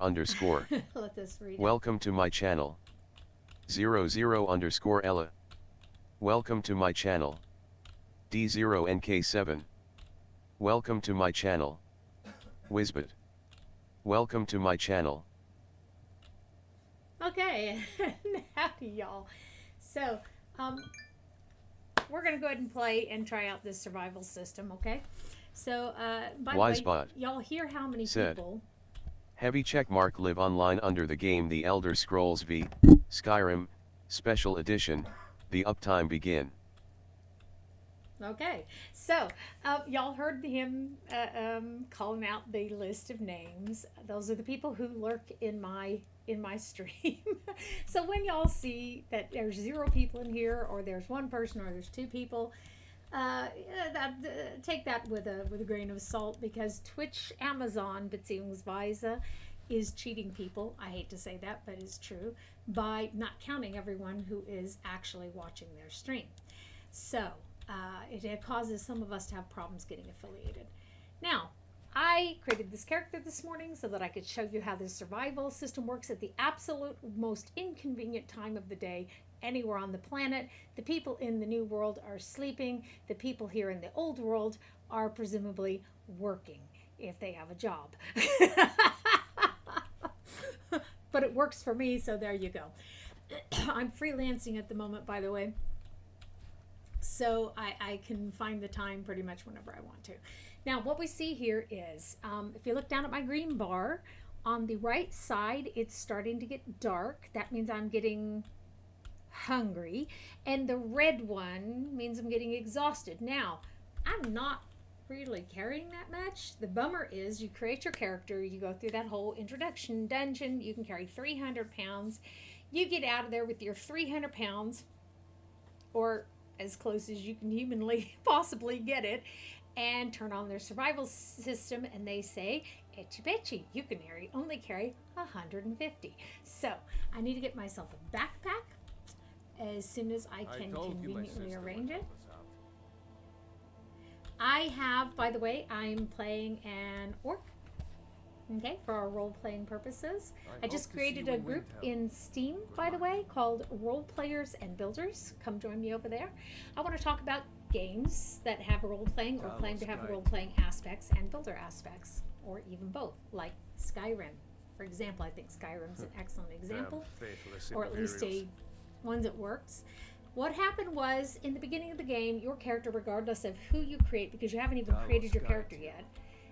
underscore. Let us read it. Welcome to my channel. 00 underscore Ella. Welcome to my channel. D0NK7. Welcome to my channel. Wizbit. Welcome to my channel. Okay, howdy y'all. So, we're gonna go ahead and play and try out this survival system, okay? So, by the way, Wisebot y'all hear how many said, people? Heavy checkmark live online under the game The Elder Scrolls V, Skyrim, Special Edition, the uptime begin. Okay, so y'all heard him calling out the list of names. Those are the people who lurk in my stream. So when y'all see that there's 0 people in here, or there's 1 person, or there's 2 people, take that with a grain of salt, because Twitch, Amazon, beziehungsweise is cheating people. I hate to say that, but it's true, by not counting everyone who is actually watching their stream. So it causes some of us to have problems getting affiliated. Now, I created this character this morning so that I could show you how this survival system works at the absolute most inconvenient time of the day anywhere on the planet. The people in the new world are sleeping. The people here in the old world are presumably working, if they have a job. But it works for me, so there you go. I'm freelancing at the moment, by the way. So I can find the time pretty much whenever I want to. Now, what we see here is, if you look down at my green bar, on the right side, it's starting to get dark. That means I'm getting hungry. And the red one means I'm getting exhausted. Now, I'm not really carrying that much. The bummer is you create your character, you go through that whole introduction dungeon, you can carry 300 pounds. You get out of there with your 300 pounds, or as close as you can humanly possibly get it, and turn on their survival system, and they say, etchy betchy, you can only carry 150. So I need to get myself a backpack as soon as I can conveniently arrange it. I have, by the way, I'm playing an orc, okay, for our role-playing purposes. I just created a group in Steam, by the way, called Role Players and Builders. Come join me over there. I want to talk about games that have role-playing or claim to have role-playlaying aspects and builder aspects, or even both, like Skyrim. For example, I think Skyrim's an excellent example, or at least one that works. What happened was, in the beginning of the game, your character, regardless of who you create, because you haven't even created your character yet,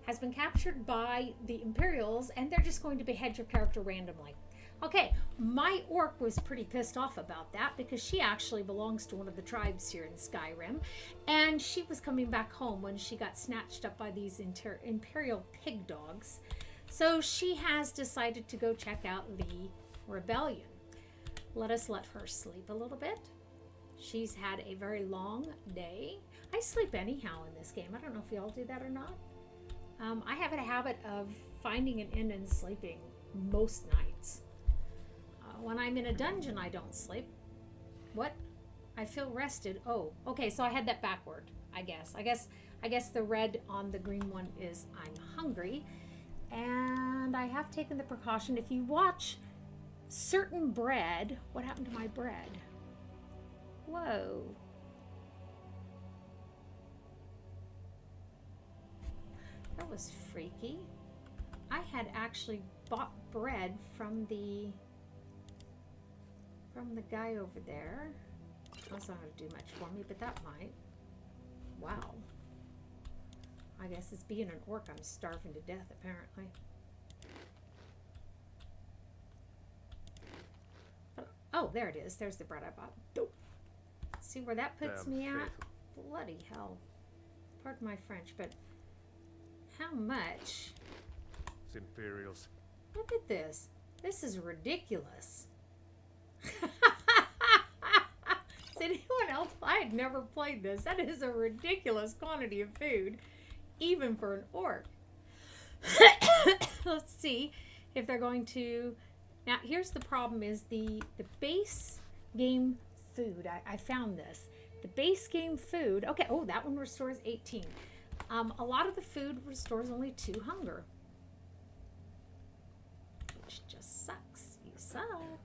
has been captured by the Imperials, and they're just going to behead your character randomly. Okay, my orc was pretty pissed off about that, because she actually belongs to one of the tribes here in Skyrim, and she was coming back home when she got snatched up by these Imperial pig dogs. So she has decided to go check out the rebellion. Let us let her sleep a little bit. She's had a very long day. I sleep anyhow in this game. I don't know if y'all do that or not. I have a habit of finding an inn and sleeping most nights. When I'm in a dungeon, I don't sleep. What? I feel rested. Oh, okay, so I had that backward, I guess. I guess the red on the green one is I'm hungry. And I have taken the precaution. If you watch certain bread, what happened to my bread? Whoa. That was freaky. I had actually bought bread from the guy over there. That's not going to do much for me, but that might. Wow. I guess it's being an orc, I'm starving to death, apparently. Oh, there it is. There's the bread I bought. See where that puts me at? Bloody hell. Pardon my French, but how much? It's Imperials. Look at this. This is ridiculous. Is anyone else? I had never played this. That is a ridiculous quantity of food, even for an orc. Let's see if they're going to... Now, here's the problem is the base game food. I found this. The base game food... Okay, oh, that one restores 18. A lot of the food restores only 2 hunger. suck.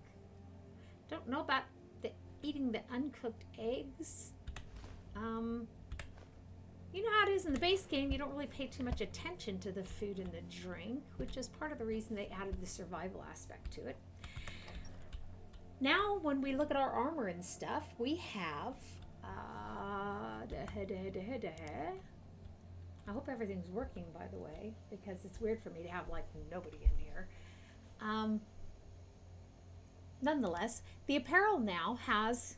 Don't know about eating the uncooked eggs. You know how it is in the base game, you don't really pay too much attention to the food and the drink, which is part of the reason they added the survival aspect to it. Now, when we look at our armor and stuff, we have... I hope everything's working, by the way, because it's weird for me to have, like, nobody in here. Nonetheless, the apparel now has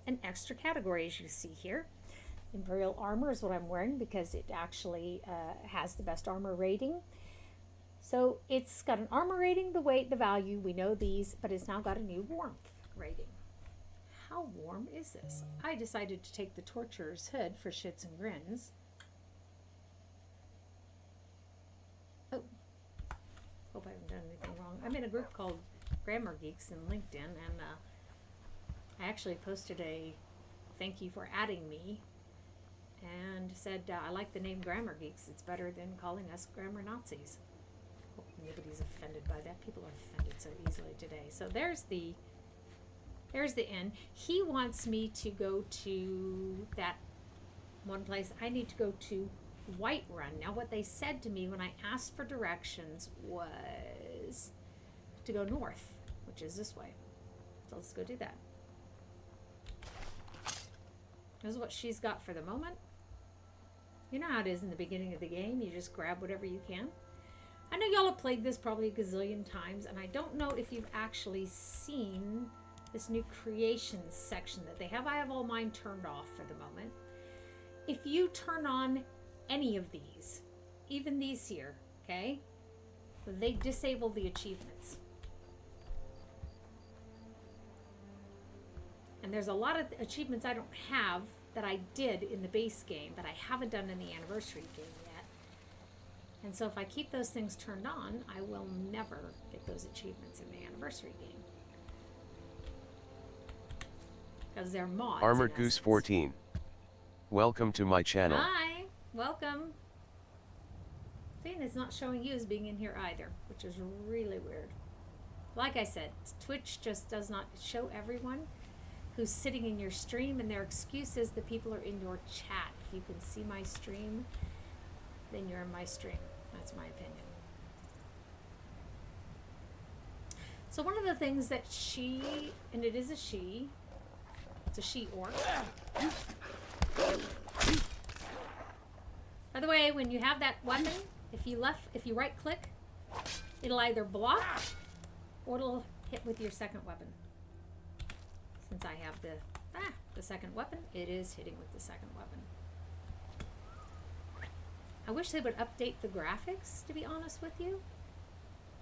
an extra category, as you see here. Imperial armor is what I'm wearing because it actually has the best armor rating. So it's got an armor rating, the weight, the value, we know these, but it's now got a new warmth rating. How warm is this? I decided to take the Torturer's hood for shits and grins. Oh, hope I haven't done anything wrong. I'm in a group called Grammar Geeks in LinkedIn, and I actually posted a thank you for adding me and said I like the name Grammar Geeks. It's better than calling us grammar Nazis. Hope nobody's offended by that. People are offended so easily today. So there's the inn. He wants me to go to that one place. I need to go to Whiterun. Now what they said to me when I asked for directions was to go north, which is this way. So let's go do that. This is what she's got for the moment. You know how it is in the beginning of the game. You just grab whatever you can. I know y'all have played this probably a gazillion times, and I don't know if you've actually seen this new creations section that they have. I have all mine turned off for the moment. If you turn on any of these, even these here, okay, they disable the achievements. And there's a lot of achievements I don't have that I did in the base game that I haven't done in the anniversary game yet. And so if I keep those things turned on, I will never get those achievements in the anniversary game. Because they're mods. Armored Goose 14. Welcome to my channel. Hi, welcome. See, and it's not showing you as being in here either, which is really weird. Like I said, Twitch just does not show everyone who's sitting in your stream, and their excuse is the people are in your chat. If you can see my stream, then you're in my stream. That's my opinion. So one of the things that she, and it is a she, it's a she orc. By the way, when you have that weapon, if you right click, it'll either block or it'll hit with your second weapon. Since I have the second weapon, it is hitting with the second weapon. I wish they would update the graphics, to be honest with you.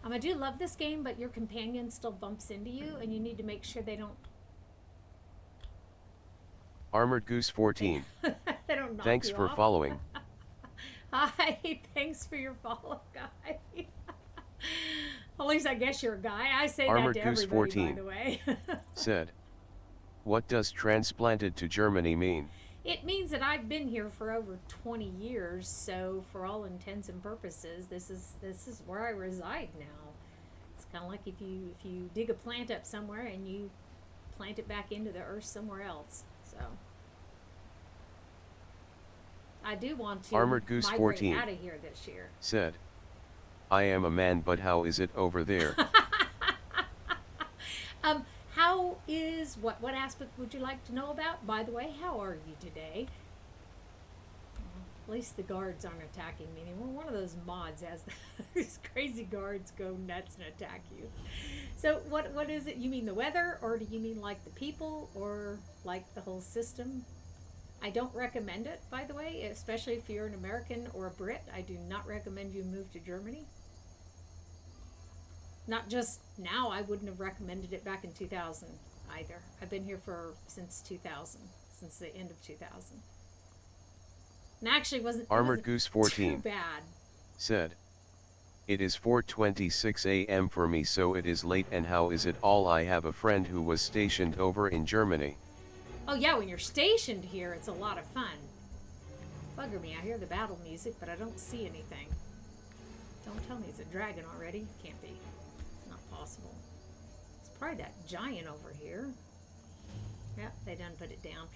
I do love this game, but your companion still bumps into you, and you need to make sure they don't... Armored Goose 14. They don't knock Thanks you for off. following. Hi, thanks for your follow, guy. At least I guess you're a guy. I say Armored that to Goose everybody, 14 by the way. said, what does transplanted to Germany mean? It means that I've been here for over 20 years, so for all intents and purposes, this is where I reside now. It's kind of like if you dig a plant up somewhere and you plant it back into the earth somewhere else. So I do want to Armored Goose migrate 14 out of here this year. Said, I am a man, but how is it over there? How is, what aspect would you like to know about? By the way, how are you today? At least the guards aren't attacking me anymore. One of those mods has these crazy guards go nuts and attack you. So what is it? You mean the weather, or do you mean like the people, or like the whole system? I don't recommend it, by the way, especially if you're an American or a Brit. I do not recommend you move to Germany. Not just now, I wouldn't have recommended it back in 2000 either. I've been here since 2000, since the end of 2000. And actually Armored Goose 14 too bad. Said, it is 4:26 a.m. for me, so it is late. And how is it all? I have a friend who was stationed over in Germany. Oh yeah, when you're stationed here, it's a lot of fun. Bugger me, I hear the battle music, but I don't see anything. Don't tell me it's a dragon already. Can't be. It's not possible. probably that giant over here. Yep, they done put it down.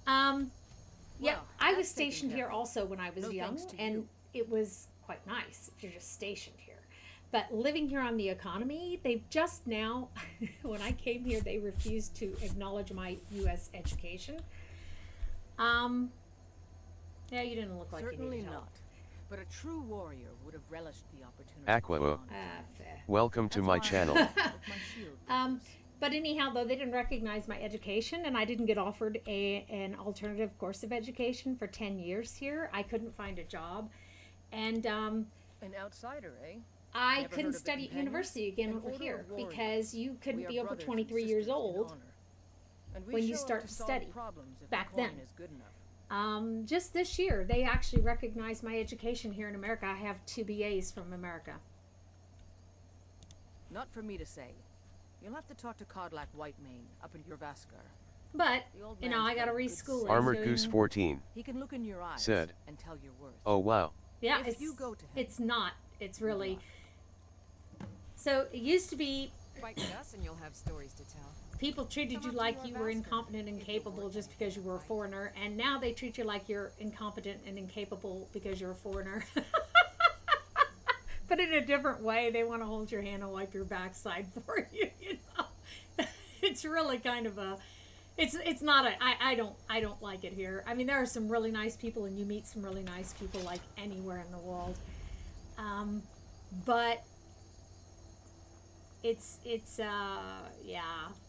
Yeah, Well, I was that's taken stationed care here of. also when I was No young, thanks to and you. it was quite nice if you're just stationed here. But living here on the economy, they've just now, when I came here, they refused to acknowledge my U.S. education. Yeah, you didn't look like you Certainly needed help. not. But a true warrior would have relished the opportunity. Aqua. to honor Fair. Welcome to That's my why I channel. with my shield Um, business. But anyhow, though, they didn't recognize my education, and I didn't get offered an alternative course of education for 10 years here. I couldn't find a job, and An outsider, eh? I Never heard couldn't of the study at companions? university again An over order here of warriors. because you We couldn't are be over brothers and 23 years sisters in old honor. And we when you show up start to to solve study. problems if Back the coin then. is good enough. Just this year, they actually recognized my education here in America. I have 2 BAs from America. Not for me to say. You'll have to talk to Codlac Whitemane up in Jorvaskar. But, The old you know, man's I gotta got good reschooling. sense. Armored so, Goose 14 He can look in your eyes said, and tell your worth. "Oh wow, Yeah, If it's, you go to him, it's not. It's good really... luck. So, it used to be Fight with us and you'll have stories to tell. people treated Come you up to like your you were Vasco incompetent and if you're incapable working just because you were a right. foreigner, and now they treat you like you're incompetent and incapable because you're a foreigner. But in a different way, they want to hold your hand and wipe your backside for you. You know, it's really kind of a. It's not a. I don't like it here. I mean, there are some really nice people, and you meet some really nice people like anywhere in the world. But it's yeah,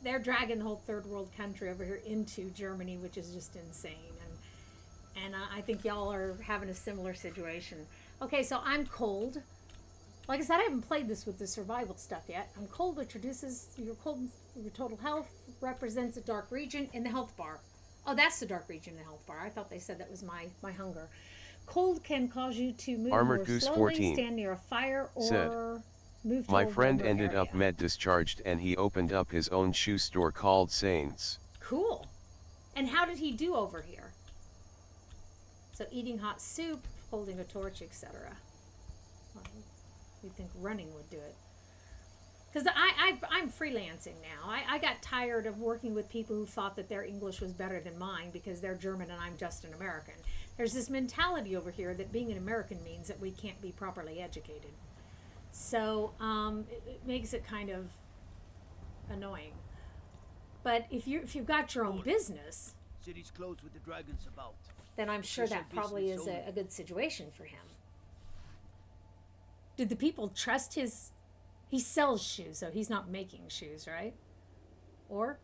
they're dragging the whole third world country over here into Germany, which is just insane. And I think y'all are having a similar situation. Okay, so I'm cold. Like I said, I haven't played this with the survival stuff yet. I'm cold, which reduces your cold, your total health, represents a dark region in the health bar. Oh, that's the dark region in the health bar. I thought they said that was my hunger. Cold can cause you to move Armored more Goose slowly, 14 stand near a fire, or said, move to my a friend warmer ended area. up med discharged and he opened up his own shoe store called Saints. Cool. And how did he do over here? So eating hot soup, holding a torch, etc. Well, you'd think running would do it. Because I'm freelancing now. I got tired of working with people who thought that their English was better than mine because they're German and I'm just an American. There's this mentality over here that being an American means that we can't be properly educated. So it makes it kind of annoying. But if you've got your own business, City's closed with the dragons about. then I'm sure that Official probably is business a good situation for him. Did the people trust his... He sells shoes, so he's not making shoes, right? Or?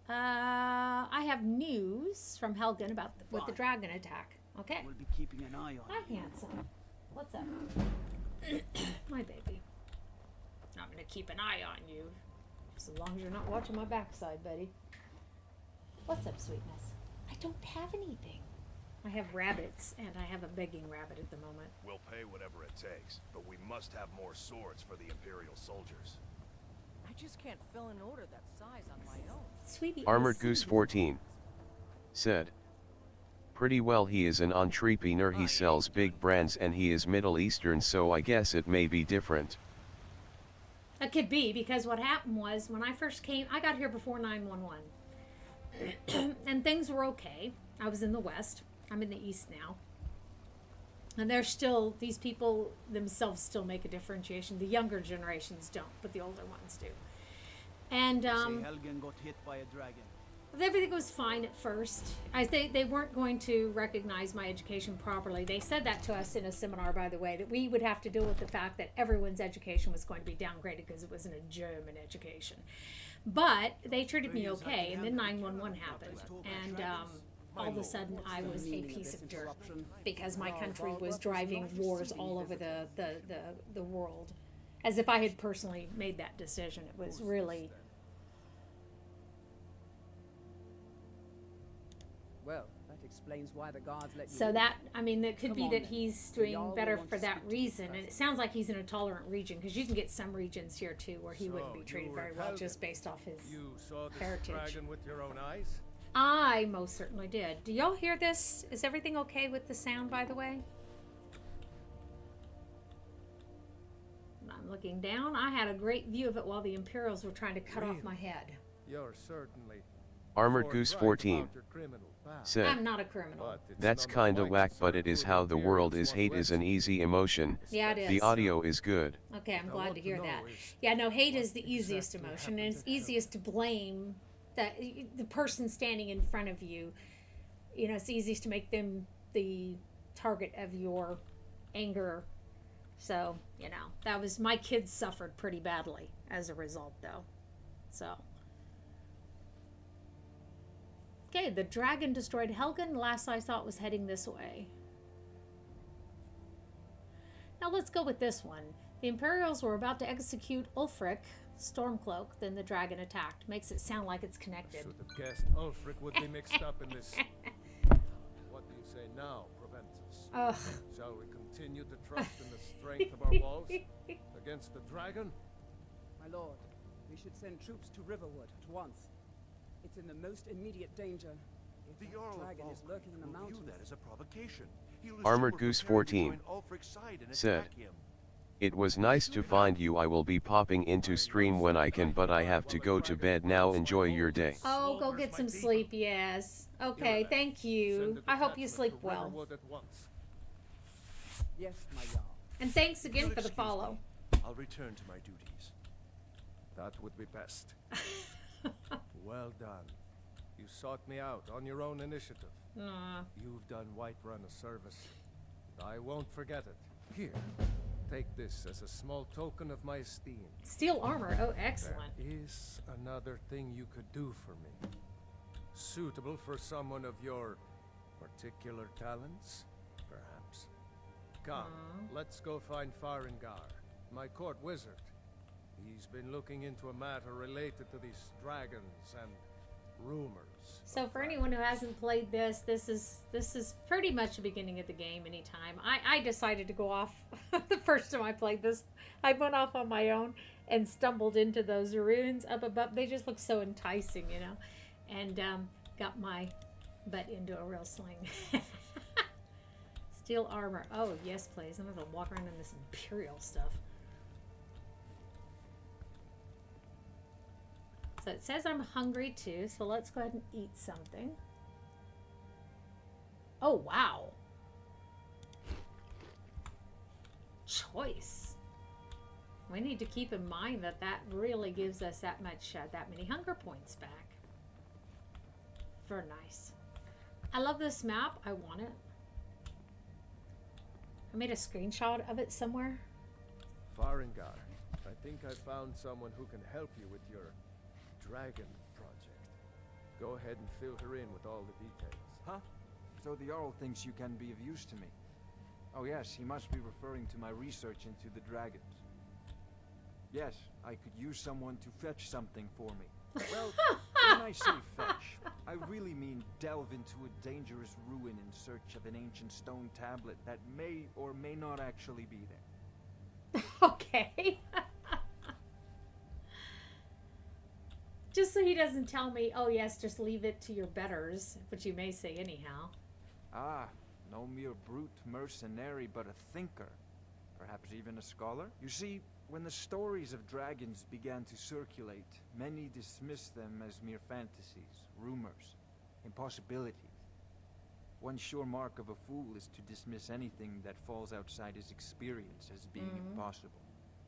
I have news from Helgen about with the dragon attack. Okay. We'll be keeping an eye on Hi, you. handsome. What's up? My baby. I'm gonna keep an eye on you. Just as long as you're not watching my backside, Betty. What's up, sweetness? I don't have anything. I have rabbits, and I have a begging rabbit at the moment. We'll pay whatever it takes, but we must have more swords for the Imperial soldiers. I just can't fill an order that size on my own. Sweetie, I Armored see Goose you. 14 said, pretty well he is an entrepreneur, he sells big brands and he is Middle Eastern, so I guess it may be different. That could be, because what happened was, when I first came, I got here before 9/11. And things were okay. I was in the West. I'm in the East now. And they're still, these people themselves still make a differentiation. The younger generations don't, but the older ones do. And Say Helgen got hit by a dragon. everything was fine at first. They weren't going to recognize my education properly. They said that to us in a seminar, by the way, that we would have to deal with the fact that everyone's education was going to be downgraded because it wasn't a German education. But they treated me okay, and then 9/11 happened, and all of a sudden I was a piece of dirt because my country was driving wars all over the world, as if I had personally made that decision. It was really... Well, that explains why the guards let you So in. that, I mean, it could Come be on that then. he's We doing all better want for to that speak to you reason, and it first. sounds like he's in a tolerant region, because you can get some regions here too where he wouldn't So, be treated you were very well Helgen. just based off his... You saw this Heritage. dragon with your own eyes? I most certainly did. Do y'all hear this? Is everything okay with the sound, by the way? I'm looking down. I had a great view of it while the Imperials were trying to cut off my head. You're certainly Armored Goose 14 said, I'm not a criminal. "That's kinda whack, but it is how the world is. Hate is an easy emotion. Yeah, it is. The audio is good." Okay, I'm glad to hear that. Yeah, no, hate is the easiest emotion, and it's easiest to blame the person standing in front of you. You know, it's easiest to make them the target of your anger. So, you know, that was, my kids suffered pretty badly as a result, though. So. Okay, the dragon destroyed Helgen. Last I saw it was heading this way. Now let's go with this one. The Imperials were about to execute Ulfric, Stormcloak, then the dragon attacked. Makes it sound like it's connected. Should have guessed Ulfric would be mixed up in this. What do you say now, Proventus? Ugh. Shall we continue to trust in the strength of our walls against the dragon? My lord, we should send troops to Riverwood at once. It's in the most immediate danger. If The that Jarl of dragon is Ulfric lurking in the will view mountains. that as a provocation. He'll Armored assume we're Goose preparing to 14 join Ulfric's side and said, attack him. "It was nice to find you. I will be popping into stream when I can, but I have to go to bed now. Enjoy your day." Oh, go get some sleep, yes. Okay, thank you. I hope you sleep well. Riverwood at once. Yes, my Jarl. And thanks again You'll for the excuse follow. me. I'll return to my duties. That would be best. Well done. You sought me out on your own initiative. Aw. You've done Whiterun a service. And I won't forget it. Here, take this as a small token of my esteem. Steel armor, oh, excellent. There is another thing you could do for me. Suitable for someone of your particular talents, perhaps. Come, let's go find Farengar, my court wizard. He's been looking into a matter related to these dragons and rumors. So for anyone who hasn't played this is pretty much the beginning of the game anytime. I decided to go off the first time I played this. I went off on my own and stumbled into those ruins up above. They just look so enticing, you know. And got my butt into a real sling. Steel armor. Oh, yes, please. I'm going to walk around in this Imperial stuff. So it says I'm hungry too, so let's go ahead and eat something. Oh, wow. Choice. We need to keep in mind that that really gives us that many hunger points back. Very nice. I love this map. I want it. I made a screenshot of it somewhere. Farengar, I think I found someone who can help you with your dragon project. Go ahead and fill her in with all the details. Huh? So the Jarl thinks you can be of use to me. Oh yes, he must be referring to my research into the dragons. Yes, I could use someone to fetch something for me. Well, when I say fetch, I really mean delve into a dangerous ruin in search of an ancient stone tablet that may or may not actually be there. Okay. Just so he doesn't tell me, oh yes, just leave it to your betters, which you may say anyhow. Ah, no mere brute mercenary, but a thinker. Perhaps even a scholar? You see, when the stories of dragons began to circulate, many dismissed them as mere fantasies, rumors, impossibilities. One sure mark of a fool is to dismiss anything that falls outside his experience as being impossible.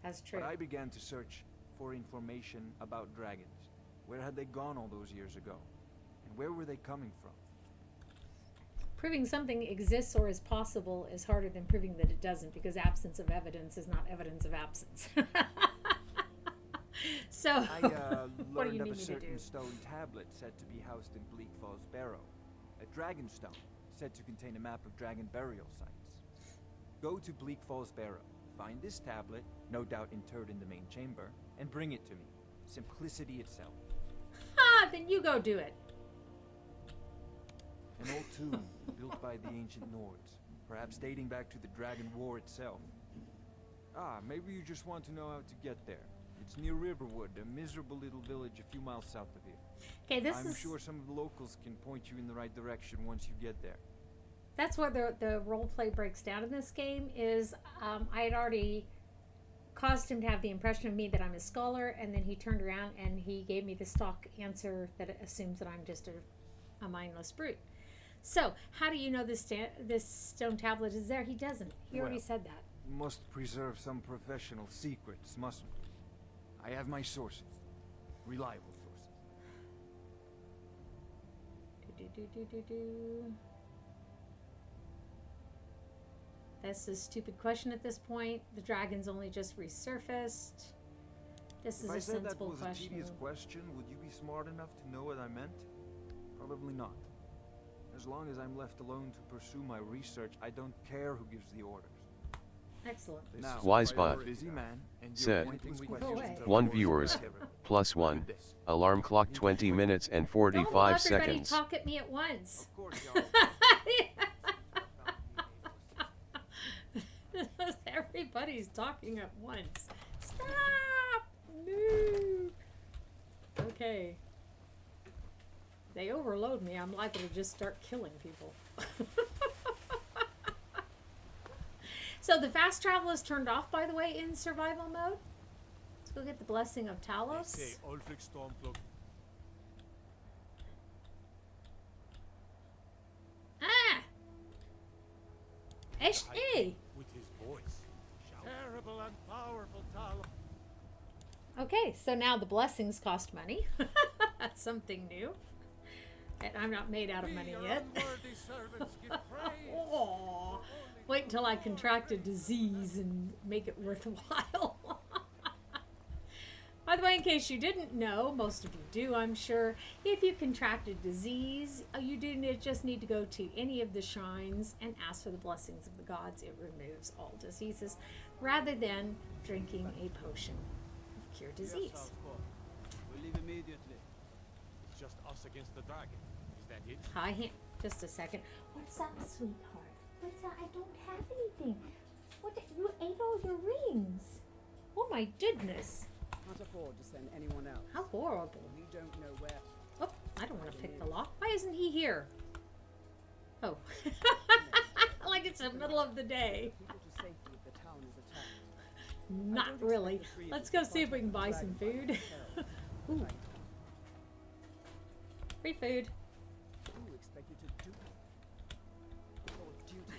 That's true. But I began to search for information about dragons. Where had they gone all those years ago? And where were they coming from? Proving something exists or is possible is harder than proving that it doesn't, because absence of evidence is not evidence of absence. So, I what do you learned of need a me to certain do? stone tablet said to be housed in Bleak Falls Barrow. A dragon stone said to contain a map of dragon burial sites. Go to Bleak Falls Barrow, find this tablet, no doubt interred in the main chamber, and bring it to me. Simplicity itself. Ah, then you go do it. An old tomb built by the ancient Nords, perhaps dating back to the Dragon War itself. Ah, maybe you just want to know how to get there. It's near Riverwood, a miserable little village a few miles south of here. Okay, I'm sure some of the locals can point you in the right direction once you get there. That's where the role play breaks down in this game. Is I had already caused him to have the impression of me that I'm a scholar, and then he turned around and he gave me the stock answer that assumes that I'm just a mindless brute. So, how do you know this stone tablet is there? He doesn't. He already said that. Must preserve some professional secrets, mustn't we? I have my sources. Reliable sources. That's a stupid question at this point. The dragon's only just resurfaced. This is a sensible If I said that was a tedious question, would you be smart enough to know what I meant? Probably not. As long as I'm left alone to pursue my research, I don't care who gives the orders. Excellent. Now, Wisebot busy man, and said, you're pointing Go questions away. to 1 the viewers, boys. +1. Alarm clock 20 minutes and 45 Don't everybody seconds. talk at me at once. Of course, y'all. Everybody's talking at once. Stop! No. Okay. They overload me. I'm liable to just start killing people. So the fast travel is turned off, by the way, in survival mode. Let's go get the blessing of Talos. Ah! Echt, hey! With his voice. Terrible and powerful Talos. Okay, so now the blessings cost money. That's something new. And I'm not made out of money yet. Unworthy servants give praise. Aw. Wait until I contract a disease and make it worthwhile. By the way, in case you didn't know, most of you do, I'm sure, if you contract a disease, you just need to go to any of the shrines and ask for the blessings of the gods. It removes all diseases, rather than drinking a potion of cure disease. Yes, of course. We'll leave immediately. It's just us against the dragon. Is that it? Hi, just a second. What's up, sweetheart? What's up? I don't have anything. What? You ate all your rings. Oh my goodness. Can't afford to send anyone else. How horrible. You don't know where. Oh, I don't want to pick the lock. Why isn't he here? Oh. Like it's the middle of the day. People to safety if the town is attacked. Not really. Let's go see if we can buy some food. Ooh. Free food. Who expect you to do your duty?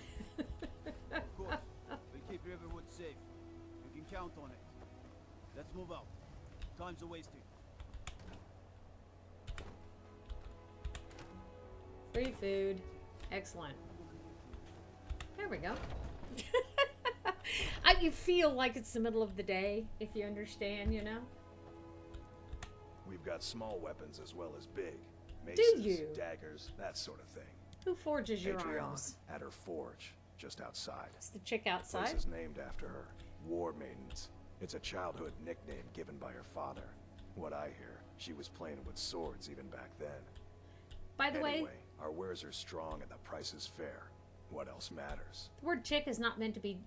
Of course. We'll keep Riverwood safe. You can count on it. Let's move out. Time's a wasting. Free food. Excellent. There we go. You feel like it's the middle of the day, if you understand, you know? We've got small weapons as well as big. Do Maces, you? daggers, that sort of thing. Who forges your Adrian, arms? at her forge, just outside. It's the chick Place outside. is named after her. War Maidens. It's a childhood nickname given by her father. What I hear, she was playing with swords even back then. By the way, Anyway, our wares are strong and the price is fair. What else matters? the word chick is not meant to be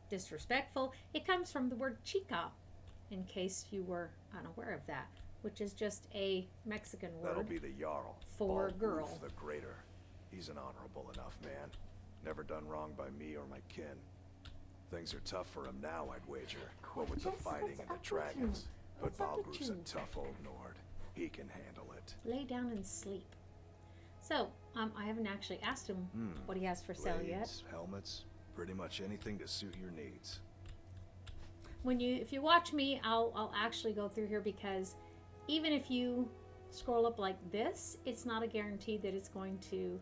disrespectful. It comes from the word chica, in case you were unaware of that, which is just a Mexican That'll word be the Jarl. for Bald girl. Wolf the Greater. He's an honorable enough man. Never done wrong by me or my kin. Things are tough for him now, I'd wager. What with the fighting and the dragons. But Valgruv's a tough old Nord. He can handle it. Lay down and sleep. So, I haven't actually asked him what he has for sale yet. Blades, helmets, pretty much anything to suit your needs. If you watch me, I'll actually go through here, because even if you scroll up like this, it's not a guarantee that it's going to.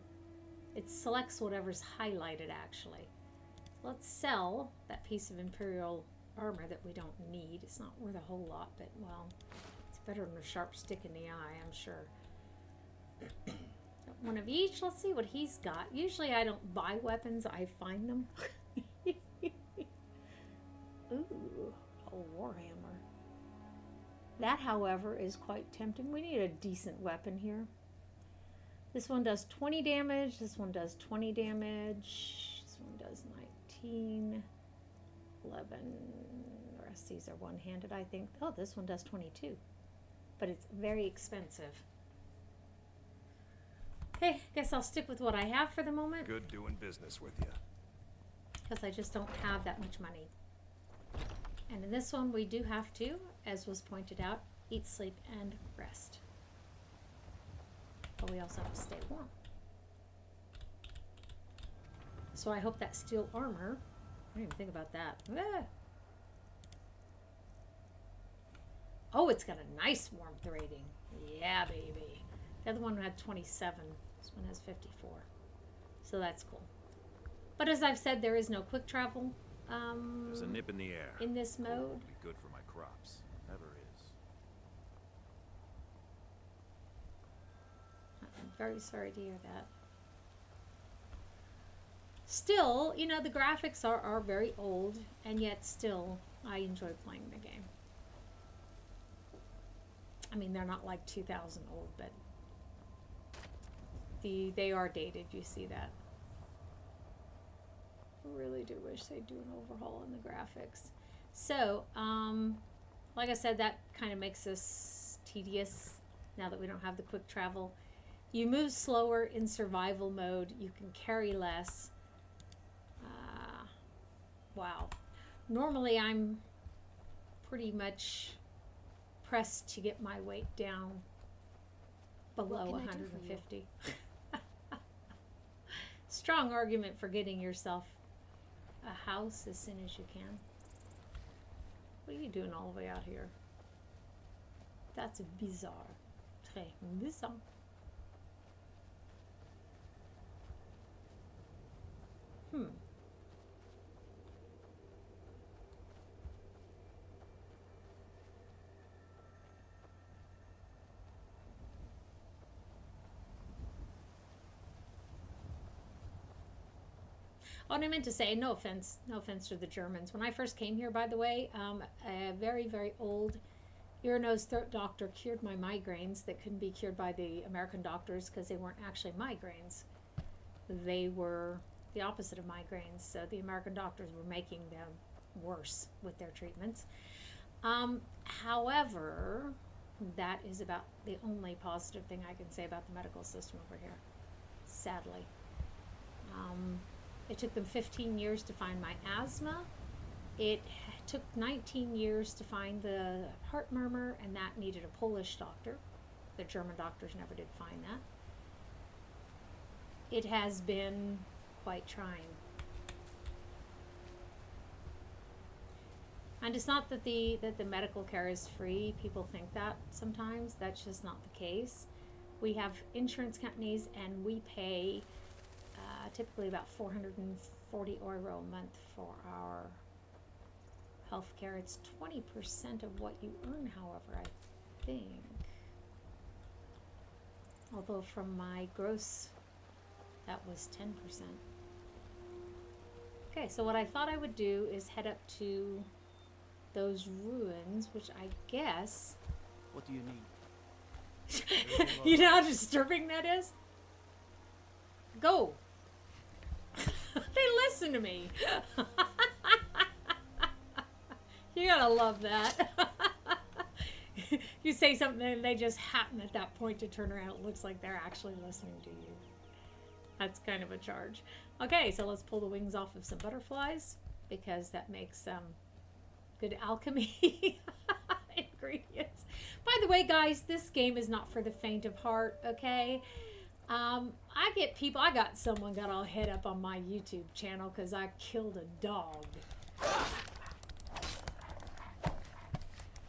It selects whatever's highlighted actually. Let's sell that piece of Imperial armor that we don't need. It's not worth a whole lot, but well, it's better than a sharp stick in the eye, I'm sure. One of each. Let's see what he's got. Usually I don't buy weapons, I find them. Ooh, a warhammer. That, however, is quite tempting. We need a decent weapon here. This one does 20 damage. This one does 20 damage. This one does 19, 11. The rest of these are one-handed, I think. Oh, this one does 22. But it's very expensive. Okay, guess I'll stick with what I have for the moment, Good doing business with you. because I just don't have that much money. And in this one, we do have to, as was pointed out, eat, sleep, and rest. But we also have to stay warm. So I hope that steel armor, I didn't even think about that. Ah. Oh, it's got a nice warmth rating. Yeah, baby. The other one had 27. This one has 54. So that's cool. But as I've said, there is no quick travel. There's a nip in the air. In this mode. Will be good for my crops. Never is. I'm very sorry to hear that. Still, you know, the graphics are very old, and yet still, I enjoy playing the game. I mean, they're not like 2000 old, but they are dated. You see that. I really do wish they'd do an overhaul on the graphics. So, like I said, that kind of makes us tedious now that we don't have the quick travel. You move slower in survival mode. You can carry less. Wow. Normally, I'm pretty much pressed to get my weight down below 150. Strong argument for getting yourself a house as soon as you can. What are you doing all the way out here? That's bizarre. Très bizarre. Oh, and I meant to say, no offense to the Germans. When I first came here, by the way, a very, very old ear, nose, throat doctor cured my migraines that couldn't be cured by the American doctors because they weren't actually migraines. They were the opposite of migraines, so the American doctors were making them worse with their treatments. However, that is about the only positive thing I can say about the medical system over here, sadly. It took them 15 years to find my asthma. It took 19 years to find the heart murmur, and that needed a Polish doctor. The German doctors never did find that. It has been quite trying. And it's not that the medical care is free. People think that sometimes. That's just not the case. We have insurance companies, and we pay typically about 440 euro a month for our health care. It's 20% of what you earn, however, I think. Although from my gross, that was 10%. Okay, so what I thought I would do is head up to those ruins, which I guess... What do you need? You know how disturbing that is? Go! They listen to me. You gotta love that. You say something and they just happen at that point to turn around. It looks like they're actually listening to you. That's kind of a charge. Okay, so let's pull the wings off of some butterflies because that makes some good alchemy ingredients. By the way, guys, this game is not for the faint of heart, okay? I got someone got all head up on my YouTube channel because I killed a dog.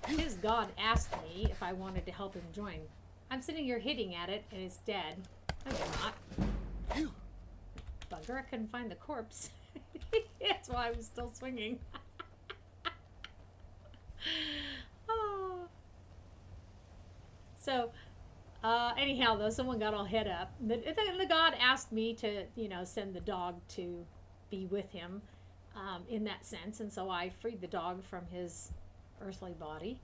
His god asked me if I wanted to help him join. I'm sitting here hitting at it and it's dead. No, you're not. Bugger, I couldn't find the corpse. That's why I was still swinging. Oh. So, anyhow, though, someone got all head up. The god asked me to, send the dog to be with him in that sense. And so I freed the dog from his earthly body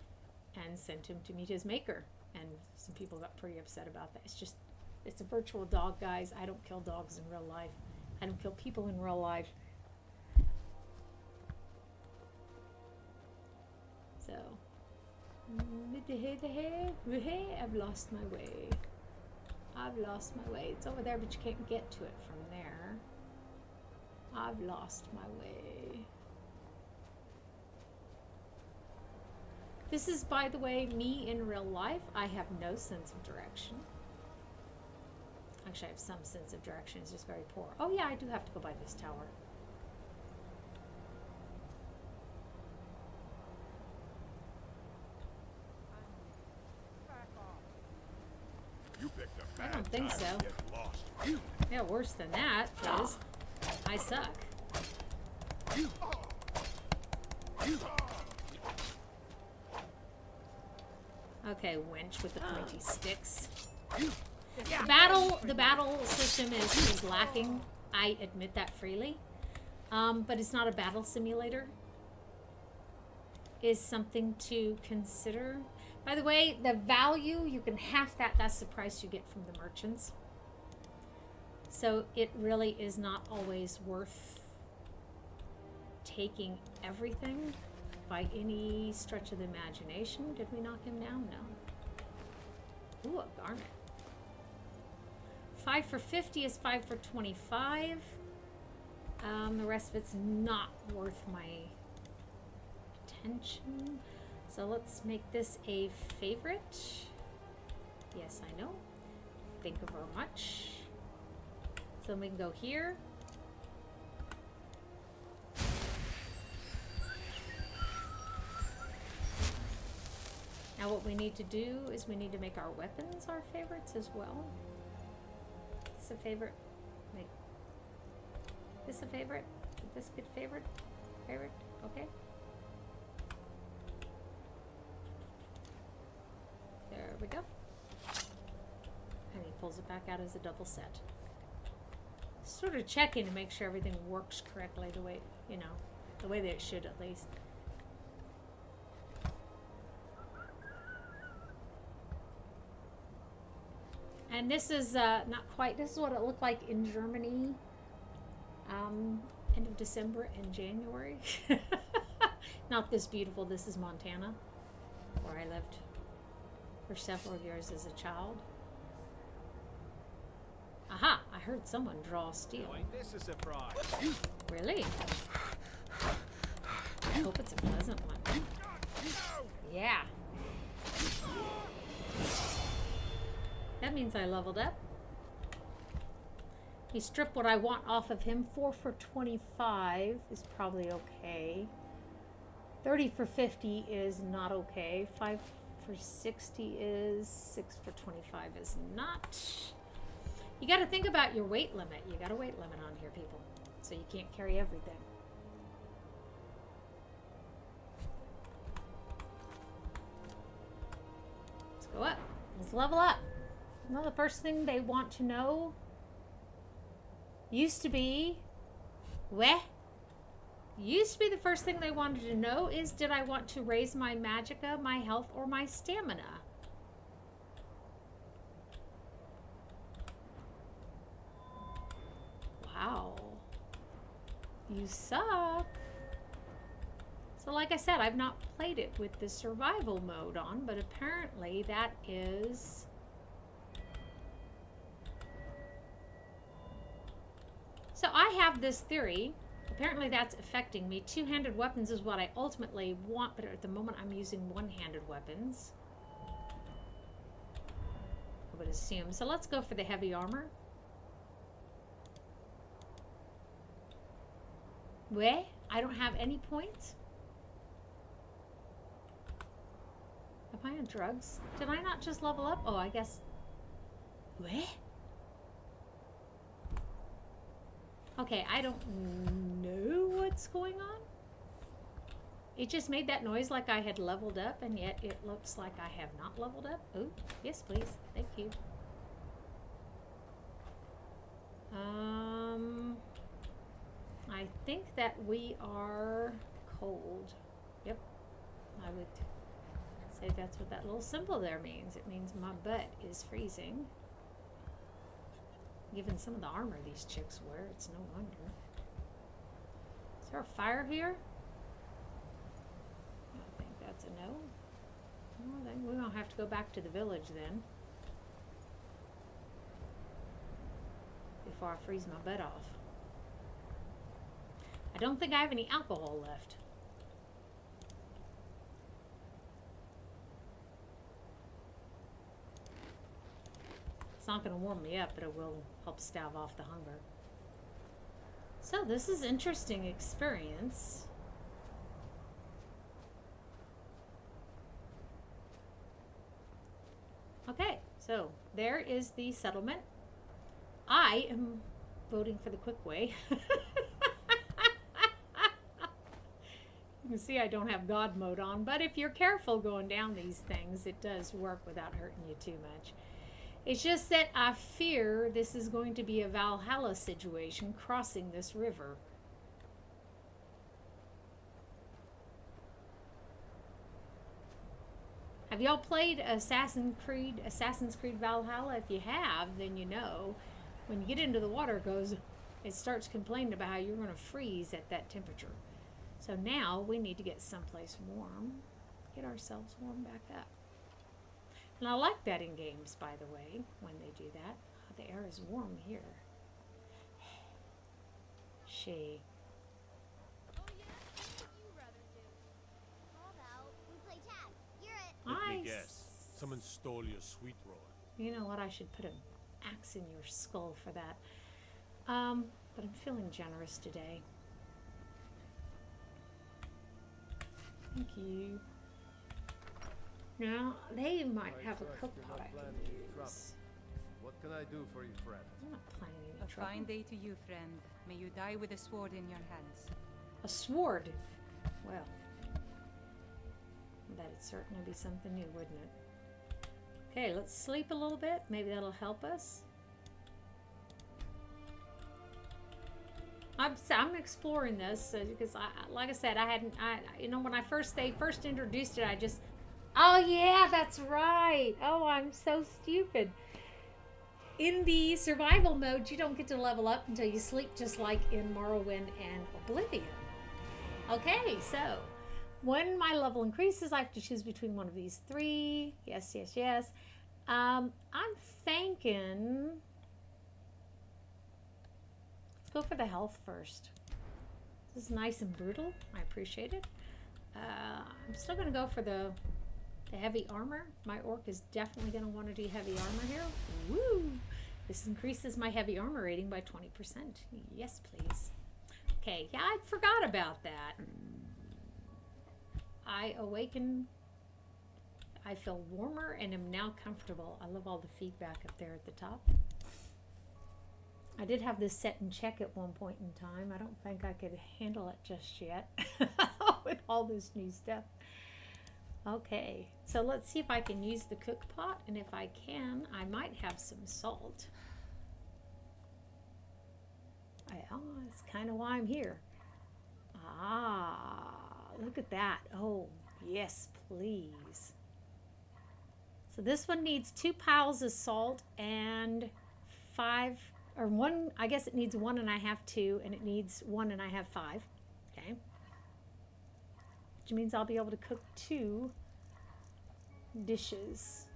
and sent him to meet his maker. And some people got pretty upset about that. It's a virtual dog, guys. I don't kill dogs in real life. I don't kill people in real life. So, I've lost my way. I've lost my way. It's over there, but you can't get to it from there. I've lost my way. This is, by the way, me in real life. I have no sense of direction. Actually, I have some sense of direction. It's just very poor. Oh yeah, I do have to go by this tower. You picked a I bad don't think time so. to get lost. Yeah, worse than that, because I suck. Okay, wench with the pointy sticks. The battle system is lacking. I admit that freely. But it's not a battle simulator. Is something to consider. By the way, the value, you can half that. That's the price you get from the merchants. So it really is not always worth taking everything by any stretch of the imagination. Did we knock him down? No. Ooh, a garnet. 5 for 50 is 5 for 25. The rest of it's not worth my attention. So let's make this a favorite. Yes, I know. Thank you very much. So we can go here. Now what we need to do is we need to make our weapons our favorites as well. This a favorite. Make this a favorite. Is this good favorite? Favorite? Okay. There we go. And he pulls it back out as a double set. Sort of checking to make sure everything works correctly the way, you know, the way that it should at least. And this is not quite, this is what it looked like in Germany, end of December and January. Not this beautiful, this is Montana, where I lived for several years as a child. Aha, I heard someone draw steel. Ain't this a surprise? Really? I hope it's a pleasant one. Yeah. That means I leveled up. He stripped what I want off of him. 4 for 25 is probably okay. 30 for 50 is not okay. 5 for 60 is, 6 for 25 is not. You got to think about your weight limit. You got a weight limit on here, people. So you can't carry everything. Let's go up. Let's level up. Well, the first thing they want to know used to be, the first thing they wanted to know is, did I want to raise my magicka, my health, or my stamina? Wow. You suck. So like I said, I've not played it with the survival mode on, but apparently that is... So I have this theory. Apparently that's affecting me. Two-handed weapons is what I ultimately want, but at the moment I'm using one-handed weapons. I would assume. So let's go for the heavy armor. Where? I don't have any points? Am I on drugs? Did I not just level up? Oh, I guess... Where? Okay, I don't know what's going on. It just made that noise like I had leveled up, and yet it looks like I have not leveled up. Oh, yes, please. Thank you. I think that we are cold. Yep. I would say that's what that little symbol there means. It means my butt is freezing. Given some of the armor these chicks wear, it's no wonder. Is there a fire here? I think that's a no. Well, then we don't have to go back to the village then. Before I freeze my butt off. I don't think I have any alcohol left. not going to warm me up, but it will help stave off the hunger. So this is interesting experience. Okay, so there is the settlement. I am voting for the quick way. You can see I don't have God mode on, but if you're careful going down these things, it does work without hurting you too much. It's just that I fear this is going to be a Valhalla situation crossing this river. Have y'all played Assassin's Creed Valhalla? If you have, then you know when you get into the water, it starts complaining about how you're going to freeze at that temperature. So now we need to get someplace warm, get ourselves warm back up. And I like that in games, by the way, when they do that. Oh, the air is warm here. She. Oh yeah? What would you rather do? How about we play tag? You're it. Let me guess. Someone stole your sweet roll. You know what? I should put an axe in your skull for that. But I'm feeling generous today. Thank you. Now, they might have a cook pot I can use. What can I do for you, friend? I'm not planning any A trouble. fine day to you, friend. May you die with a sword in your hands. A sword? Well, that'd certainly be something new, wouldn't it? Okay, let's sleep a little bit. Maybe that'll help us. I'm exploring this because, like I said, when they first introduced it, oh yeah, that's right. Oh, I'm so stupid. In the survival mode, you don't get to level up until you sleep, just like in Morrowind and Oblivion. Okay, so when my level increases, I have to choose between one of these three. Yes, yes, yes. I'm thinking... Let's go for the health first. This is nice and brutal. I appreciate it. I'm still going to go for the heavy armor. My orc is definitely going to want to do heavy armor here. Woo! This increases my heavy armor rating by 20%. Yes, please. Okay, yeah, I forgot about that. I awaken. I feel warmer and am now comfortable. I love all the feedback up there at the top. I did have this set in check at one point in time. I don't think I could handle it just yet with all this new stuff. Okay, so let's see if I can use the cook pot, and if I can, I might have some salt. Well, that's kind of why I'm here. Ah, look at that. Oh, yes, please. So this one needs 2 piles of salt and 5... or 1, I guess it needs 1.5, 2, and it needs 1.5, 5. Okay. Which means I'll be able to cook 2 dishes.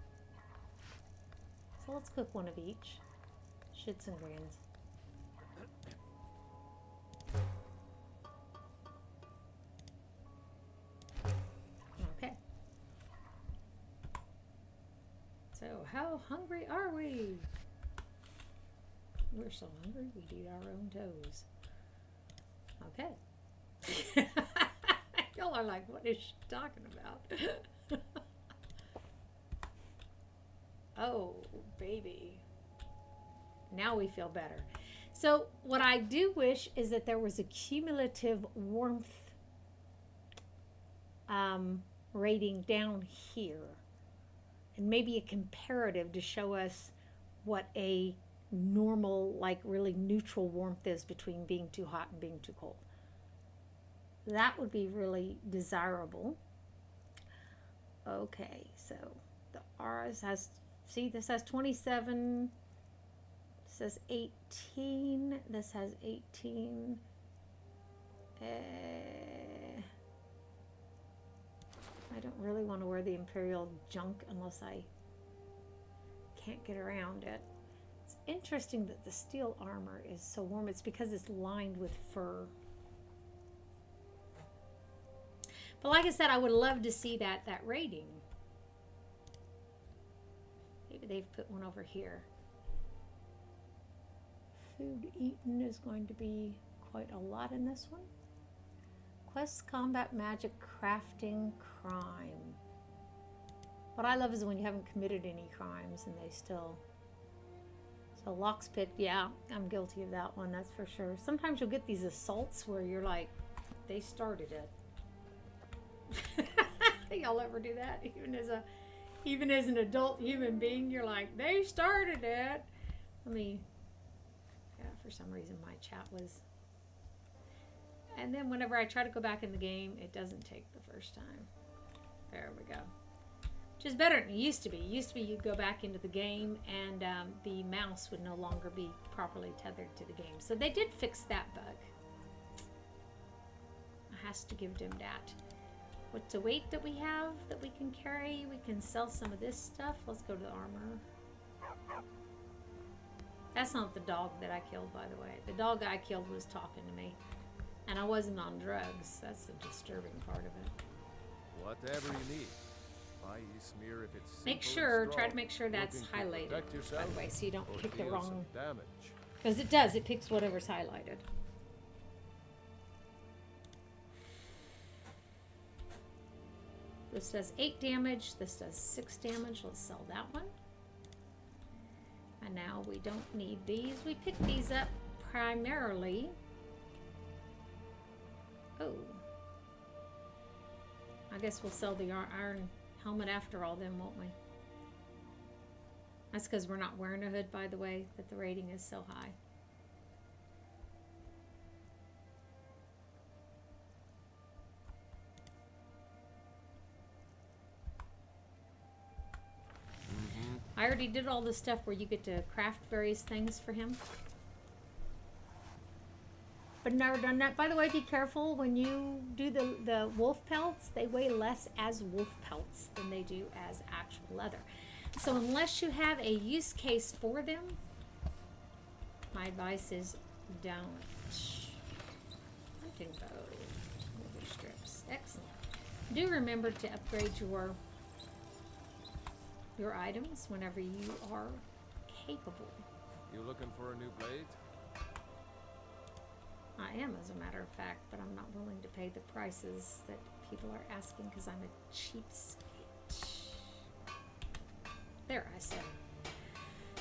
So let's cook 1 of each. Shits and grins. Okay. So how hungry are we? We're so hungry, we'd eat our own toes. Okay. Y'all are like, what is she talking about? Oh, baby. Now we feel better. So what I do wish is that there was a cumulative warmth rating down here. And maybe a comparative to show us what a normal, like really neutral warmth is between being too hot and being too cold. That would be really desirable. Okay, so the ours has, see, this has 27, this has 18, this has 18. I don't really want to wear the Imperial junk unless I can't get around it. It's interesting that the steel armor is so warm. It's because it's lined with fur. But like I said, I would love to see that rating. Maybe they've put one over here. Food eaten is going to be quite a lot in this one. Quest, combat, magic, crafting, crime. What I love is when you haven't committed any crimes and they still... So locks picked, yeah, I'm guilty of that one, that's for sure. Sometimes you'll get these assaults where you're like, they started it. Y'all ever do that? Even as an adult human being, you're like, they started it. Yeah, for some reason my chat was... And then whenever I try to go back in the game, it doesn't take the first time. There we go. Which is better than it used to be. It used to be you'd go back into the game and the mouse would no longer be properly tethered to the game. So they did fix that bug. I has to give them that. What's the weight that we have that we can carry? We can sell some of this stuff. Let's go to the armor. That's not the dog that I killed, by the way. The dog I killed was talking to me. And I wasn't on drugs. That's the disturbing part of it. Whatever you need. Buy you smear if it's Make simple sure, and try to strong. make sure that's Looking to highlighted, protect by yourself the way, so you don't or pick the deal wrong... some damage. Because it does, it picks whatever's highlighted. This does 8 damage, this does 6 damage. Let's sell that one. And now we don't need these. We picked these up primarily... Oh. I guess we'll sell the iron helmet after all then, won't we? That's because we're not wearing a hood, by the way, that the rating is so high. I already did all the stuff where you get to craft various things for him. But never done that. By the way, be careful when you do the wolf pelts. They weigh less as wolf pelts than they do as actual leather. So unless you have a use case for them, my advice is don't. Hunting bow. Movie strips. Excellent. Do remember to upgrade your items whenever you are capable. You looking for a new blade? I am, as a matter of fact, but I'm not willing to pay the prices that people are asking because I'm a cheapskate. There, I said it.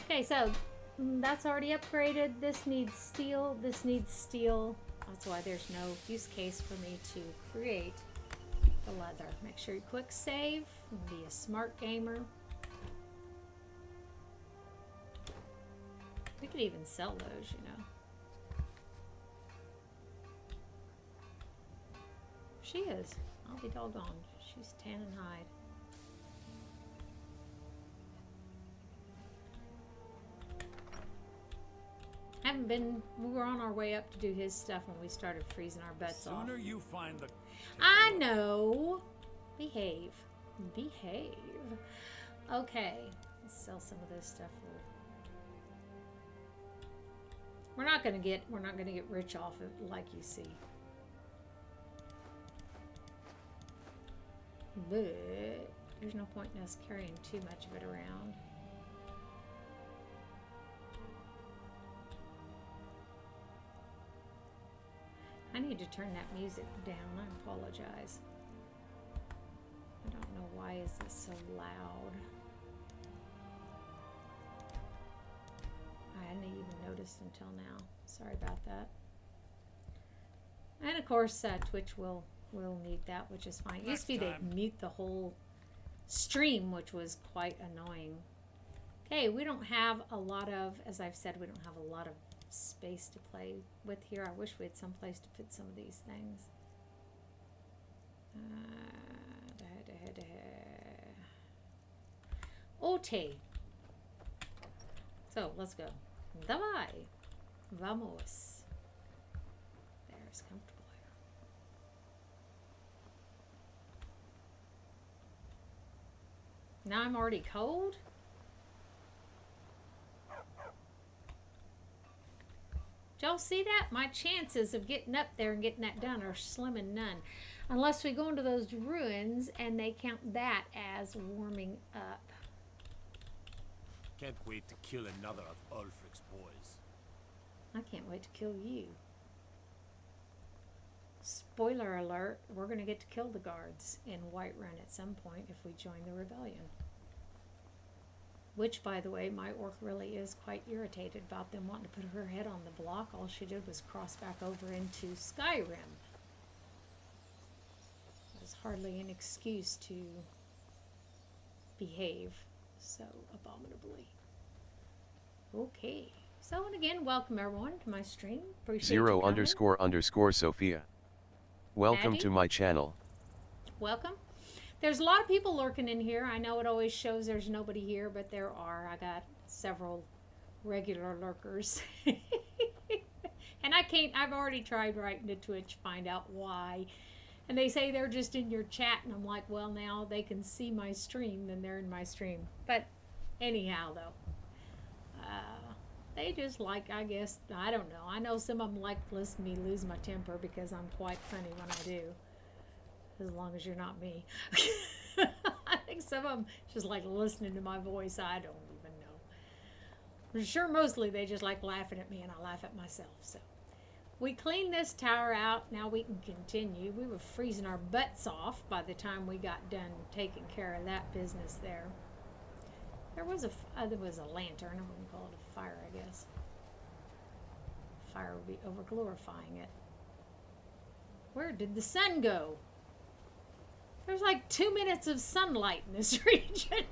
Okay, so that's already upgraded. This needs steel. This needs steel. That's why there's no use case for me to create the leather. Make sure you quick save and be a smart gamer. We could even sell those, you know. She is. I'll be doggone. She's tan and hide. Haven't been. We were on our way up to do his stuff when we started freezing our butts off. Sooner you find the... I know. Behave. Behave. Okay. Let's sell some of this stuff. We're not gonna get rich off it like you see. But there's no point in us carrying too much of it around. I need to turn that music down. I apologize. I don't know why is this so loud. I hadn't even noticed until now. Sorry about that. And of course, Twitch will mute that, which is fine. It used to be they'd mute the whole stream, which was quite annoying. Okay, we don't have a lot of, as I've said, we don't have a lot of space to play with here. I wish we had some place to put some of these things. Okay. So, let's go. Давай. Vamos. There's comfortable. Now I'm already cold? Did y'all see that? My chances of getting up there and getting that done are slim and none. Unless we go into those ruins and they count that as warming up. Can't wait to kill another of Ulfric's boys. I can't wait to kill you. Spoiler alert, we're going to get to kill the guards in Whiterun at some point if we join the rebellion. Which, by the way, my orc really is quite irritated about them wanting to put her head on the block. All she did was cross back over into Skyrim. There's hardly an excuse to behave so abominably. Okay. So, and again, welcome everyone to my stream. Appreciate you coming. 0__Sophia. Welcome Maddie? to my channel. Welcome. There's a lot of people lurking in here. I know it always shows there's nobody here, but there are. I got several regular lurkers. And I've already tried writing to Twitch, find out why. And they say they're just in your chat, and I'm like, well, now they can see my stream, then they're in my stream. But anyhow, though, they just like, I guess, I don't know. I know some of them like to listen to me lose my temper because I'm quite funny when I do. As long as you're not me. I think some of them just like listening to my voice. I don't even know. I'm sure mostly they just like laughing at me, and I laugh at myself. So we cleaned this tower out. Now we can continue. We were freezing our butts off by the time we got done taking care of that business there. There was a lantern. I wouldn't call it a fire, I guess. Fire would be over glorifying it. Where did the sun go? There's like 2 minutes of sunlight in this region.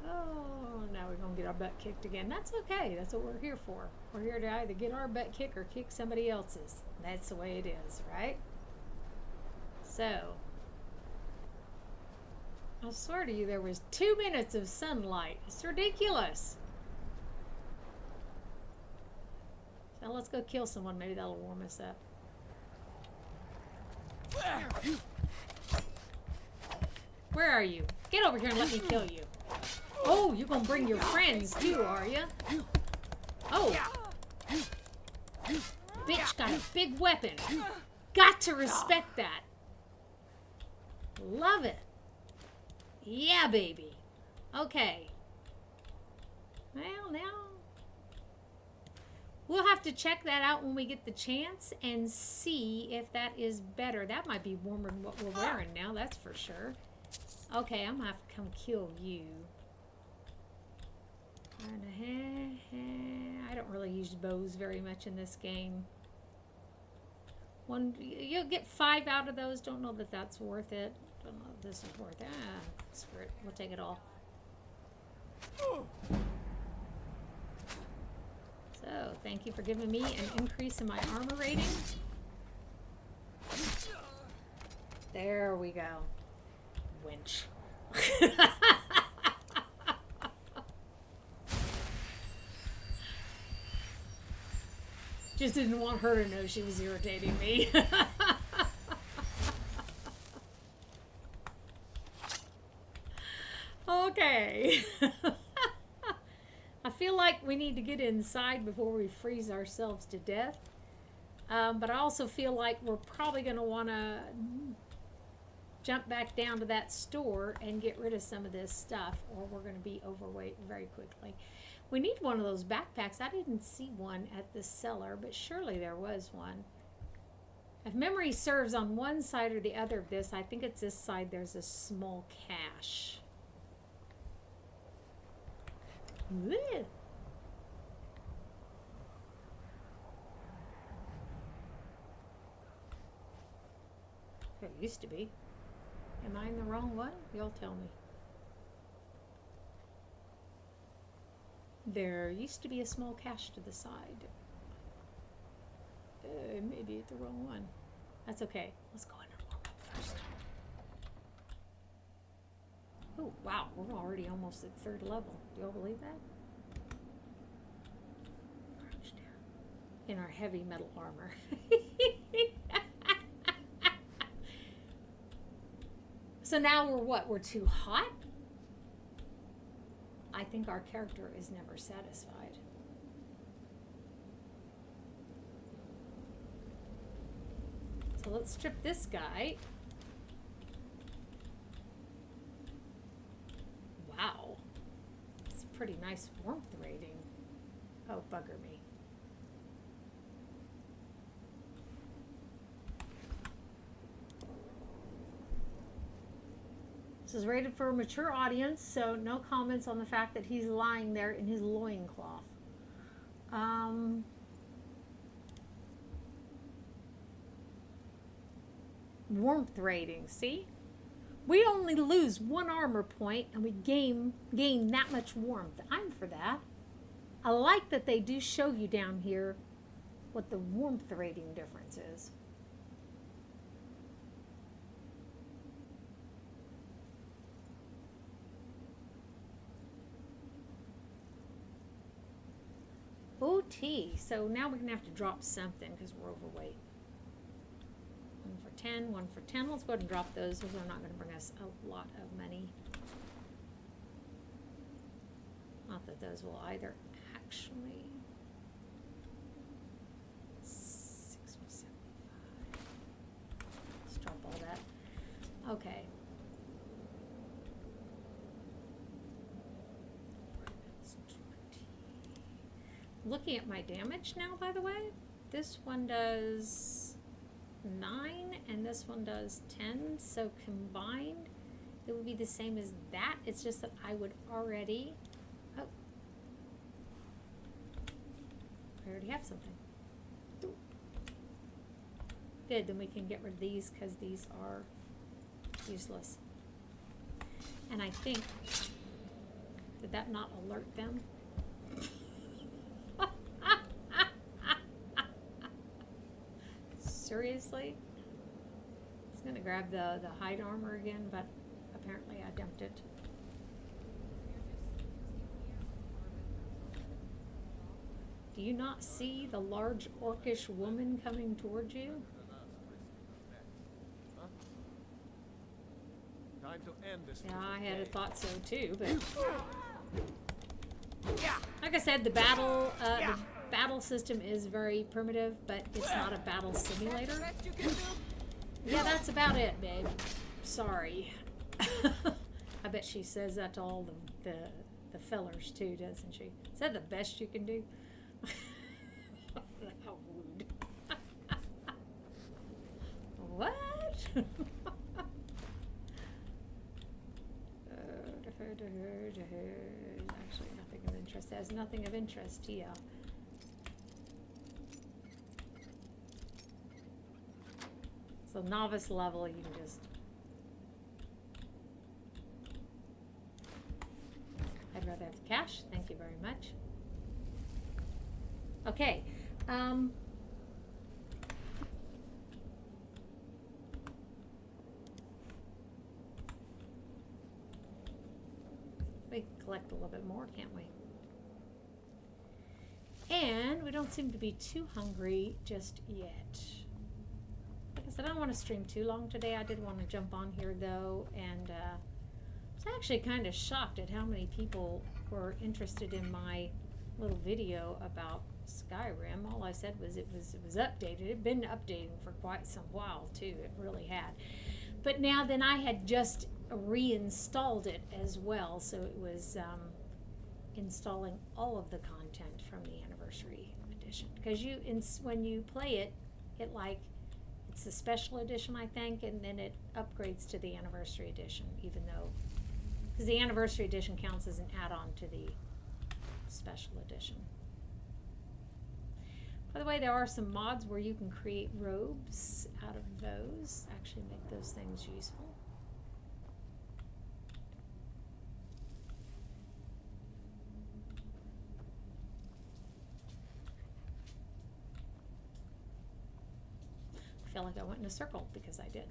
Oh, now we're going to get our butt kicked again. That's okay. That's what we're here for. We're here to either get our butt kicked or kick somebody else's. That's the way it is, right? So, I swear to you, there was 2 minutes of sunlight. It's ridiculous. Now let's go kill someone. Maybe that'll warm us up. Where are you? Get over here and let me kill you. Oh, you're gonna bring your friends too, are you? Oh. Bitch got a big weapon. Got to respect that. Love it. Yeah, baby. Okay. Well, now we'll have to check that out when we get the chance and see if that is better. That might be warmer than what we're wearing now, that's for sure. Okay, I'm gonna have to come kill you. I don't really use bows very much in this game. You'll get 5 out of those. Don't know that that's worth it. Don't know if this is worth it. Screw it. We'll take it all. So, thank you for giving me an increase in my armor rating. There we go. Winch. Just didn't want her to know she was irritating me. Okay. I feel like we need to get inside before we freeze ourselves to death. But I also feel like we're probably going to want to jump back down to that store and get rid of some of this stuff, or we're going to be overweight very quickly. We need one of those backpacks. I didn't see one at the cellar, but surely there was one. If memory serves, on one side or the other of this, I think it's this side, there's a small cache. Ugh. It used to be. Am I in the wrong one? You'll tell me. There used to be a small cache to the side. Maybe at the wrong one. That's okay. Let's go in and warm up first. Oh, wow. We're already almost at 3rd level. Do y'all believe that? Crouch down. In our heavy metal armor. So now we're what? We're too hot? I think our character is never satisfied. So let's strip this guy. nice warmth rating. Oh, bugger me. This is rated for a mature audience, so no comments on the fact that he's lying there in his loincloth. Warmth rating, see? We only lose 1 armor point and we gain that much warmth. I'm for that. I like that they do show you down here what the warmth rating difference is. OT. So now we're going to have to drop something because we're overweight. 1 for 10, 1 for 10. Let's go ahead and drop those. Those are not going to bring us a lot of money. Not that those will either, actually. 675. Let's drop all that. Okay. Looking at my damage now, by the way, this one does 9 and this one does 10, so combined it would be the same as that. It's just that I would already, I already have something. Good, then we can get rid of these because these are useless. And I think, did that not alert them? Seriously? It's gonna grab the hide armor again, but apparently I dumped it. Do you not see the large orcish woman coming towards you? Time to end this. Yeah, I had thought so too, but like I said, the battle system is very primitive, but it's not a battle simulator. Yeah, that's about it, babe. Sorry. I bet she says that to all the fellers too, doesn't she? Is that the best you can do? How rude. What? Actually, nothing of interest. There's nothing of interest here. So novice level, you can just. I'd rather have the cash. Thank you very much. Okay. We can collect a little bit more, can't we? And we don't seem to be too hungry just yet. Like I said, I don't want to stream too long today. I did want to jump on here though, and I was actually kind of shocked at how many people were interested in my little video about Skyrim. All I said was it was updated. It had been updating for quite some while too. It really had. But now then I had just reinstalled it as well, so it was installing all of the content from the anniversary edition. Because when you play it, it's the special edition, I think, and then it upgrades to the anniversary edition, even though, because the anniversary edition counts as an add-on to the special edition. By the way, there are some mods where you can create robes out of those, actually make those things useful. I feel like I went in a circle because I did.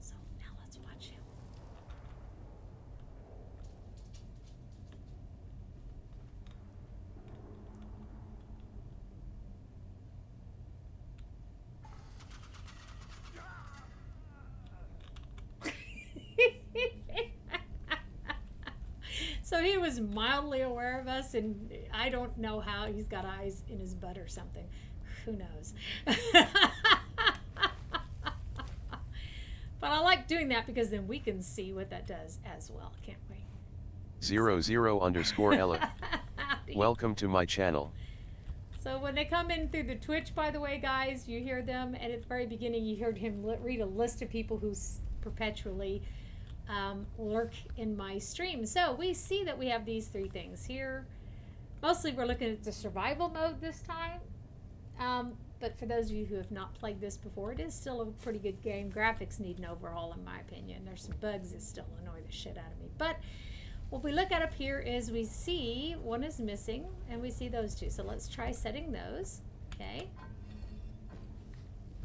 So now let's watch him. So he was mildly aware of us, and I don't know how he's got eyes in his butt or something. Who knows? But I like doing that because then we can see what that does as well, can't we? 00 Ella. Welcome to my channel. So when they come in through the Twitch, by the way, guys, you hear them, and at the very beginning you heard him read a list of people who perpetually lurk in my stream. So we see that we have these three things here. Mostly we're looking at the survival mode this time. But for those of you who have not played this before, it is still a pretty good game. Graphics need an overhaul in my opinion. There's some bugs that still annoy the shit out of me. But what we look at up here is we see one is missing, and we see those two. So let's try setting those. Okay.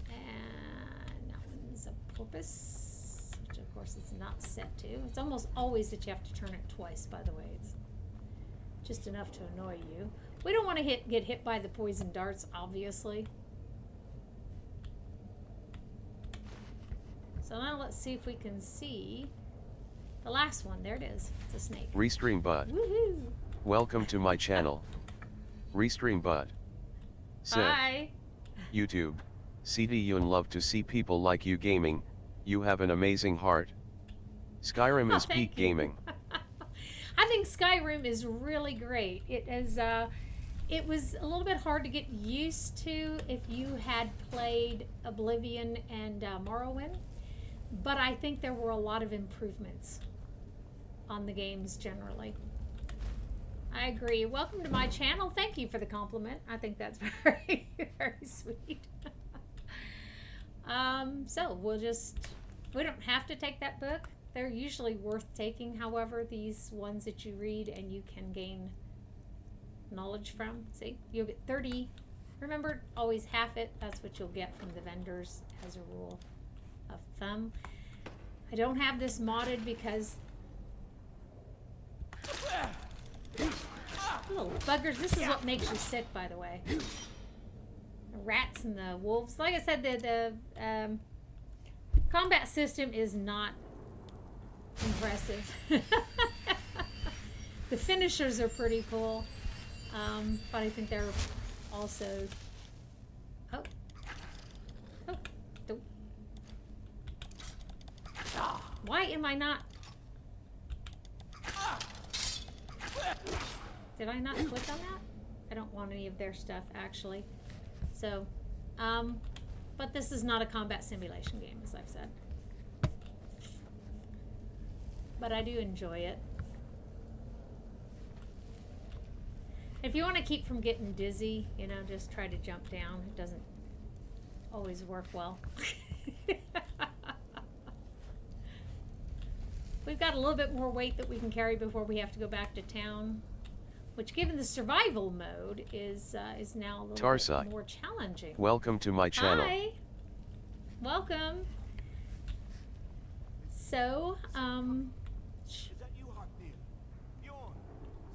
And that one's a porpoise, which of course it's not set to. It's almost always that you have to turn it twice, by the way. It's just enough to annoy you. We don't want to get hit by the poison darts, obviously. So now let's see if we can see the last one. There it is. It's a snake. Restream Bud. Woohoo! Welcome to my channel. Restream Bud. Said, Hi. YouTube. CD Yun love to see people like you gaming. You have an amazing heart. Skyrim is peak gaming. I think Skyrim is really great. It is. It was a little bit hard to get used to if you had played Oblivion and Morrowind, but I think there were a lot of improvements on the games generally. I agree. Welcome to my channel. Thank you for the compliment. I think that's very, very sweet. So we don't have to take that book. They're usually worth taking, however, these ones that you read and you can gain knowledge from. See, you'll get 30. Remember, always half it. That's what you'll get from the vendors as a rule of thumb. I don't have this modded because little buggers. This is what makes you sick, by the way. The rats and the wolves. Like I said, the combat system is not impressive. The finishers are pretty cool, but I think they're also. Oh, don't. Why am I not? Did I not click on that? I don't want any of their stuff actually. So, but this is not a combat simulation game, as I've said. But I do enjoy it. If you want to keep from getting dizzy, you know, just try to jump down. It doesn't always work well. We've got a little bit more weight that we can carry before we have to go back to town, which, given the survival mode, is now a little bit more challenging. Welcome to my channel. Hi. Welcome. So, Is that you, Hartnell? Bjorn,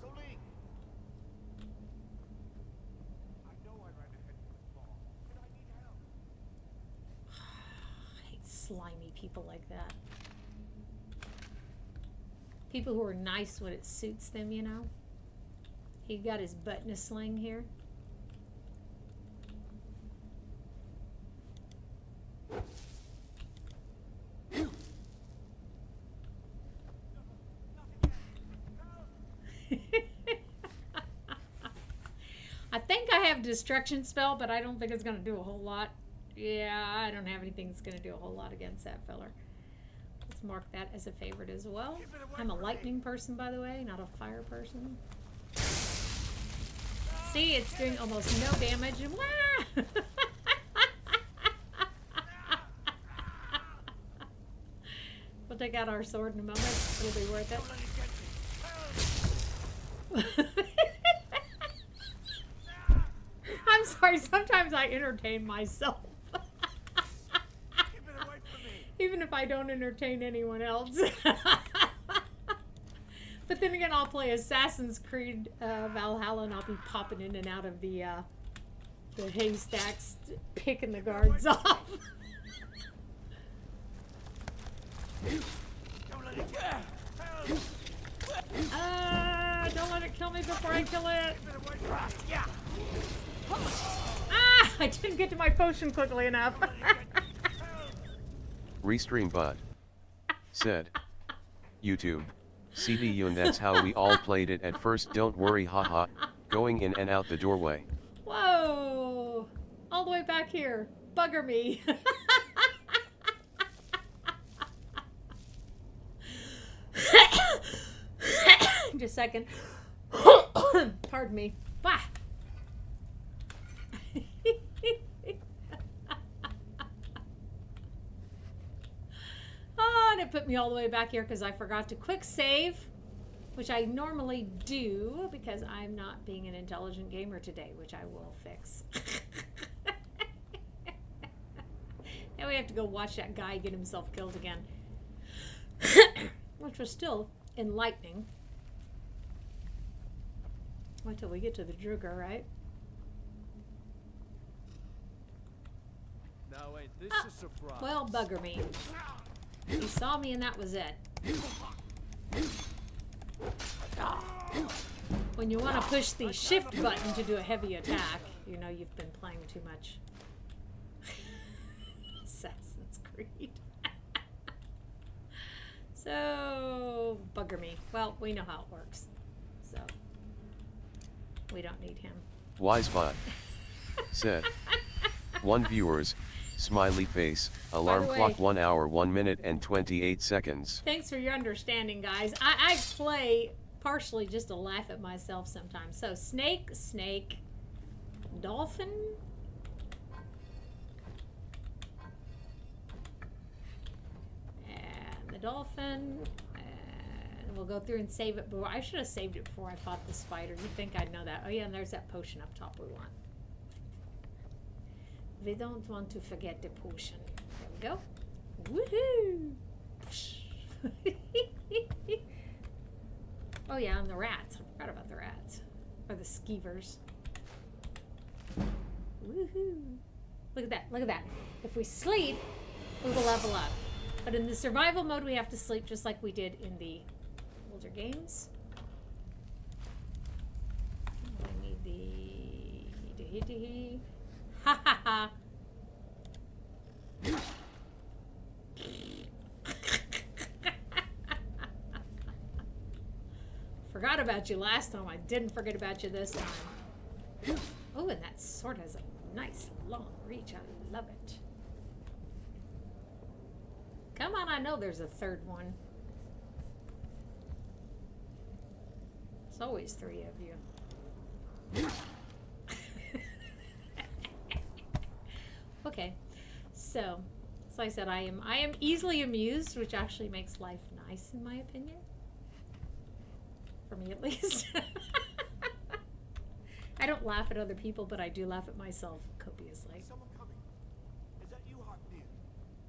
Soling. I know I ran ahead with the ball, but I need help. I hate slimy people like that. People who are nice when it suits them, you know. He got his butt in a sling here. I think I have destruction spell, but I don't think it's going to do a whole lot. Yeah, I don't have anything that's going to do a whole lot against that feller. Let's mark that as a favorite as well. I'm a lightning person, by the way, not a fire person. See, it's doing almost no damage. Wah! We'll take out our sword in a moment. It'll be worth it. I'm sorry, sometimes I entertain myself. Even if I don't entertain anyone else. But then again, I'll play Assassin's Creed Valhalla and I'll be popping in and out of the haystacks, picking the guards off. Don't let it kill me before I kill it. Ah, I didn't get to my potion quickly enough. Restream Bud. Said, YouTube. CD Yun, that's how we all played it at first, don't worry, haha, going in and out the doorway. Whoa! All the way back here. Bugger me. Just a second. Pardon me. Bah. Oh, and it put me all the way back here because I forgot to quick save, which I normally do because I'm not being an intelligent gamer today, which I will fix. Now we have to go watch that guy get himself killed again. Which was still enlightening. Wait till we get to the Druger, right? Now ain't this a surprise? Well, bugger me. You saw me and that was it. When you want to push the shift button to do a heavy attack, you know you've been playing too much Assassin's Creed. So, bugger me. Well, we know how it works. So, we don't need him. Wisebot said, 1 viewers, smiley face, alarm clock 1 hour 1 minute and 28 seconds. Thanks for your understanding, guys. I play partially just to laugh at myself sometimes. So, snake, dolphin. And the dolphin. And we'll go through and save it. But I should have saved it before I fought the spider. You'd think I'd know that. Oh yeah, and there's that potion up top we want. We don't want to forget the potion. There we go. Woohoo! Oh yeah, and the rats. I forgot about the rats. Or the skeevers. Woohoo! Look at that, look at that. If we sleep, we will level up. But in the survival mode, we have to sleep just like we did in the older games. I need the... Ha ha ha! Forgot about you last time. I didn't forget about you this time. Oh, and that sword has a nice long reach. I love it. Come on, I know there's a third one. There's always 3 of you. Okay, so like I said, I am easily amused, which actually makes life nice in my opinion. For me at least. I don't laugh at other people, but I do laugh at myself copiously. Someone coming. Is that you, Hartnell?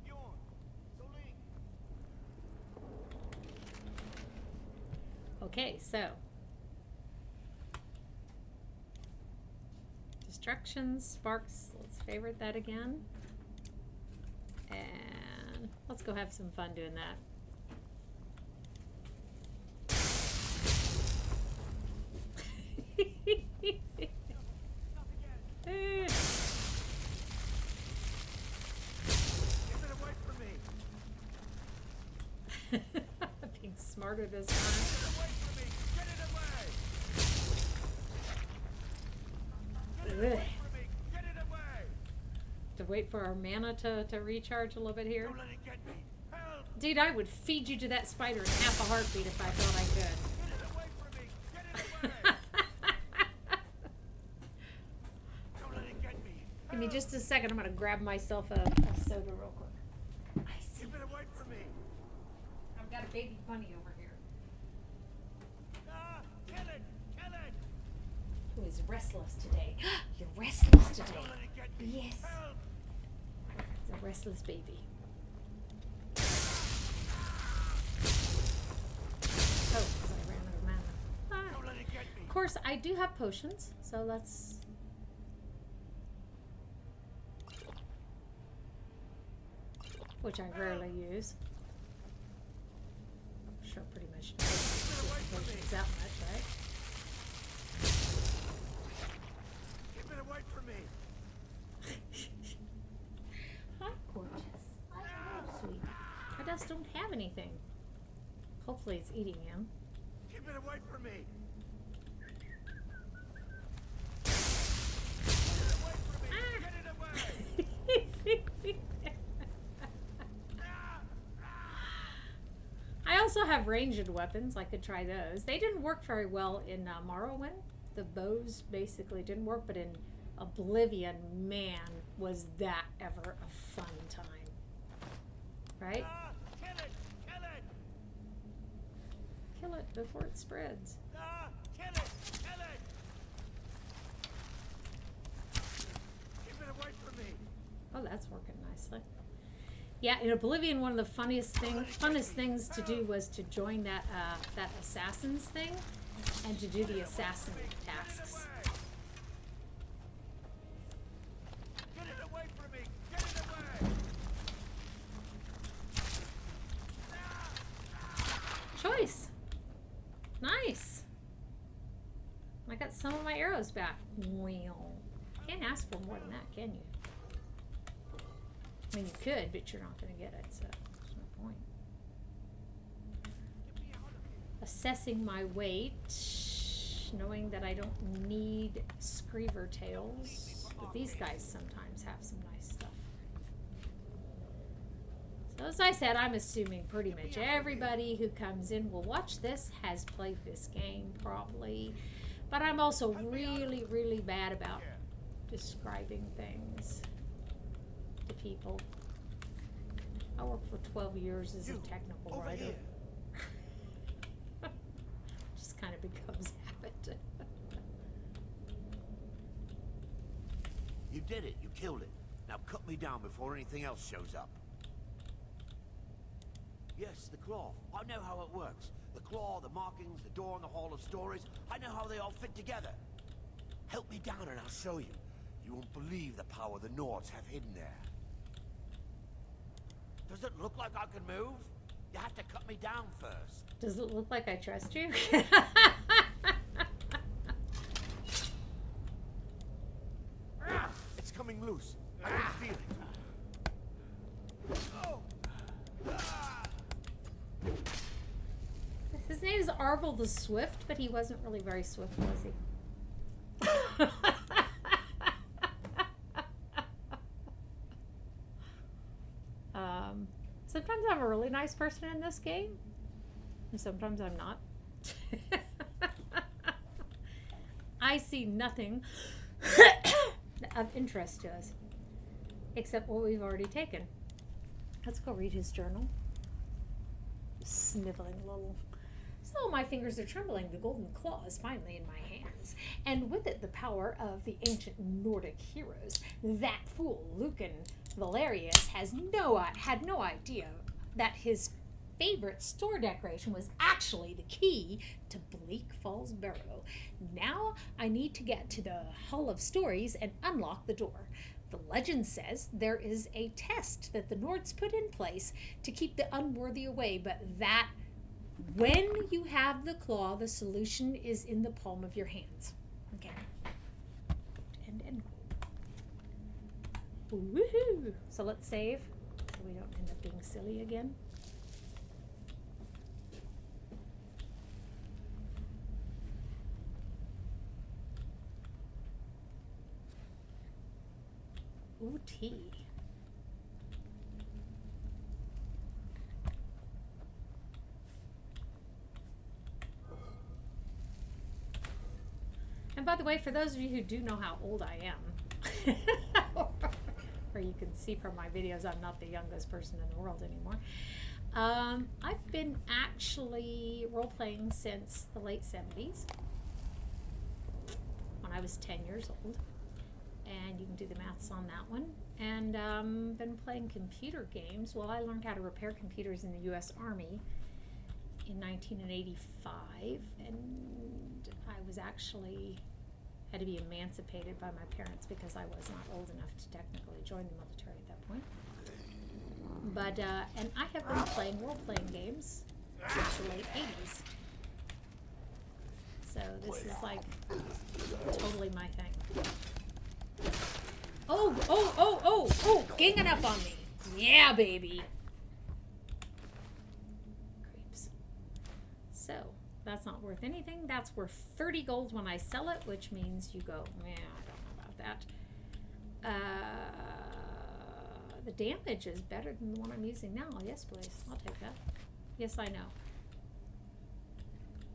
Bjorn. Soling. Okay, so Destructions, Sparks, let's favorite that again. And let's go have some fun doing that. Being smarter this time. To wait for our mana to recharge a little bit here. Dude, I would feed you to that spider in half a heartbeat if I thought I could. Give me just a second. I'm going to grab myself a soda real quick. I see. I've got a baby bunny over here. Who is restless today? You're restless today. Yes. It's a restless baby. Oh, because I ran out of mana. Of course, I do have potions, so let's... which I rarely use. I'm sure pretty much potions that much, right? Hi, gorgeous. Hi, hello, sweet. I just don't have anything. Hopefully Hopefully it's eating him. Keep it away from me. I also have ranged weapons. I could try those. They didn't work very well in Morrowind. The bows basically didn't work, but in Oblivion, man, was that ever a fun time. Right? Kill it! Kill it! Kill it before it spreads. Kill it! Kill it! Keep it away from me. Oh, that's working nicely. Yeah, in Oblivion, one of the funnest things to do was to join that that assassins thing, and to do the assassin tasks. Get it away from me! Get it away! Choice. Nice. I got some of my arrows back. Well, can't ask for more than that, can you? I mean, you could, but you're not going to get it, so there's no point. Assessing my weight, knowing that I don't need screever tails, but these guys sometimes have some nice stuff. So as I said, I'm assuming pretty much everybody who comes in will watch this has played this game probably, but I'm also really, really bad about describing things to people. I worked for 12 years as a technical writer. Just kind of becomes habit. You did it. You killed it. Now cut me down before anything else shows up. Yes, the claw. I know how it works. The claw, the markings, the door in the Hall of Stories. I know how they all fit together. Help me down and I'll show you. You won't believe the power the Nords have hidden there. Does it look like I can move? You have to cut me down first. Does it look like I trust you? It's coming loose. I can feel it. Oh. His name is Arvel the Swift, but he wasn't really very swift, was he? Sometimes I'm a really nice person in this game, and sometimes I'm not. I see nothing of interest to us, except what we've already taken. Let's go read his journal. Just sniveling a little. So my fingers are trembling. The golden claw is finally in my hands, and with it the power of the ancient Nordic heroes. That fool, Lucan Valerius, had no idea that his favorite store decoration was actually the key to Bleak Falls Barrow. Now I need to get to the Hall of Stories and unlock the door. The legend says there is a test that the Nords put in place to keep the unworthy away, but that when you have the claw, the solution is in the palm of your hands. Okay. End quote. Woohoo! So let's save so we don't end up being silly again. Ooh, tea. And by the way, for those of you who do know how old I am, or you can see from my videos, I'm not the youngest person in the world anymore. I've been actually role-playing since the late 70s, when I was 10 years old. And you can do the maths on that one. And been playing computer games. Well, I learned how to repair computers in the U.S. Army in 1985, and I was actually had to be emancipated by my parents because I was not old enough to technically join the military at that point. But and I have been playing role-playing games since the late 80s. So this is like totally my thing. Oh, ganging up on me. Yeah, baby. Creeps. That's not worth anything. That's worth 30 gold when I sell it, which means you go, I don't know about that. The damage is better than the one I'm using now. Yes, please. I'll take that. Yes, I know.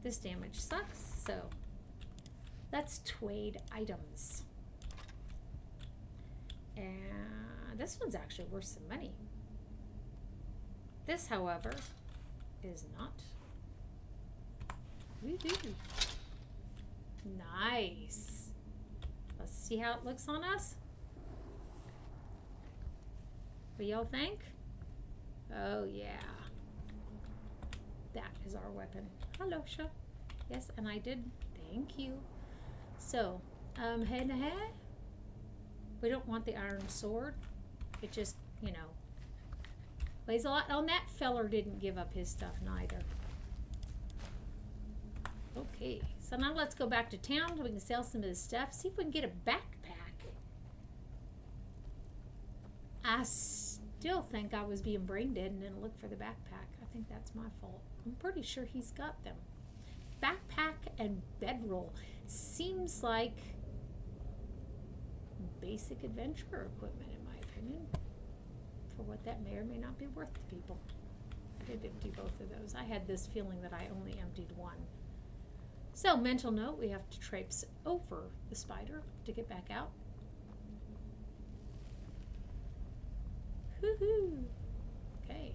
This damage sucks, so let's trade items. And this one's actually worth some money. This, however, is not. Woohoo. Nice. Let's see how it looks on us. What do y'all think? Oh, yeah. That is our weapon. Hello, Sha. Yes, and I did. Thank you. So, head to head. We don't want the iron sword. It just, you know, weighs a lot. Oh, and that feller didn't give up his stuff neither. Okay, so now let's go back to town so we can sell some of this stuff. See if we can get a backpack. I still think I was being brain dead and didn't look for the backpack. I think that's my fault. I'm pretty sure he's got them. Backpack and bedroll. Seems like basic adventure equipment in my opinion. For what that may or may not be worth to people. I did empty both of those. I had this feeling that I only emptied one. So, mental note, we have to traipse over the spider to get back out. Woohoo! Okay.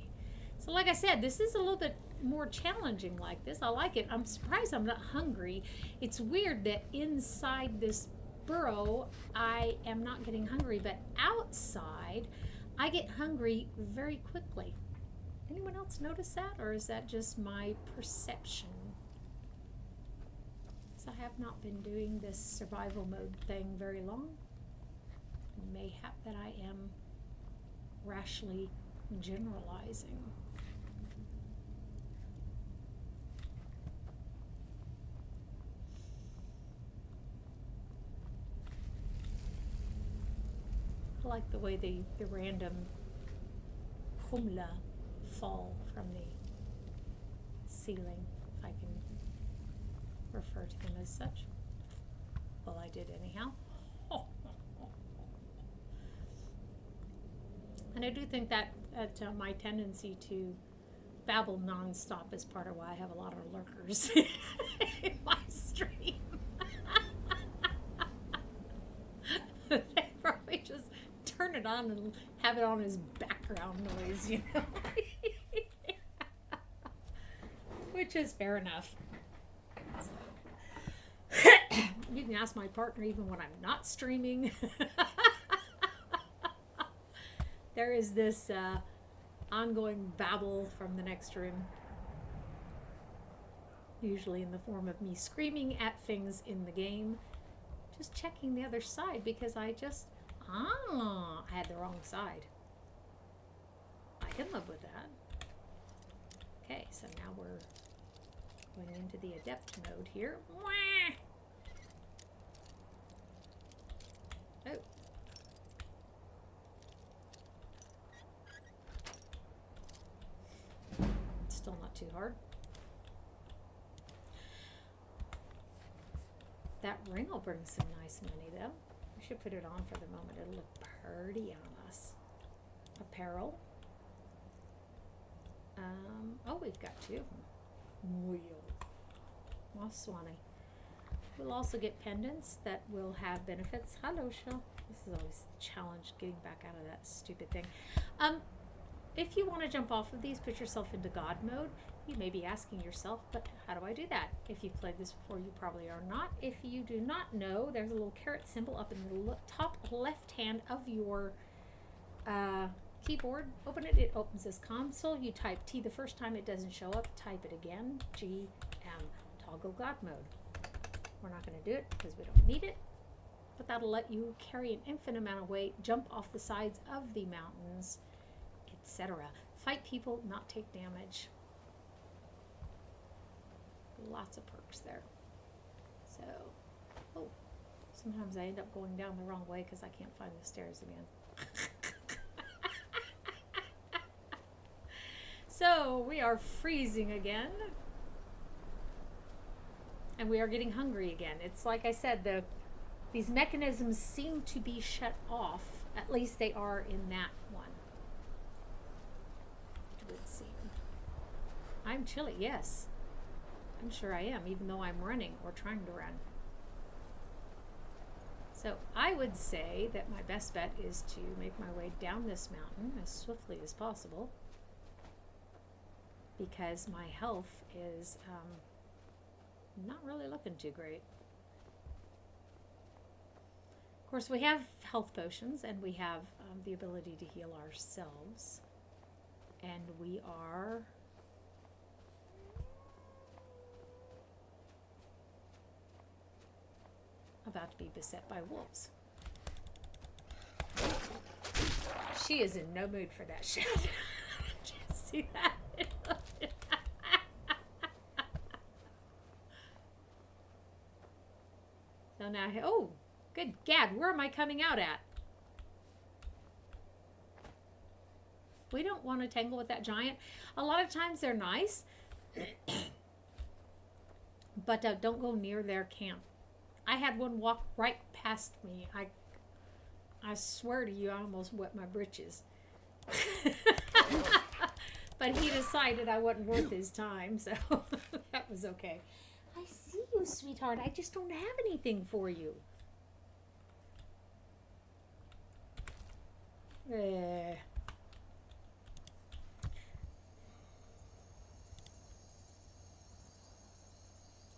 So, like I said, this is a little bit more challenging like this. I like it. I'm surprised I'm not hungry. It's weird that inside this burrow, I am not getting hungry, but outside, I get hungry very quickly. Anyone else notice that, or is that just my perception? I have not been doing this survival mode thing very long. Mayhap that I am rashly generalizing. I like the way the random humla fall from the ceiling, if I can refer to them as such. Well, I did anyhow. And I do think that my tendency to babble nonstop is part of why I have a lot of lurkers in my stream. They probably just turn it on and have it on as background noise, you know. Which is fair enough. You can ask my partner even when I'm not streaming. There is this ongoing babble from the next room. Usually in the form of me screaming at things in the game. Just checking the other side because I had the wrong side. I can live with that. Okay, so now we're going into the adept mode here. Wah! Oh. Still not too hard. That ring will bring some nice money though. We should put it on for the moment. It'll look pretty on us. Apparel. Oh, we've got two of them. Wheel. Well, Swanee. We'll also get pendants that will have benefits. Hello, Shell. This is always a challenge getting back out of that stupid thing. If you want to jump off of these, put yourself into God mode. You may be asking yourself, but how do I do that? If you've played this before, you probably are not. If you do not know, there's a little caret symbol up in the top left hand of your keyboard. Open it. It opens this console. You type T the first time. It doesn't show up. Type it again. G M. Toggle God mode. We're not going to do it because we don't need it, but that'll let you carry an infinite amount of weight, jump off the sides of the mountains, etc. Fight people, not take damage. Lots of perks there. So, oh, sometimes I end up going down the wrong way because I can't find the stairs again. So, we are freezing again. And we are getting hungry again. It's like I said, these mechanisms seem to be shut off. At least they are in that one. It would seem. I'm chilly, yes. I'm sure I am, even though I'm running or trying to run. So I would say that my best bet is to make my way down this mountain as swiftly as possible, because my health is not really looking too great. Of course, we have health potions, and we have the ability to heal ourselves, and we are about to be beset by wolves. She is in no mood for that shit. Did you see that? So now, oh, good gad, where am I coming out at? We don't want to tangle with that giant. A lot of times they're nice, but don't go near their camp. I had one walk right past me. I swear to you, I almost wet my britches. But he decided I wasn't worth his time, so that was okay. I see you, sweetheart. I just don't have anything for you.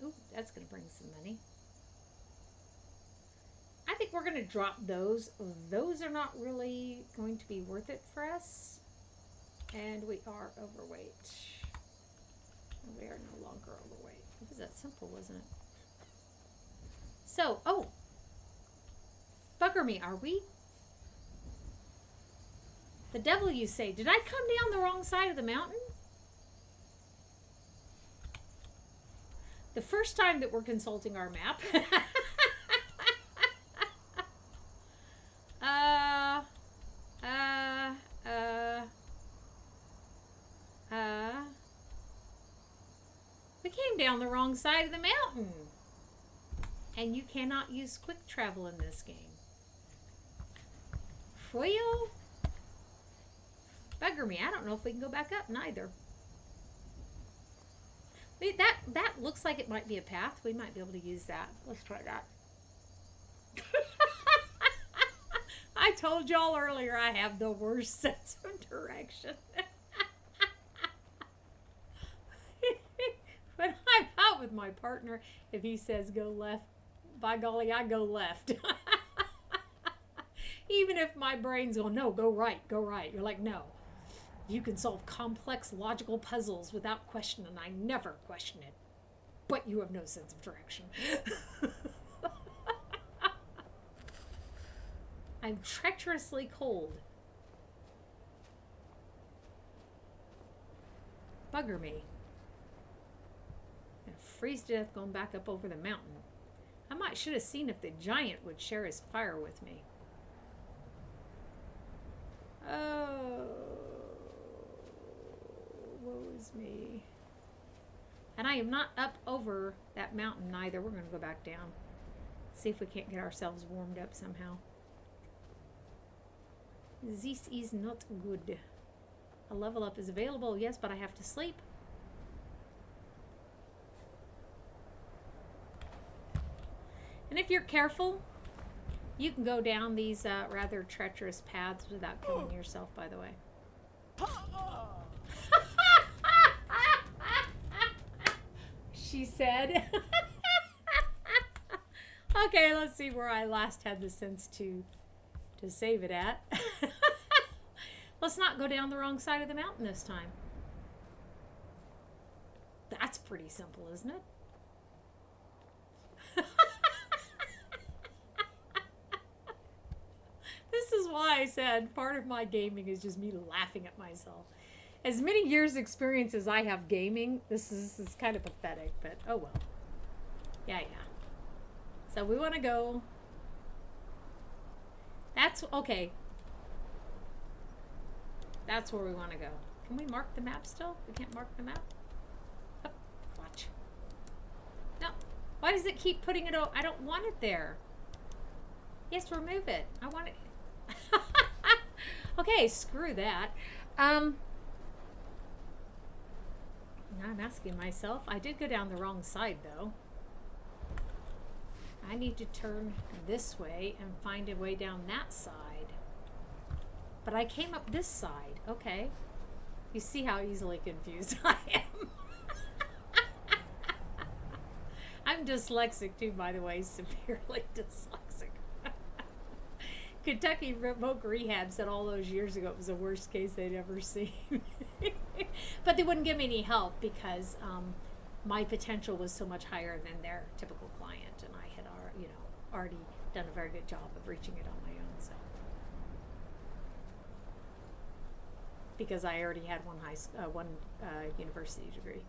Ooh, that's going to bring some money. I think we're going to drop those. Those are not really going to be worth it for us. And we are overweight. We are no longer overweight. It was that simple, wasn't it? So, oh. Bugger me, are we? The devil, you say. Did I come down the wrong side of the mountain? The first time that we're consulting our map. We came down the wrong side of the mountain. And you cannot use quick travel in this game. Well, bugger me. I don't know if we can go back up neither. Wait, that looks like it might be a path. We might be able to use that. Let's try that. I told y'all earlier I have the worst sense of direction. When I'm out with my partner, if he says go left, by golly, I go left. Even if my brain's going, no, go right, go right. You're like, no. You can solve complex logical puzzles without question, and I never question it. But you have no sense of direction. I'm treacherously cold. Bugger me. I'm gonna freeze to death going back up over the mountain. I should have seen if the giant would share his fire with me. Oh, woe is me. And I am not up over that mountain either. We're going to go back down. See if we can't get ourselves warmed up somehow. This is not good. A level up is available, yes, but I have to sleep. And if you're careful, you can go down these rather treacherous paths without killing yourself, by the way. She said. Okay, let's see where I last had the sense to save it at. Let's not go down the wrong side of the mountain this time. That's pretty simple, isn't it? This is why I said part of my gaming is just me laughing at myself. As many years experience as I have gaming, this is kind of pathetic, but oh well. Yeah. So we want to go. That's okay. That's where we want to go. Can we mark the map still? We can't mark the map? Oh, watch. No. Why does it keep putting it? I don't want it there. Yes, remove it. I want it. Okay, screw that. Now I'm asking myself. I did go down the wrong side, though. I need to turn this way and find a way down that side. But I came up this side. Okay. You see how easily confused I am. I'm dyslexic too, by the way. Severely dyslexic. Kentucky Remote Rehab said all those years ago it was the worst case they'd ever seen. But they wouldn't give me any help because my potential was so much higher than their typical client, and I had already done a very good job of reaching it on my own. So, because I already had one university degree,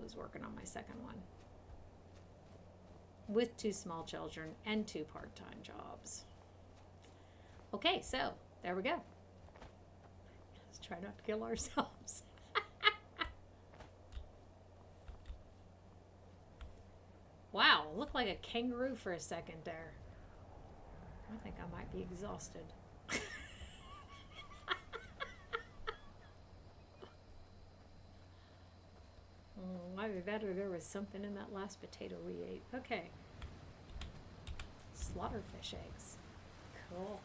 was working on my second one with 2 small children and 2 part-time jobs. Okay, so there we go. Let's try not to kill ourselves. Wow, looked like a kangaroo for a second there. I think I might be exhausted. Either that or there was something in that last potato we ate. Okay. Slaughterfish eggs. Cool.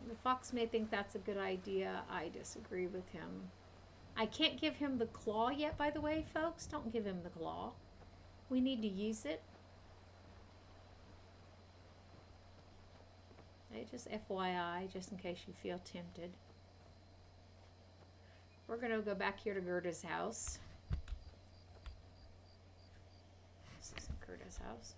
The fox may think that's a good idea. I disagree with him. I can't give him the claw yet, by the way, folks. Don't give him the claw. We need to use it. Hey, just FYI, just in case you feel tempted. We're going to go back here to Gerda's house. This isn't Gerda's house.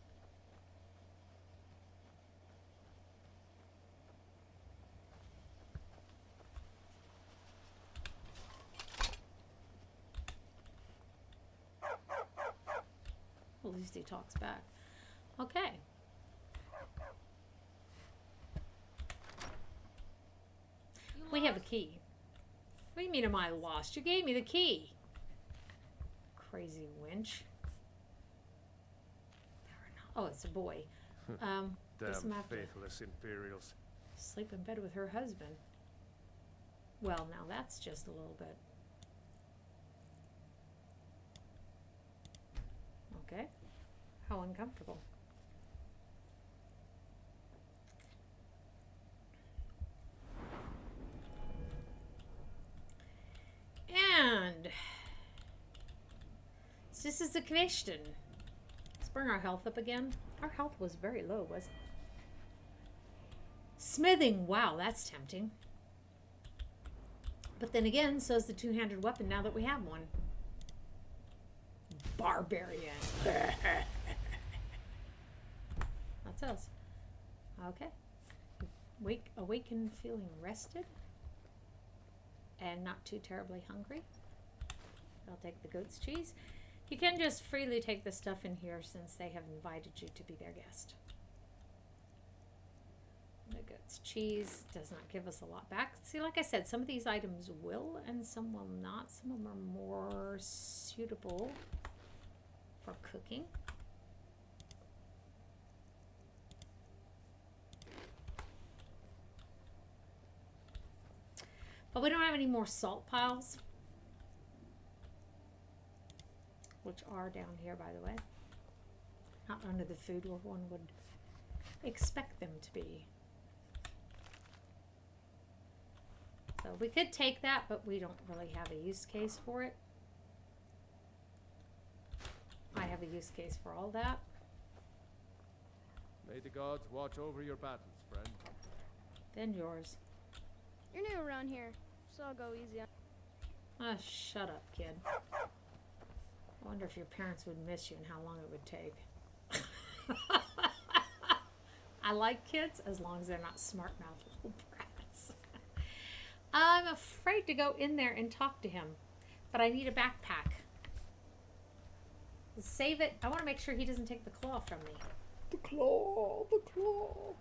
At least he talks back. Okay. We have a key. What do you mean am I lost? You gave me the key. Crazy winch. Oh, it's a boy. Damn faithless faithless Imperials. Sleep in bed with her husband. Well, now that's just a little bit. Okay. How uncomfortable. And so this is the question. Let's bring our health up again. Our health was very low, wasn't it? Smithing, wow, that's tempting. But then again, so is the two-handed weapon now that we have one. Barbarian. That's us. Okay. Awaken feeling rested and not too terribly hungry. I'll take the goat's cheese. You can just freely take the stuff in here since they have invited you to be their guest. The goat's cheese does not give us a lot back. See, like I said, some of these items will and some will not. Some of them are more suitable for cooking. But we don't have any more salt piles, which are down here, by the way. Not under the food where one would expect them to be. So we could take that, but we don't really have a use case for it. I have a use case for all that. May the gods watch over your battles, friend. Then yours. You're new around here, so I'll go easy on. Ah, shut up, kid. I wonder if your parents would miss you and how long it would take. I like kids as long as they're not smart-mouthed little brats. I'm afraid to go in there and talk to him, but I need a backpack. Save it. I want to make sure he doesn't take the claw from me. The claw, the claw.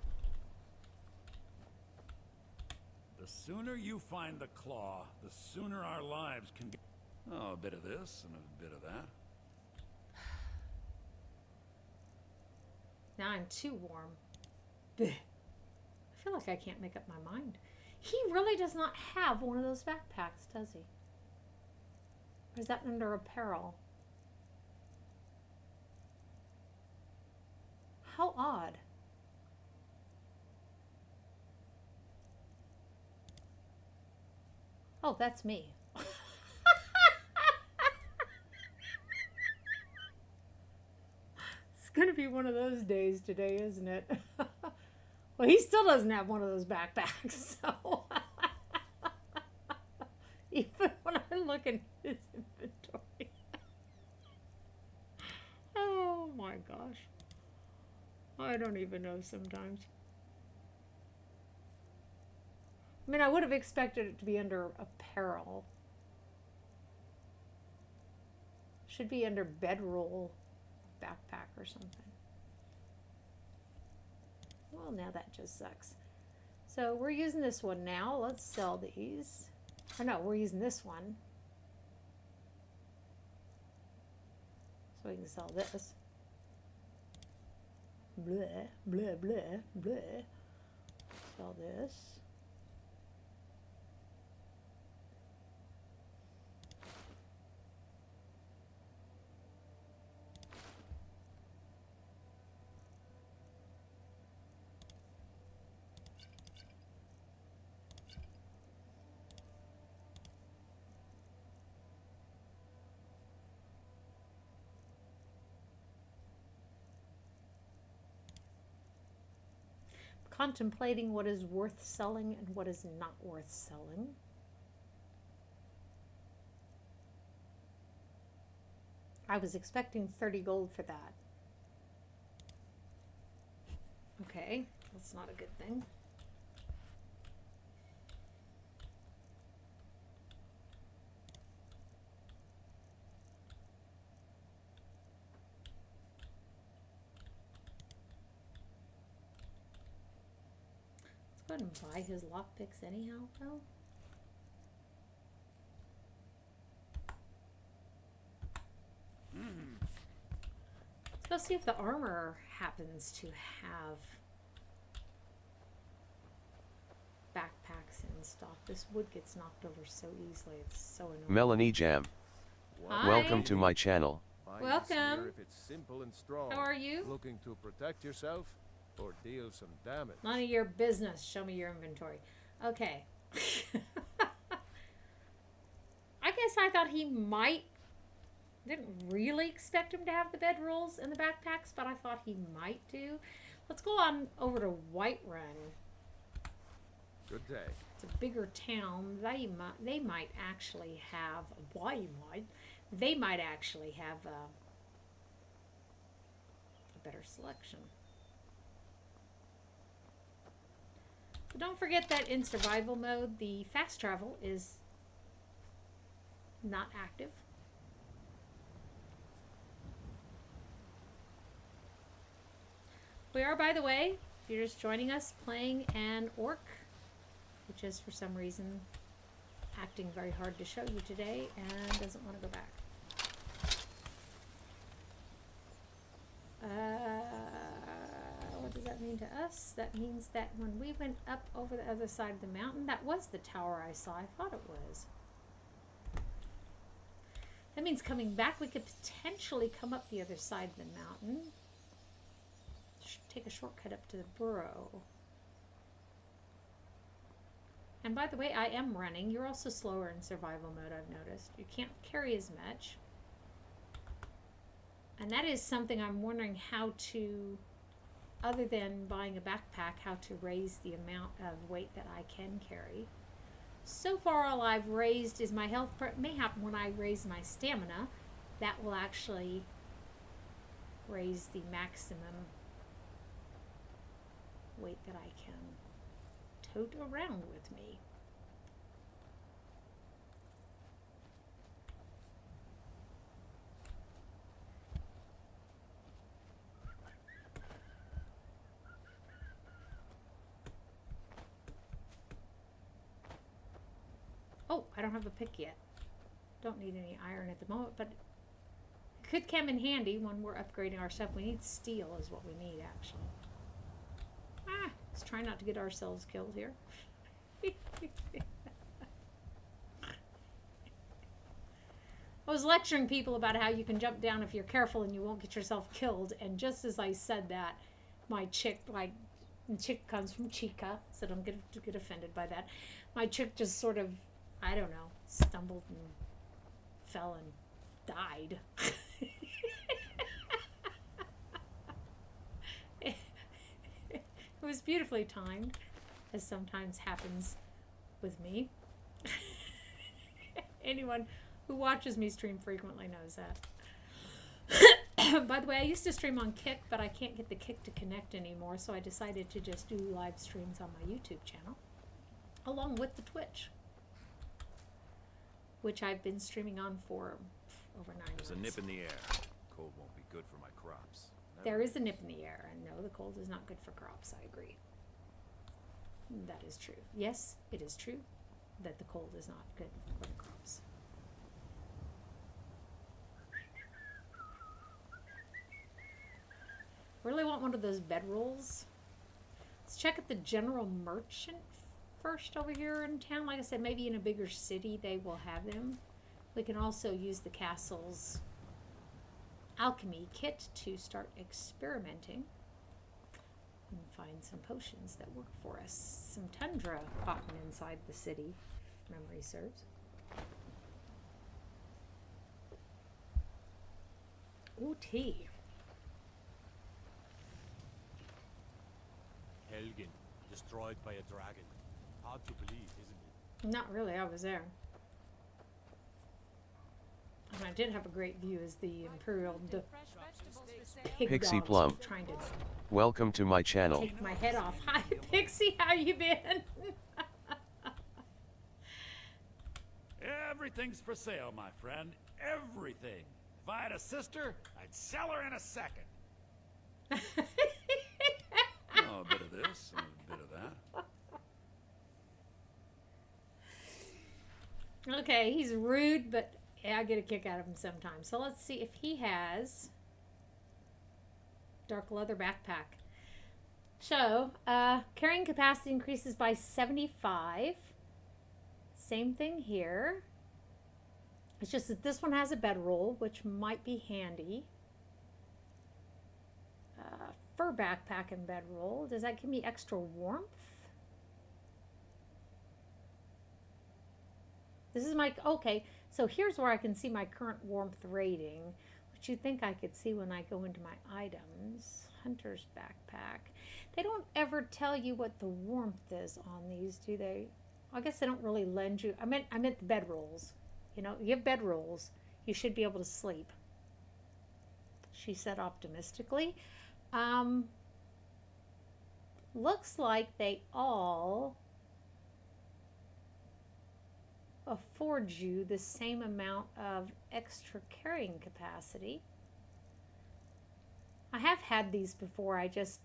The sooner you find the claw, the sooner our lives can get... Oh, a bit of this and a bit of that. Now I'm too warm. Blech. I feel like I can't make up my mind. He really does not have one of those backpacks, does he? Or is that under apparel? How odd. Oh, that's me. It's gonna be one of those days today, isn't it? Well, he still doesn't have one of those backpacks, so even when I look at his inventory. Oh my gosh. I don't even know sometimes. I mean, I would have expected it to be under apparel. Should be under bedroll, backpack or something. Well, now that just sucks. So we're using this one now. Let's sell these. Oh no, we're using this one. So we can sell this. Bleh, bleh, bleh, bleh. Sell this. Contemplating what is worth selling and what is not worth selling. I was expecting 30 gold for that. Okay, that's not a good thing. Go ahead and buy his lockpicks anyhow, though. Let's go see if the armor happens to have backpacks in stock. This wood gets knocked over so easily. It's so annoying. Melanie Jam. Hi. Welcome to my channel. Welcome. If it's simple and strong. How are you? Looking to protect yourself or deal some damage? None of your business. Show me your inventory. Okay. I guess I thought he might. Didn't really expect him to have the bedrolls and the backpacks, but I thought he might do. Let's go on over to Whiterun. Good day. It's a bigger town. They might actually have. They might actually have a better selection. But don't forget that in survival mode, the fast travel is not active. We are, by the way, if you're just joining us, playing an orc, which is for some reason acting very hard to show you today and doesn't want to go back. What does that mean to us? That means that when we went up over the other side of the mountain, that was the tower I saw. I thought it was. That means coming back, we could potentially come up the other side of the mountain. Take a shortcut up to the burrow. And by the way, I am running. You're also slower in survival mode, I've noticed. You can't carry as much. And that is something I'm wondering how to, other than buying a backpack, how to raise the amount of weight that I can carry. So far, all I've raised is my health. Mayhap when I raise my stamina, that will actually raise the maximum weight that I can tote around with me. Oh, I don't have a pick yet. Don't need any iron at the moment, but it could come in handy when we're upgrading our stuff. We need steel is what we need, actually. Let's try not to get ourselves killed here. I was lecturing people about how you can jump down if you're careful and you won't get yourself killed. And just as I said that, my chick, like, chick comes from Chica, so don't get offended by that. My chick just sort of, I don't know, stumbled and fell and died. It was beautifully timed, as sometimes happens with me. Anyone who watches me stream frequently knows that. By the way, I used to stream on Kick, but I can't get the Kick to connect anymore, so I decided to just do live streams on my YouTube channel, along with the Twitch, which I've been streaming on for over 9 months. There's a nip in the air. Cold won't be good for my crops. There is a nip in the air, and no, the cold is not good for crops. I agree. That is true. Yes, it is true that the cold is not good for the crops. Really want one of those bedrolls. Let's check at the general merchant first over here in town. Like I said, maybe in a bigger city they will have them. We can also use the castle's alchemy kit to start experimenting and find some potions that work for us. Some tundra cotton inside the city, if memory serves. Ooh, tea. Helgen, destroyed by a dragon. Hard to believe, isn't it? Not really, I was there. And I did have a great view as the Imperial Pixie Plum, trying to welcome to my channel. take my head off. Hi, Pixie, how you been? Everything's for sale, my friend. Everything. If I had a sister, I'd sell her in a second. Oh, a bit of this and a bit of that. Okay, he's rude, but yeah, I get a kick out of him sometimes. So let's see if he has dark leather backpack. So, carrying capacity increases by 75. Same thing here. It's just that this one has a bedroll, which might be handy. Fur backpack and bedroll. Does that give me extra warmth? This is my, okay, so here's where I can see my current warmth rating, which you'd think I could see when I go into my items. Hunter's backpack. They don't ever tell you what the warmth is on these, do they? I guess they don't really lend you, I meant the bedrolls. You know, you have bedrolls, you should be able to sleep. She said optimistically. Looks like they all afford you the same amount of extra carrying capacity. I have had these before, I just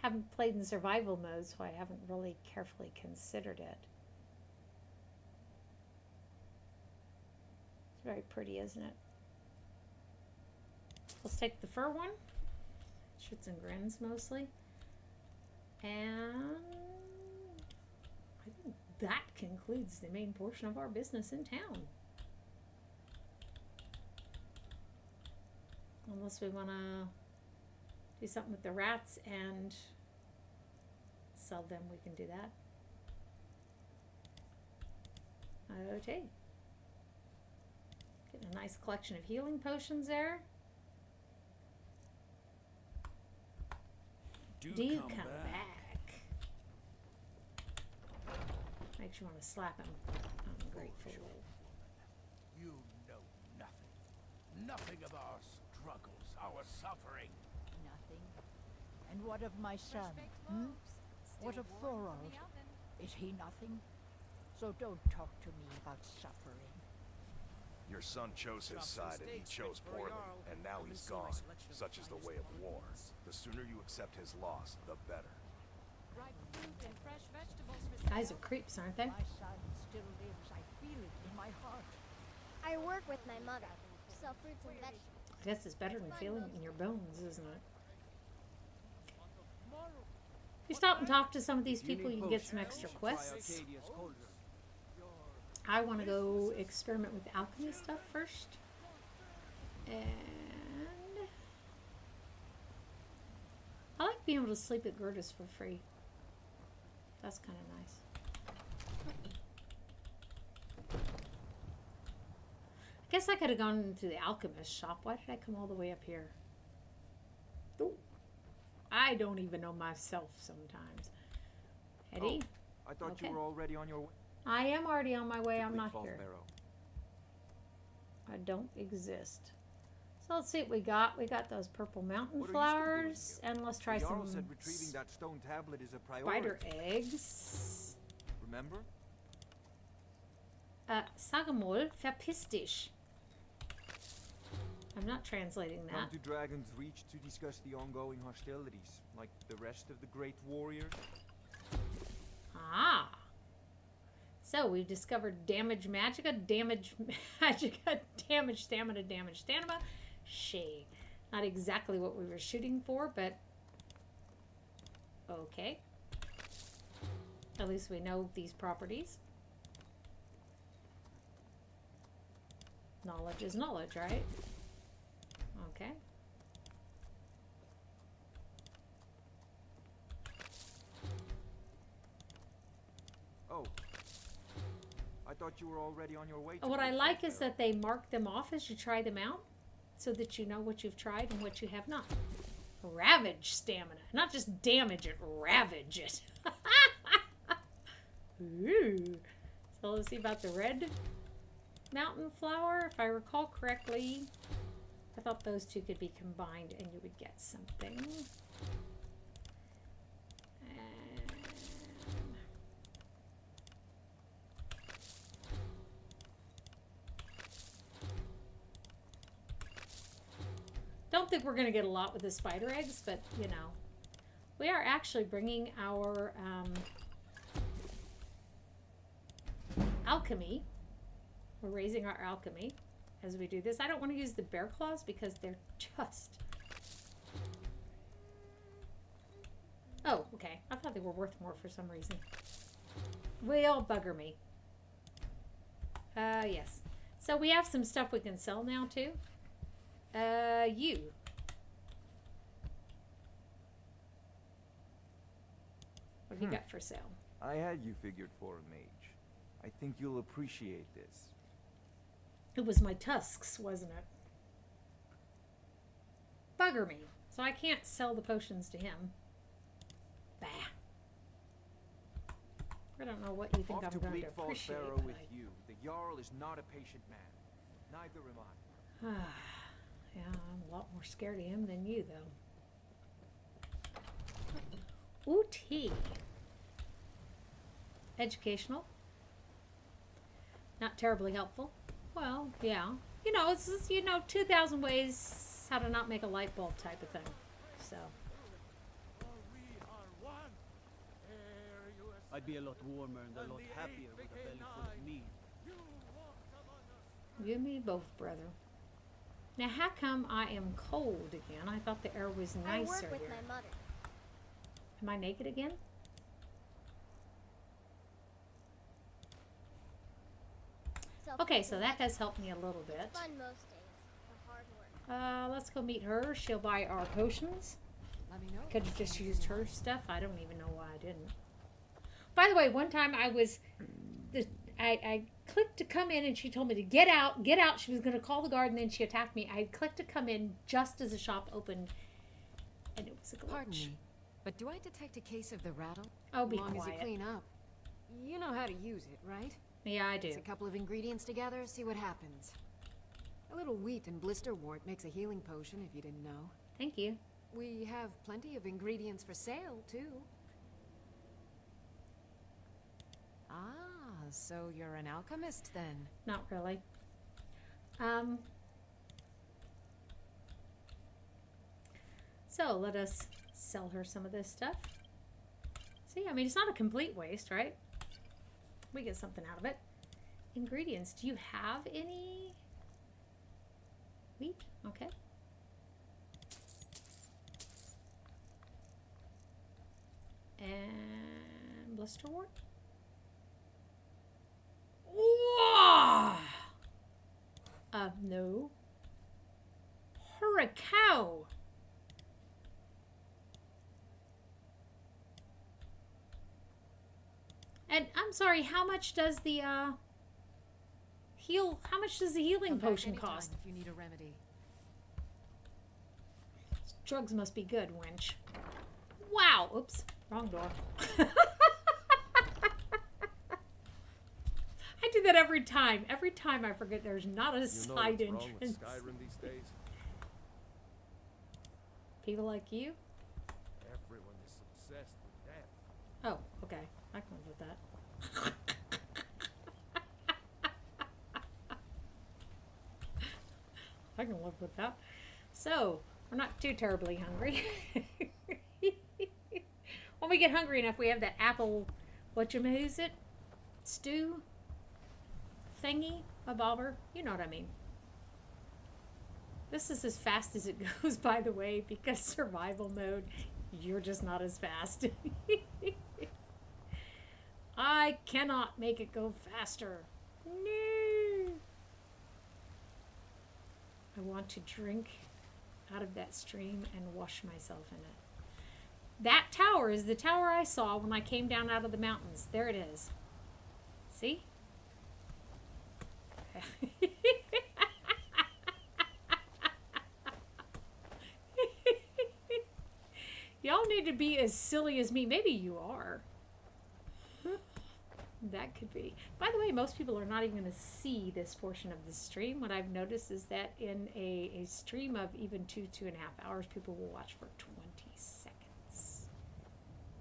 haven't played in survival mode, so I haven't really carefully considered it. It's very pretty, isn't it? Let's take the fur one. Shits and grins mostly. And I think that concludes the main portion of our business in town. Unless we want to do something with the rats and sell them, we can do that. Okay. Getting a nice collection of healing potions there. Do you come back? Makes you want to slap him ungrateful. You know nothing. Nothing of our struggles, our suffering. Nothing. And what of my son? What of Thorold? Is he nothing? So don't talk to me about suffering. Your son chose his side and he chose poorly, and now he's gone. Such is the way of war. The sooner you accept his loss, the better. Guys are creeps, aren't they? My son still lives. I feel it in my heart. I work with my mother. Sell fruits and vegetables. I guess it's better than feeling it in your bones, isn't it? If you stop and talk to some of these people, you can get some extra quests. I want to go experiment with alchemy stuff first. And I like being able to sleep at Gerda's for free. That's kind of nice. I guess I could have gone into the alchemist shop. Why did I come all the way up here? Ooh. I don't even know myself sometimes. Eddie? Oh, I thought you were already on your way. I am already on my way. I'm not Falls here. Barrow. I don't exist. So let's see what we got. We got those purple mountain flowers. And let's try some said retrieving that stone tablet is a priority. spider eggs. Remember? Sagamol, verpiss dich. I'm not translating that. Come to Dragon's Reach to discuss the ongoing hostilities, like the rest of the great warriors. Ah. So we've discovered damage magicka, damage magicka, damage stamina, damage stamina. Shade. Not exactly what we were shooting for, but okay. At least we know these properties. Knowledge is knowledge, right? Okay. Oh. I thought you were already on your way to What I like is that they mark them off as you try them out, so that you know what you've tried and what you have not. Ravage stamina. Not just damage it, ravage it. Ooh. So let's see about the red mountain flower. If I recall correctly, I thought those two could be combined and you would get something. Don't think we're going to get a lot with the spider eggs, but you know, we are actually bringing our alchemy. We're raising our alchemy as we do this. I don't want to use the bear claws because they're just... Oh, okay. I thought they were worth more for some reason. Will bugger me. Yes. So we have some stuff we can sell now too. You. What have you got for sale? I had you figured for a mage. I think you'll appreciate this. It was my tusks, wasn't it? Bugger me. So I can't sell the potions to him. Bah. I don't know what you think I'm going to appreciate. With you. The Jarl is not a patient man. Neither am I. Yeah, I'm a lot more scared of him than you, though. Ooh, tea. Educational. Not terribly helpful. Well, yeah. You know, it's just, 2,000 ways how to not make a light bulb type of thing. So. I'd be a lot warmer and a lot happier with a belly full of meat. You me both, brother. Now, how come I am cold again? I thought the air was nicer I work with here. my mother. Am I naked again? Okay, so that does help me a little bit. It's fun most days. The hard work. Let's go meet her. She'll buy our potions. Let me know. Could have just used her stuff. I don't even know why I didn't. By the way, one time I clicked to come in and she told me to get out, get out. She was going to call the guard and then she attacked me. I clicked to come in just as the shop opened and it was a glitch. Pardon me, but do I detect a case of the rattle? Oh, be as long as you quiet. clean up. You know how to use it, right? Yeah, I do. Mix a couple of ingredients together, see what happens. A little wheat and blisterwort makes a healing potion, if you didn't know. Thank you. We have plenty of ingredients for sale, too. Ah, so you're an alchemist, then? Not really. So let us sell her some of this stuff. See, I mean, it's not a complete waste, right? We get something out of it. Ingredients. Do you have any wheat? Okay. And blisterwort. No. Hurricane. And I'm sorry, how much does the how much does the healing potion cost? If you need a remedy. Drugs must be good, wench. Wow. Oops. Wrong door. I do that every time. Every time I forget there's not a side entrance. Wrong with Skyrim these days? People like you? Everyone is obsessed with death. Oh, okay. I can live with that. I can live with that. So, we're not too terribly hungry. When we get hungry enough, we have that apple, whatchamacallit, stew thingy, a bobber. You know what I mean. This is as fast as it goes, by the way, because survival mode, you're just not as fast. I cannot make it go faster. No. I want to drink out of that stream and wash myself in it. That tower is the tower I saw when I came down out of the mountains. There it is. See? Y'all need to be as silly as me. Maybe you are. That could be. By the way, most people are not even going to see this portion of the stream. What I've noticed is that in a stream of even 2.5 hours, people will watch for 20 seconds.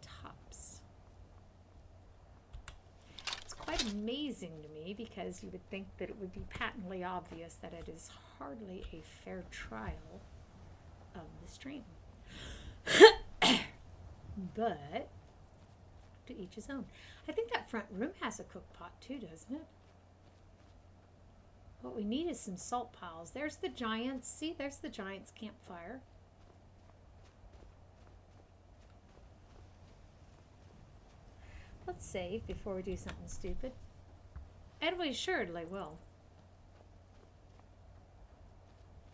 Tops. It's quite amazing to me because you would think that it would be patently obvious that it is hardly a fair trial of the stream. But to each his own. I think that front room has a cook pot too, doesn't it? What we need is some salt piles. There's the giants. See, there's the giants' campfire. Let's save before we do something stupid. And we assuredly will.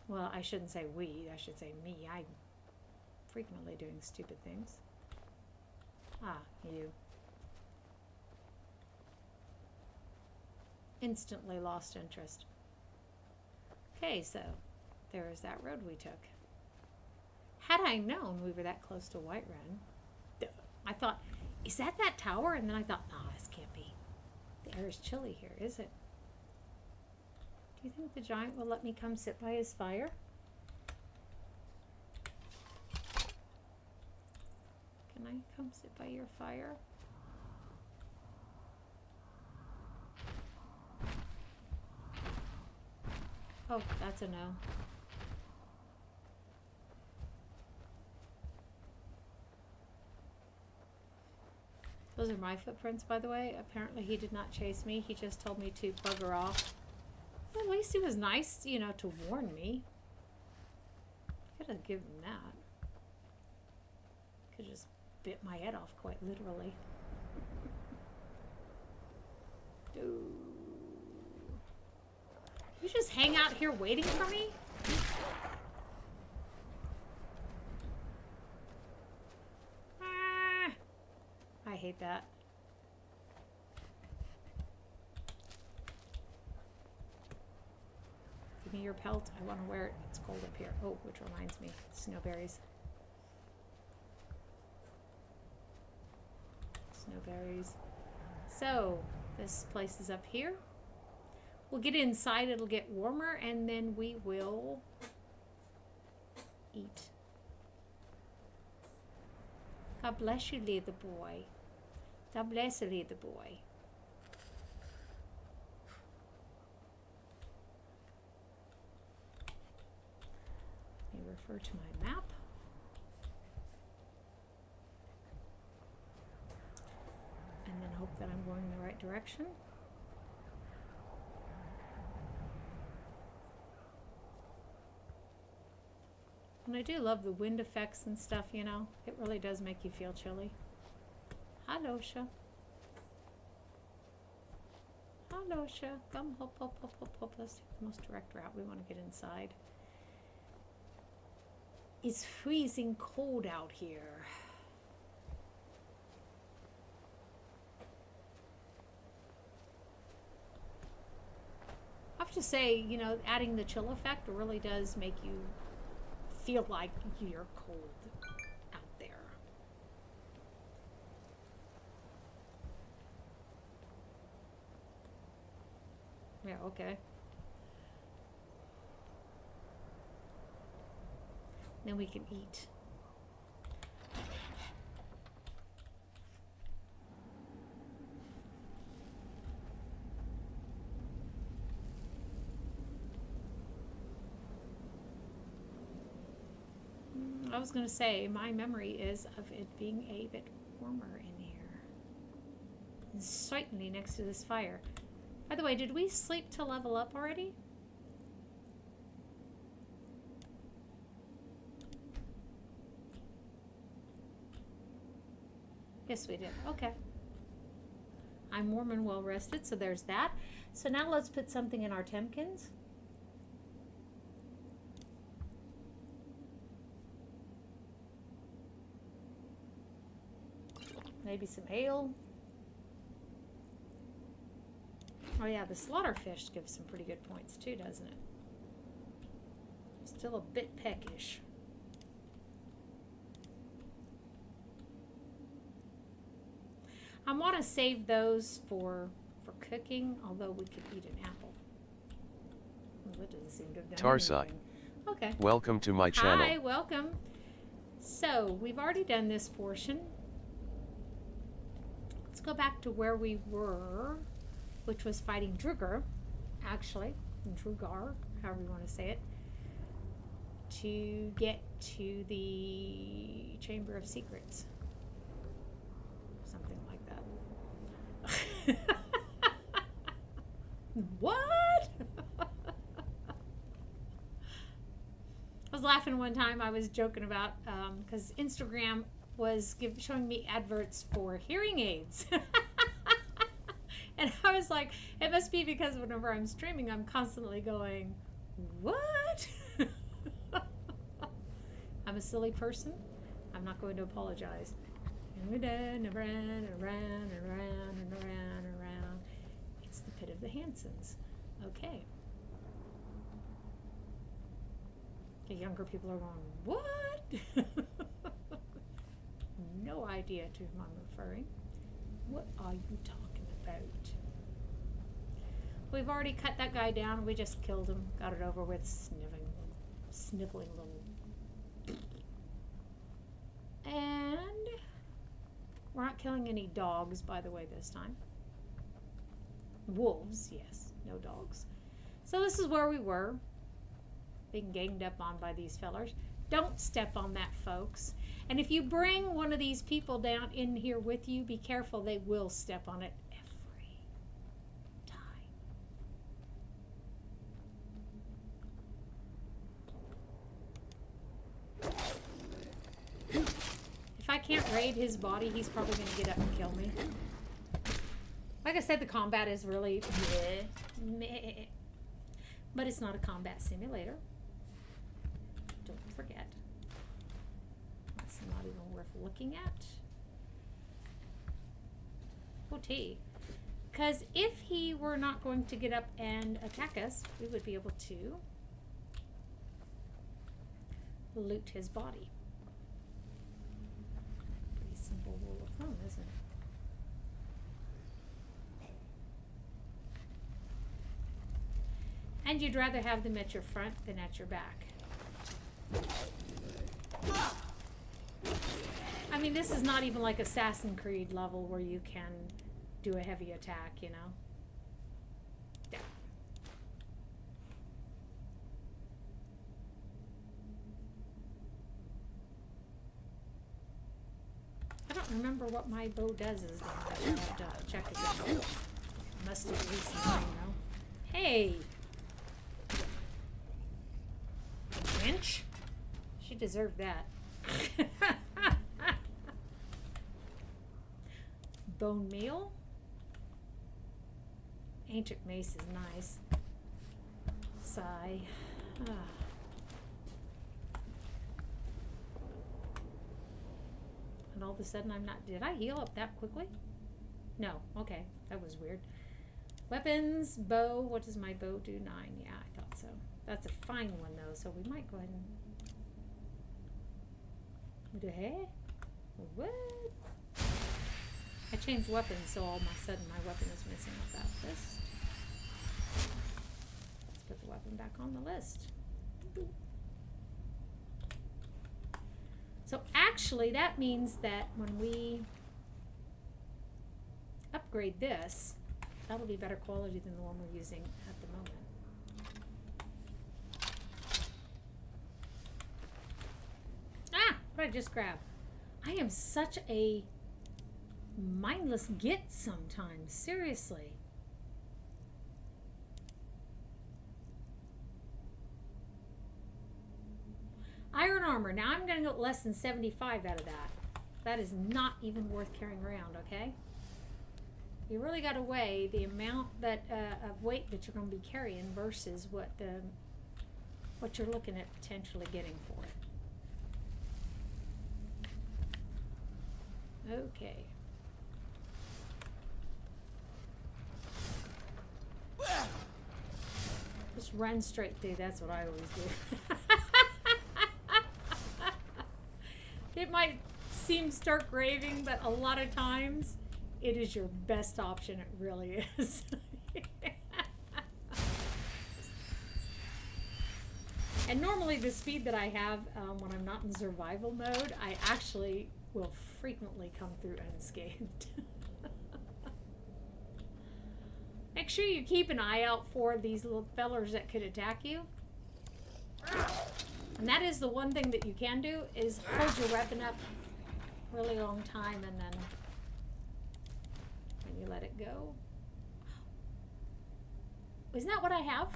Well, I shouldn't say we. I should say me. I'm frequently doing stupid things. Ah, you. Instantly lost interest. Okay, so there is that road we took. Had I known we were that close to Whiterun, I thought, is that tower? And then I thought, no, this can't be. The air is chilly here, is it? Do you think the giant will let me come sit by his fire? Can I come sit by your fire? Oh, that's a no. Those are my footprints, by the way. Apparently he did not chase me. He just told me to bugger off. Well, at least he was nice, you know, to warn me. Could have given him that. Could just bit my head off, quite literally. You just hang out here waiting for me? Ah, I hate that. Give me your pelt. I want to wear it. It's cold up here. Oh, which reminds me, snowberries. Snowberries. So, this place is up here. We'll get inside, it'll get warmer, and then we will eat. God bless you, little boy. God bless you, little boy. Let me refer to my map. hope that I'm going in the right direction. And I do love the wind effects and stuff, you know. It really does make you feel chilly. Hello, Sha. Hello, Sha. Come, hop, hop, hop, hop, hop. Let's take the most direct route. We want to get inside. It's freezing cold out here. I have to say, you know, adding the chill effect really does make you feel like you're cold out there. Yeah, okay. Then we can eat. I was going to say, my memory is of it being a bit warmer in here. And certainly next to this fire. By the way, did we sleep to level up already? Yes, we did. Okay. I'm warm and well rested, so there's that. So now let's put something in our Temkins. Maybe some ale. Oh yeah, the slaughterfish gives some pretty good points too, doesn't it? Still a bit peckish. I want to save those for cooking, although we could eat an apple. Well, that doesn't seem to have done Tarsai. anything. Okay. Welcome to my channel. Hi, welcome. So, we've already done this portion. Let's go back to where we were, which was fighting Drugar, actually. Drugar, however you want to say it. To get to the Chamber of Secrets. Something like that. What? I was laughing one time. I was joking about because Instagram was showing me adverts for hearing aids. And I was like, it must be because whenever I'm streaming, I'm constantly going, what? I'm a silly person. I'm not going to apologize. And we did, and around and around and around and around and around. It's the pit of the Hansons. Okay. The younger people are going, what? No idea to whom I'm referring. What are you talking about? We've already cut that guy down. We just killed him. Got it over with. Sniveling little. And we're not killing any dogs, by the way, this time. Wolves, yes. No dogs. So this is where we were. Being ganged up on by these fellers. Don't step on that, folks. And if you bring one of these people down in here with you, be careful. They will step on it every time. If I can't raid his body, he's probably going to get up and kill me. Like I said, the combat is really meh. But it's not a combat simulator. Don't forget. That's not even worth looking at. OT. Because if he were not going to get up and attack us, we would be able to loot his body. Pretty simple rule of thumb, isn't it? And you'd rather have them at your front than at your back. I mean, this is not even like Assassin's Creed level where you can do a heavy attack, you know? Yeah. remember what my bow does is I have to check again. Must have recently, you know. Hey! Wench? She deserved that. Bone meal? Ancient mace is nice. Sigh. Ah. And all of a sudden I'm not... Did I heal up that quickly? No. Okay. That was weird. Weapons, bow. What does my bow do? 9. Yeah, I thought so. That's a fine one, though, so we might go ahead and... Hey? What? I changed weapons, so all of a sudden my weapon is missing off that list. Let's put the weapon back on the list. So actually, that means that when we upgrade this, that'll be better quality than the one we're using at the moment. Ah! What did I just grab? I am such a mindless git sometimes. Seriously. Iron armor. Now I'm going to get less than 75 out of that. That is not even worth carrying around, okay? You really got to weigh the amount that of weight that you're going to be carrying versus what you're looking at potentially getting for it. Okay. Just run straight through. That's what I always do. It might seem stark raving, but a lot of times it is your best option. It really is. And normally the speed that I have when I'm not in survival mode, I actually will frequently come through unscathed. Make sure you keep an eye out for these little fellers that could attack you. And that is the one thing that you can do, is hold your weapon up a really long time, and then when you let it go. Isn't that what I have?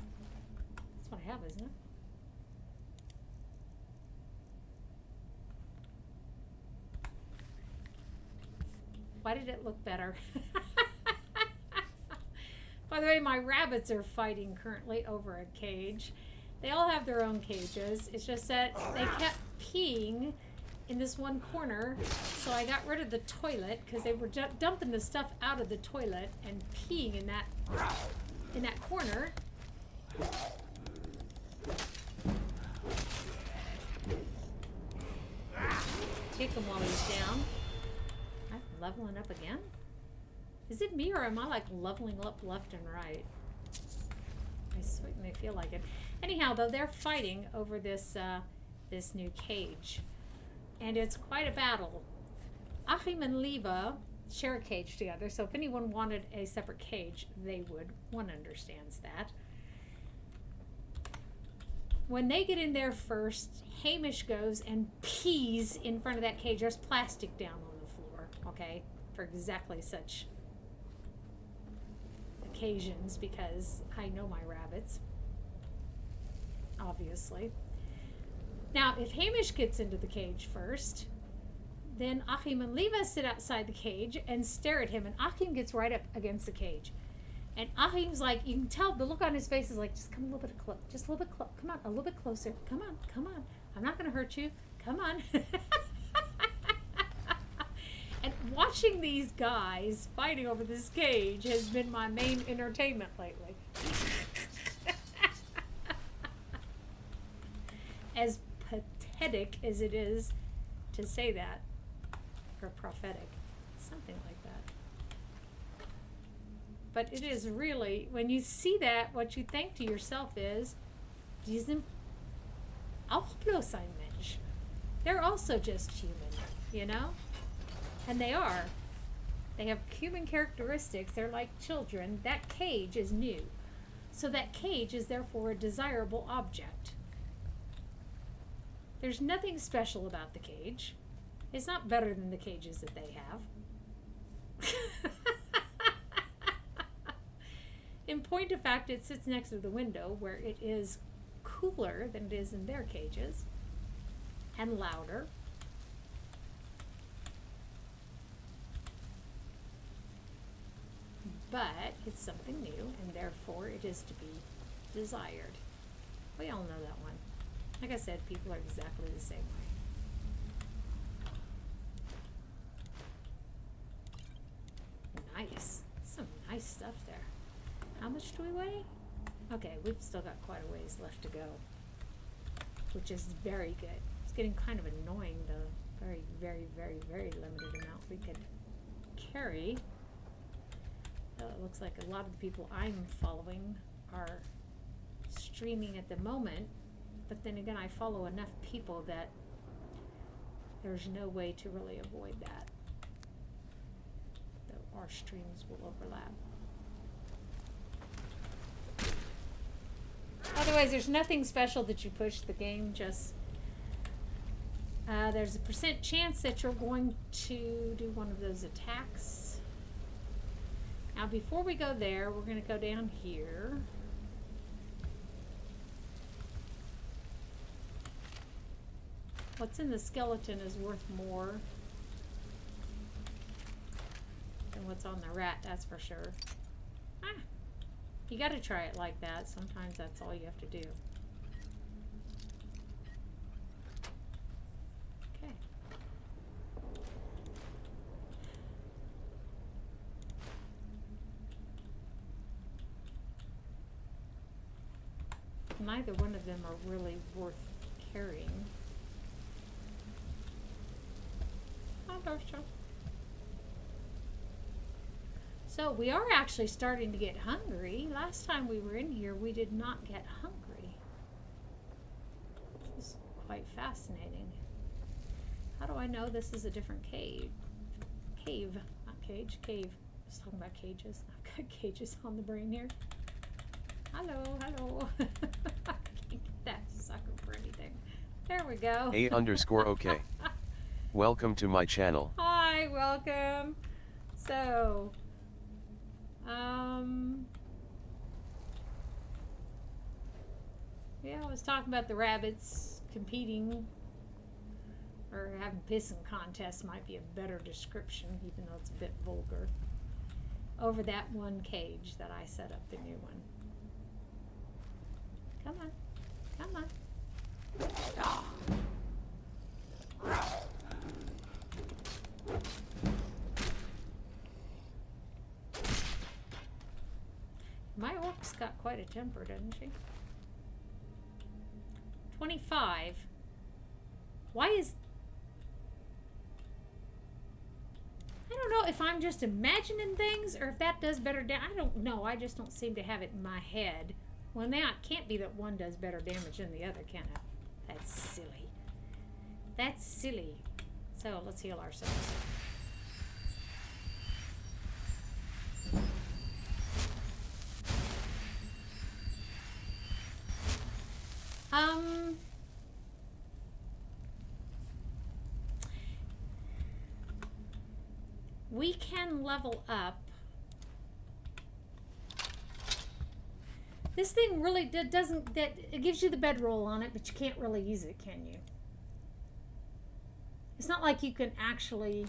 That's what I have, isn't it? Why did it look better? By the way, my rabbits are fighting currently over a cage. They all have their own cages. It's just that they kept peeing in this one corner, so I got rid of the toilet because they were dumping the stuff out of the toilet and peeing in that corner. Take him while he's down. I'm leveling up again. Is it me, or am I like leveling up left and right? I certainly feel like it. Anyhow, though, they're fighting over this this new cage, and it's quite a battle. Achim and Leva share a cage together, so if anyone wanted a separate cage, they would. One understands that. When they get in there first, Hamish goes and pees in front of that cage. There's plastic down on the floor, okay, for exactly such occasions, because I know my rabbits, obviously. Now, if Hamish gets into the cage first, then Achim and Leva sit outside the cage and stare at him, and Achim gets right up against the cage. And Achim's like, you can tell the look on his face is like, just come a little bit close, just a little bit close, come on, a little bit closer, come on, come on, I'm not going to hurt you, come on. And watching these guys fighting over this cage has been my main entertainment lately. As pathetic as it is to say that, or prophetic, something like that. But it is really, when you see that, what you think to yourself is, die sind auch bloß ein Mensch. They're also just human, you know? And they are. They have human characteristics. They're like children. That cage is new. So that cage is therefore a desirable object. There's nothing special about the cage. It's not better than the cages that they have. In point of fact, it sits next to the window where it is cooler than it is in their cages and louder. But it's something new, and therefore it is to be desired. We all know that one. Like I said, people are exactly the same way. Nice. Some nice stuff there. How much do we weigh? Okay, we've still got quite a ways left to go, which is very good. It's getting kind of annoying, the very, very, very, very limited amount we could carry. It looks like a lot of the people I'm following are streaming at the moment, but then again, I follow enough people that there's no way to really avoid that. Though our streams will overlap. Otherwise, there's nothing special that you push the game, just there's a % chance that you're going to do one of those attacks. Now, before we go there, we're going to go down here. What's in the skeleton is worth more than what's on the rat, that's for sure. Ah, you got to try it like that. Sometimes that's all you have to do. Okay. Neither one of them are really worth carrying. So we are actually starting to get hungry. Last time we were in here, we did not get hungry, which is quite fascinating. How do I know this is a different cave? Cave, not cage, cave. I was talking about cages. I've got cages on the brain here. Hello, hello. I can't get that sucker for anything. There we go. A_OK. Welcome to my channel. Hi, welcome. So, yeah, I was talking about the rabbits competing, or having pissing contests might be a better description, even though it's a bit vulgar, over that one cage that I set up, the new one. Come on, come on. Ah. My orc's got quite a temper, doesn't she? 25. Why is... I don't know if I'm just imagining things or if that does better damage. I don't know. I just don't seem to have it in my head. Well, now it can't be that one does better damage than the other, can it? That's silly. That's silly. So, let's heal ourselves. We can level up. This thing really doesn't, it gives you the bedroll on it, but you can't really use it, can you? It's not like you can actually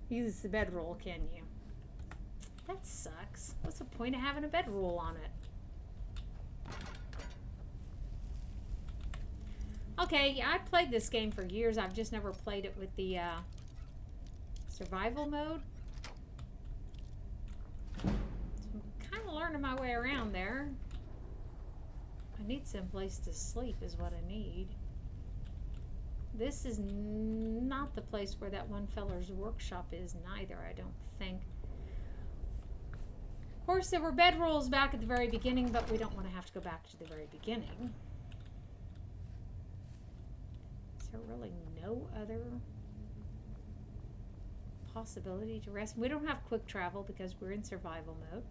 use the bedroll, can you? That sucks. What's the point of having a bedroll on it? Okay, yeah, I've played this game for years. I've just never played it with the survival mode. So I'm kind of learning my way around there. I need some place to sleep is what I need. This is not the place where that one feller's workshop is neither, I don't think. Of course, there were bedrolls back at the very beginning, but we don't want to have to go back to the very beginning. Is there really no other possibility to rest? We don't have quick travel because we're in survival mode.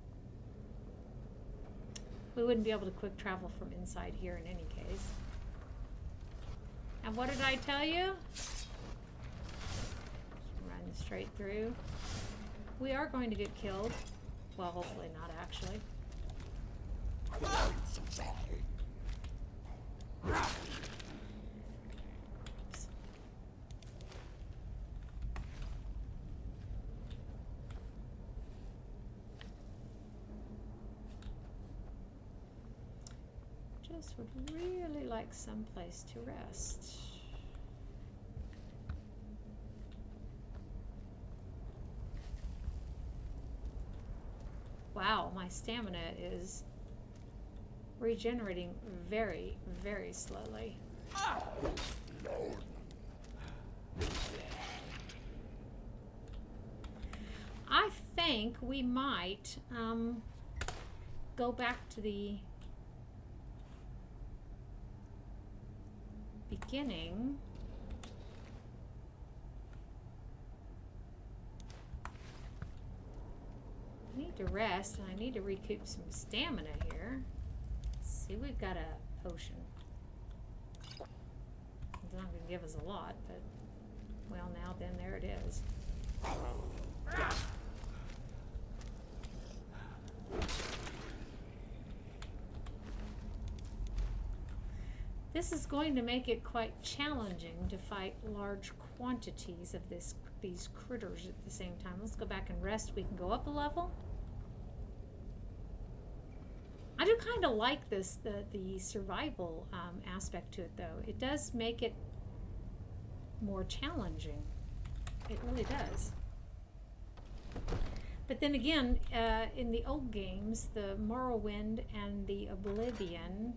We wouldn't be able to quick travel from inside here in any case. And what did I tell you? Run straight through. We are going to get killed. Well, hopefully not, actually. Just would really like some place to rest. Wow, my stamina is regenerating very, very slowly. I think we might go back to the beginning. I need to rest and I need to recoup some stamina here. Let's see, we've got a potion. It's not going to give us a lot, but well, now then, there it is. This is going to make it quite challenging to fight large quantities of these critters at the same time. Let's go back and rest. We can go up a level. I do kind of like this, the survival aspect to it, though. It does make it more challenging. It really does. But then again, in the old games, the Morrowind and the Oblivion,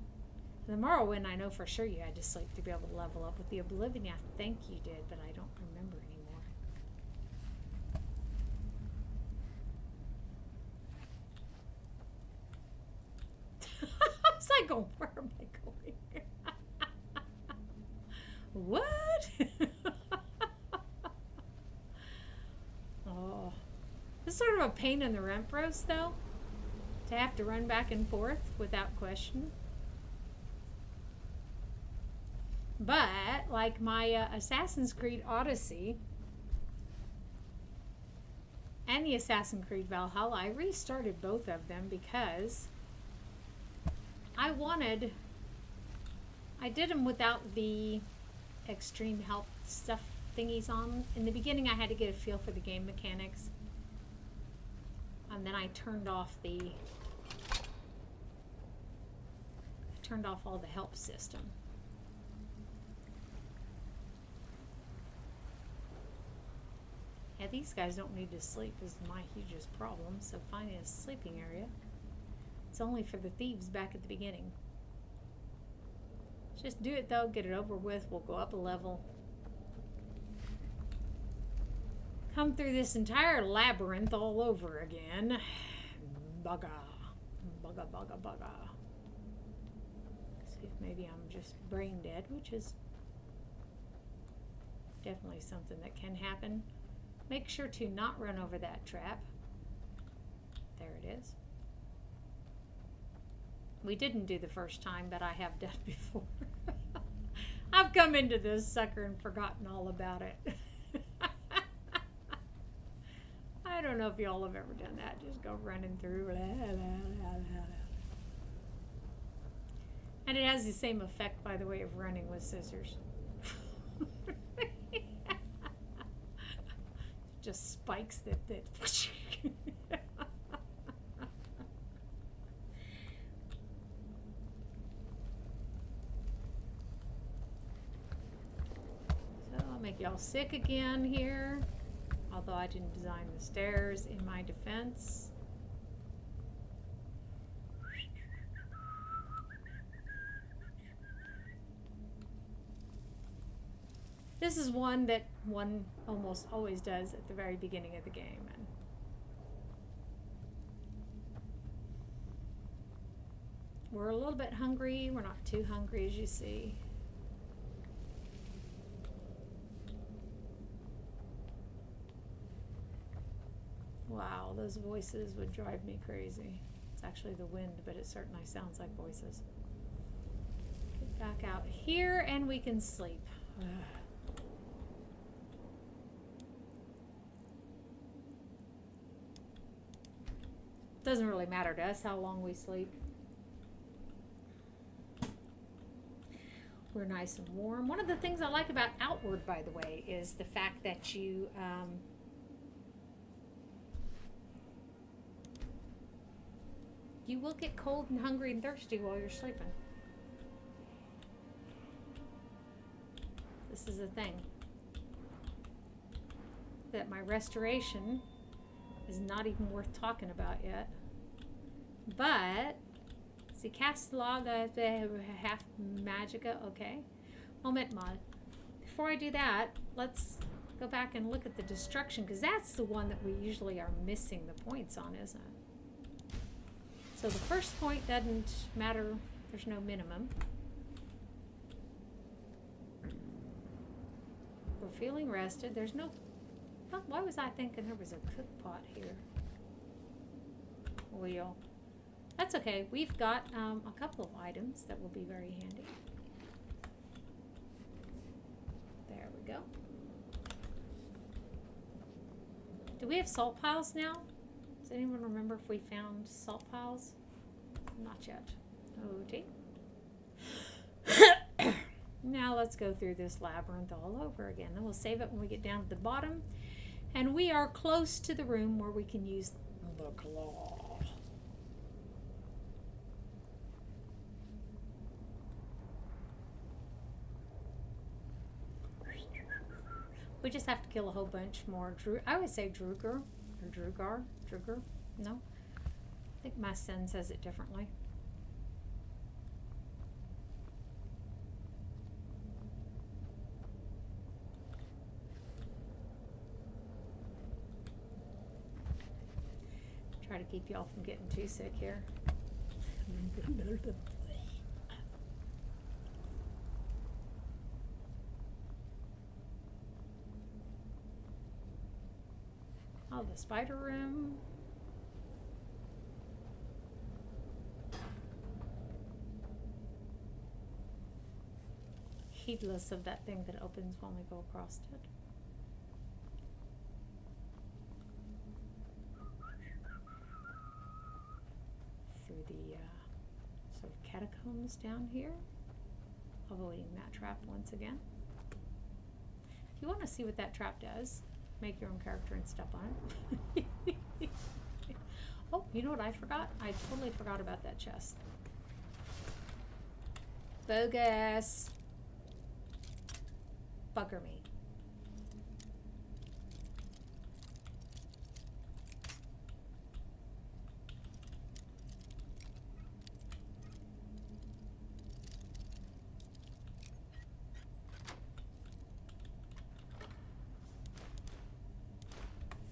the Morrowind I know for sure you had to sleep to be able to level up. With the Oblivion, I think you did, but I don't remember anymore. I was like, oh, where am I going? What? Oh. It's sort of a pain in the Rempros, though, to have to run back and forth without question. But, like my Assassin's Creed Odyssey and the Assassin's Creed Valhalla, I restarted both of them because I did them without the extreme health stuff thingies on. In the beginning, I had to get a feel for the game mechanics. And then I turned off all the help system. Yeah, these guys don't need to sleep is my hugest problem, so finding a sleeping area. It's only for the thieves back at the beginning. Just do it though, get it over with, we'll go up a level. Come through this entire labyrinth all over again. Bugga. Bugga, bugga, bugga. See if maybe I'm just brain dead, which is definitely something that can happen. Make sure to not run over that trap. There it is. We didn't do the first time, but I have done before. I've come into this sucker and forgotten all about it. I don't know if y'all have ever done that. Just go running through. Blah, blah, blah, blah, blah. And it has the same effect, by the way, of running with scissors. Just spikes that so I'll make y'all sick again here, although I didn't design the stairs in my defense. This is one that one almost always does at the very beginning of the game. And we're a little bit hungry. We're not too hungry, as you see. Wow, those voices would drive me crazy. It's actually the wind, but it certainly sounds like voices. Get back out here and we can sleep. Doesn't really matter to us how long we sleep. We're nice and warm. One of the things I like about Outward, by the way, is the fact that you you will get cold and hungry and thirsty while you're sleeping. This is a thing. That my restoration is not even worth talking about yet. But, see, cast log half magica, okay. Moment mod. Before I do that, let's go back and look at the destruction, because that's the one that we usually are missing the points on, isn't it? So the first point doesn't matter, there's no minimum. We're feeling rested, there's no... Oh, why was I thinking there was a cook pot here? Wheel. That's okay. We've got a couple of items that will be very handy. There we go. Do we have salt piles now? Does anyone remember if we found salt piles? Not yet. Okay. Now let's go through this labyrinth all over again. Then we'll save it when we get down to the bottom. And we are close to the room where we can use the claw. We just have to kill a whole bunch more. I would say Druger or Drugar. Druger? No? I think my son says it differently. Try to keep y'all from getting too sick here. Oh, the spider room. Heedless of that thing that opens when we go across it. Through the sort of catacombs down here. Avoiding that trap once again. If you want to see what that trap does, make your own character and step on it. Oh, you know what I forgot? I totally forgot about that chest. Bogus. Bugger me.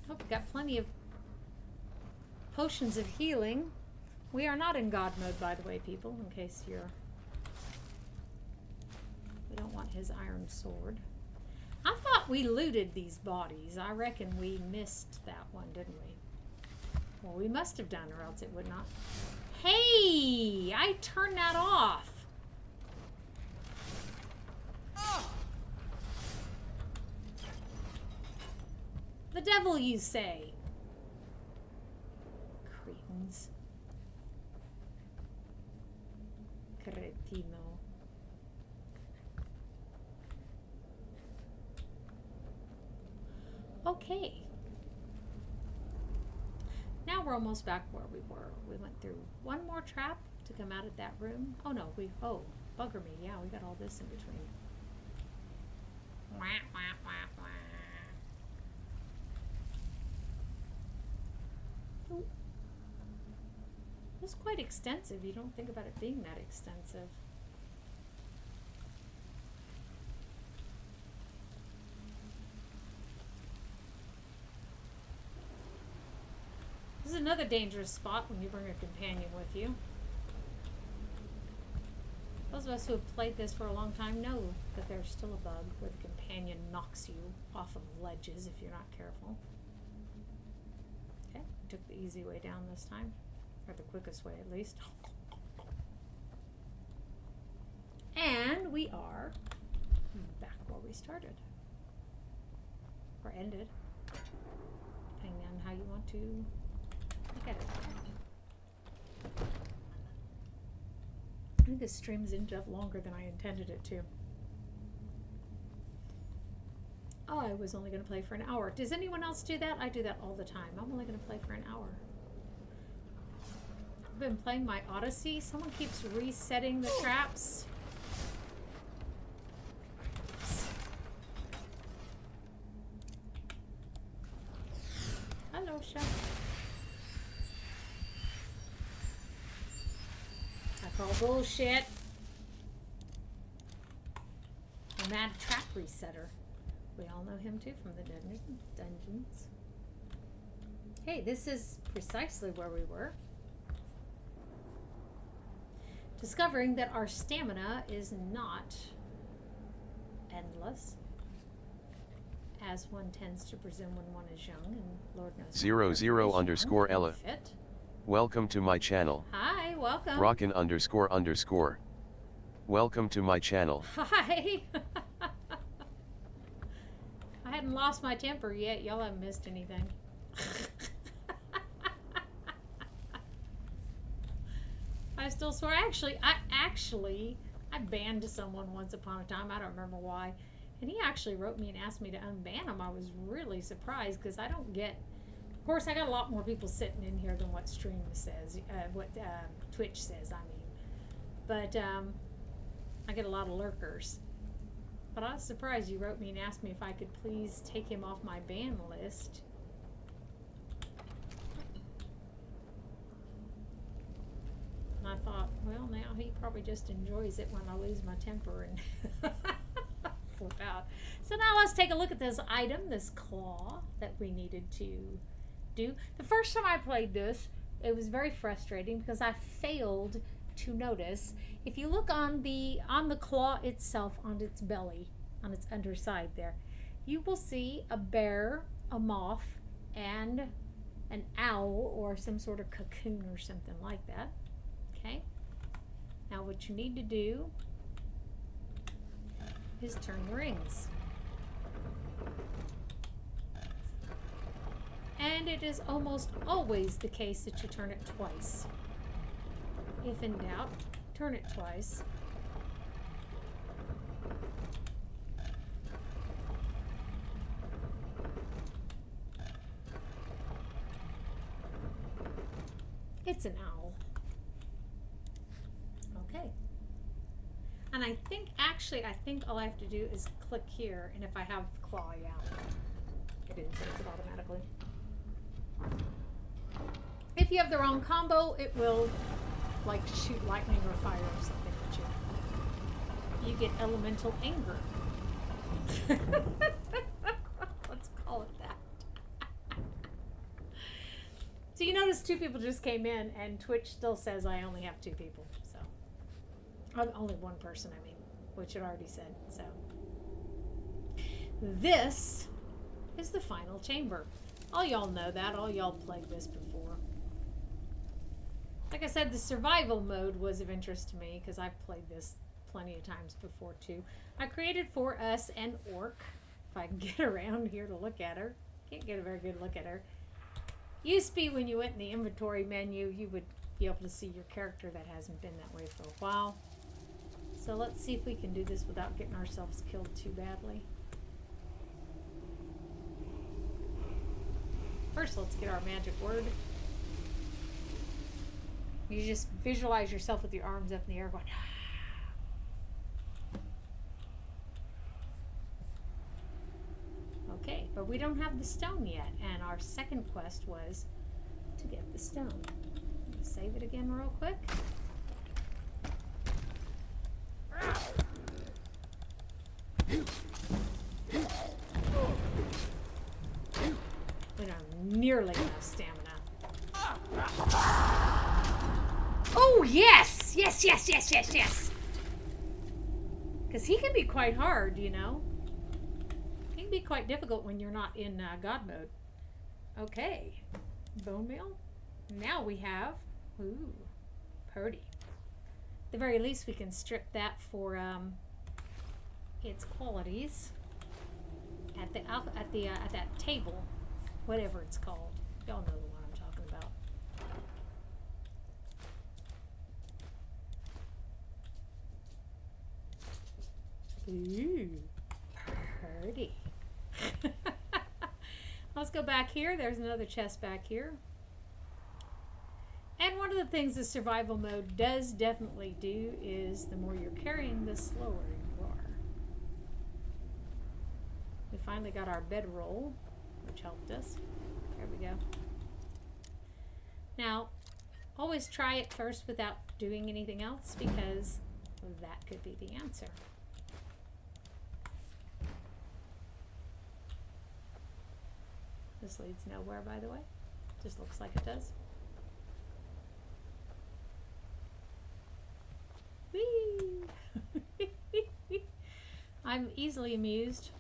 Oh, we've got plenty of potions of healing. We are not in God mode, by the way, people, in case you're... We don't want his iron sword. I thought we looted these bodies. I reckon we missed that one, didn't we? Well, we must have done, or else it would not. Hey! I turned that off. The devil, you say? Cretins. Cretino. Okay. Now we're almost back where we were. We went through one more trap to come out of that room. Oh no, oh, bugger me. Yeah, we got all this in between. Wah, wah, wah, wah. Oh. It was quite extensive. You don't think about it being that extensive. This is another dangerous spot when you bring a companion with you. Those of us who have played this for a long time know that there's still a bug where the companion knocks you off of ledges if you're not careful. Okay, took the easy way down this time. Or the quickest way, at least. And we are back where we started. Or ended. Depending on how you want to look at it. I think this stream's ended up longer than I intended it to. Oh, I was only going to play for an hour. Does anyone else do that? I do that all the time. I'm only going to play for an hour. I've been playing my Odyssey. Someone keeps resetting the traps. Hello, Chef. I call bullshit. A mad trap resetter. We all know him too from the dungeons. Hey, this is precisely where we were. Discovering that our stamina is not endless, as one tends to presume when one is young, and Lord knows. 00_ Ella. Welcome to my channel. Hi, welcome. Rockin__. Welcome to my channel. Hi. I hadn't lost my temper yet. Y'all haven't missed anything. I still swear. I banned someone once upon a time. I don't remember why. And he actually wrote me and asked me to unban him. I was really surprised because I don't get... Of course, I got a lot more people sitting in here than what stream says, what Twitch says, I mean. But I get a lot of lurkers. But I was surprised you wrote me and asked me if I could please take him off my ban list. And I thought, well, now he probably just enjoys it when I lose my temper and flip out. So now let's take a look at this item, this claw that we needed to do. The first time I played this, it was very frustrating because I failed to notice. If you look on the claw itself, on its belly, on its underside there, you will see a bear, a moth, and an owl or some sort of cocoon or something like that. Okay? Now what you need to do is turn the rings. And it is almost always the case that you turn it twice. If in doubt, turn it twice. It's an owl. Okay. And I think all I have to do is click here, and if I have claw, yeah, it inserts it automatically. If you have the wrong combo, it will like shoot lightning or fire or something at you. You get elemental anger. Let's call it that. So you notice 2 people just came in, and Twitch still says I only have 2 people. So only 1 person, I mean, which it already said. So this is the final chamber. All y'all know that. All y'all played this before. Like I said, the survival mode was of interest to me because I've played this plenty of times before too. I created for us an orc. If I can get around here to look at her. Can't get a very good look at her. Used to be when you went in the inventory menu, you would be able to see your character. That hasn't been that way for a while. So let's see if we can do this without getting ourselves killed too badly. First, let's get our magic word. You just visualize yourself with your arms up in the air going, okay, but we don't have the stone yet, and our second quest was to get the stone. Save it again real quick. We don't have nearly enough stamina. Oh, yes! Yes, yes, yes, yes, yes! Because he can be quite hard, you know. He can be quite difficult when you're not in God mode. Okay. Bone meal. Now we have... Ooh. Purdy. At the very least, we can strip that for its qualities at that table, whatever it's called. Y'all know the one I'm talking about. Ooh, pretty. Let's go back here. There's another chest back here. And one of the things the survival mode does definitely do is the more you're carrying, the slower you are. We finally got our bedroll, which helped us. There we go. Now, always try it first without doing anything else, because that could be the answer. This leads nowhere, by the way. Just looks like it does. Whee! I'm easily amused,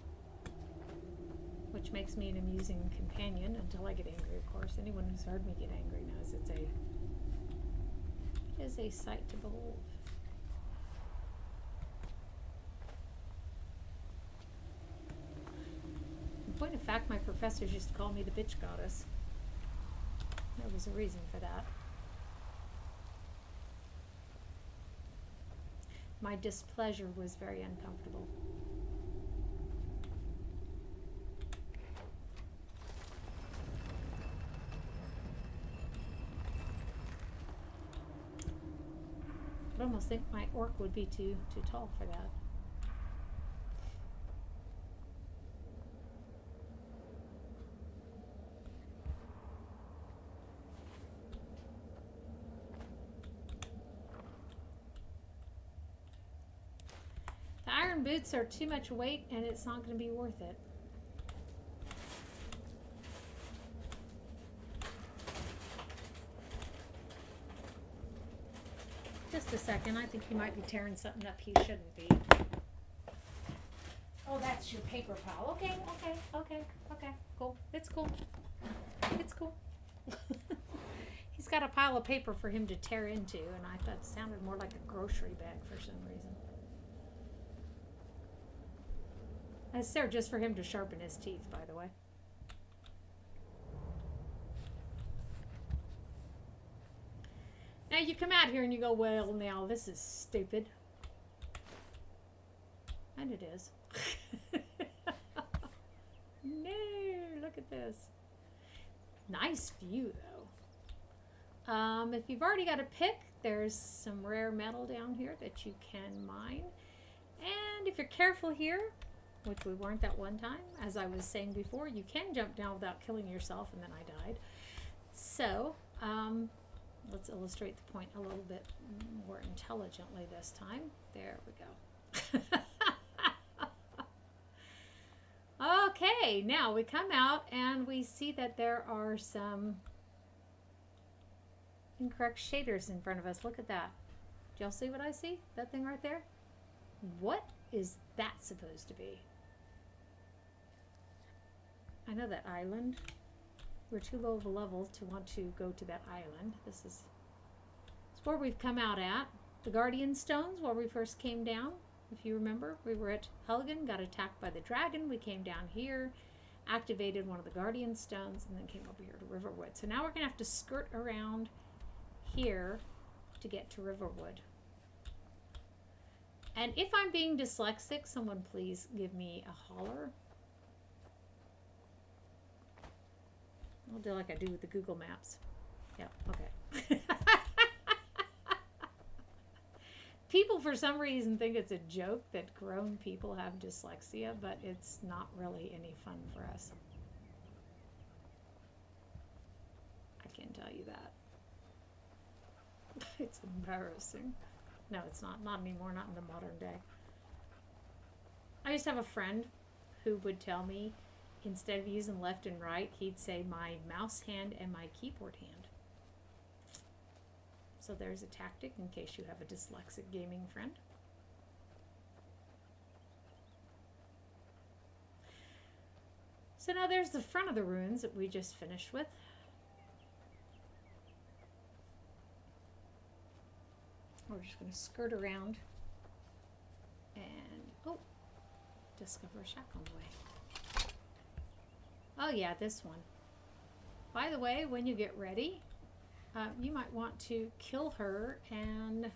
which makes me an amusing companion until I get angry, of course. Anyone who's heard me get angry knows it is a sight to behold. In point of fact, my professors used to call me the bitch goddess. There was a reason for that. My displeasure was very uncomfortable. I almost think my orc would be too tall for that. The iron boots are too much weight and it's not going to be worth it. Just a second, I think you might be tearing something up you shouldn't be. Oh, that's your paper pile. Okay, cool. It's cool. It's cool. He's got a pile of paper for him to tear into, and I thought it sounded more like a grocery bag for some reason. It's there just for him to sharpen his teeth, by the way. Now you come out here and you go, well, now this is stupid. And it is. No, look at this. Nice view, though. If you've already got a pick, there's some rare metal down here that you can mine. And if you're careful here, which we weren't that one time, as I was saying before, you can jump down without killing yourself, and then I died. So, let's illustrate the point a little bit more intelligently this time. There we go. Okay, now we come out and we see that there are some incorrect shaders in front of us. Look at that. Do y'all see what I see? That thing right there? What is that supposed to be? I know that island. We're too low of a level to want to go to that island. This is where we've come out at. The Guardian Stones, where we first came down. If you remember, we were at Helgen, got attacked by the dragon. We came down here, activated one of the Guardian Stones, and then came over here to Riverwood. So now we're going to have to skirt around here to get to Riverwood. And if I'm being dyslexic, someone please give me a holler. I'll do like I do with the Google Maps. Yep, okay. People, for some reason, think it's a joke that grown people have dyslexia, but it's not really any fun for us. I can tell you that. It's embarrassing. No, it's not. Not anymore. Not in the modern day. I used to have a friend who would tell me, instead of using left and right, he'd say my mouse hand and my keyboard hand. So there's a tactic in case you have a dyslexic gaming friend. So now there's the front of the ruins that we just finished with. We're just going to skirt around and, oh, discover a shack on the way. Oh yeah, this one. By the way, when you get ready, you might want to kill her and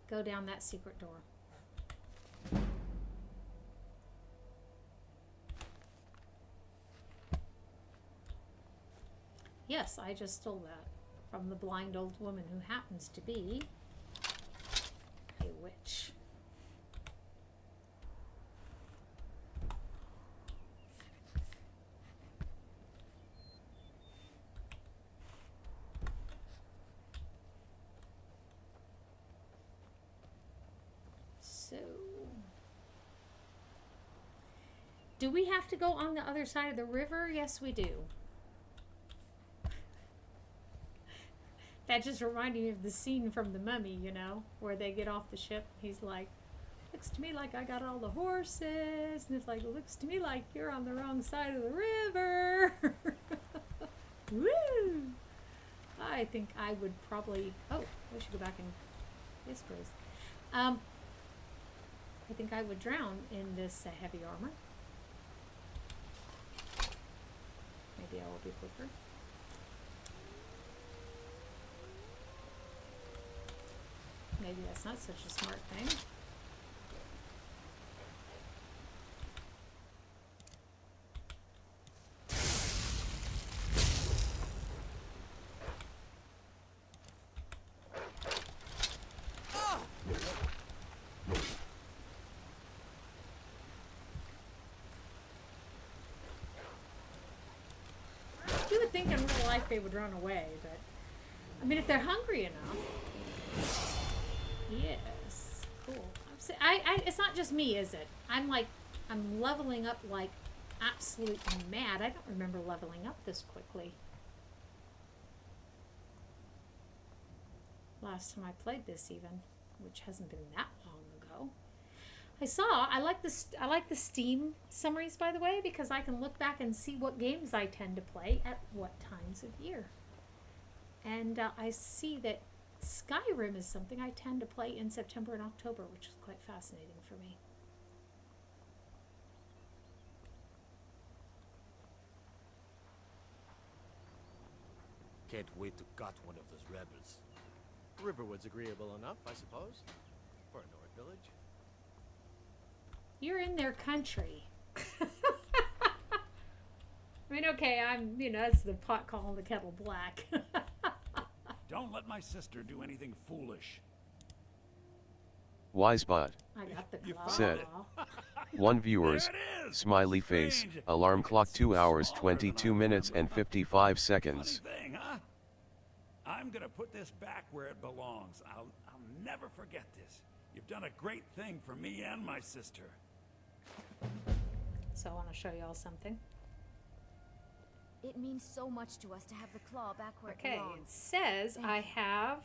go down that secret door. Yes, I just stole that from the blind old woman who happens to be a witch. So, do we have to go on the other side of the river? Yes, we do. That just reminded me of the scene from The Mummy, you know, where they get off the ship. He's like, looks to me like I got all the horses. And it's like, looks to me like you're on the wrong side of the river. Woo! I think I would probably, oh, we should go back and, yes, please. I think I would drown in this heavy armor. Maybe I will be quicker. Maybe that's not such a smart thing. You would think in real life they would run away, but I mean, if they're hungry enough. Yes, cool. It's not just me, is it? I'm leveling up like absolutely mad. I don't remember leveling up this quickly. Last time I played this even, which hasn't been that long ago. I like the Steam summaries, by the way, because I can look back and see what games I tend to play at what times of year. And I see that Skyrim is something I tend to play in September and October, which is quite fascinating for me. Can't wait to gut one of those rebels. Riverwood's agreeable enough, I suppose, for a Nord village. You're in their country. I mean, okay, that's the pot calling the kettle black. Don't let my sister do anything foolish. Wisebot I got the claw. said, one viewers, smiley face, alarm clock 2 hours 22 minutes and 55 seconds. Funny thing, huh? I'm gonna put this back where it belongs. I'll never forget this. You've done a great thing for me and my sister. So I want to show you all something. It means so much to us to have the claw back where it belongs. Okay, it says I have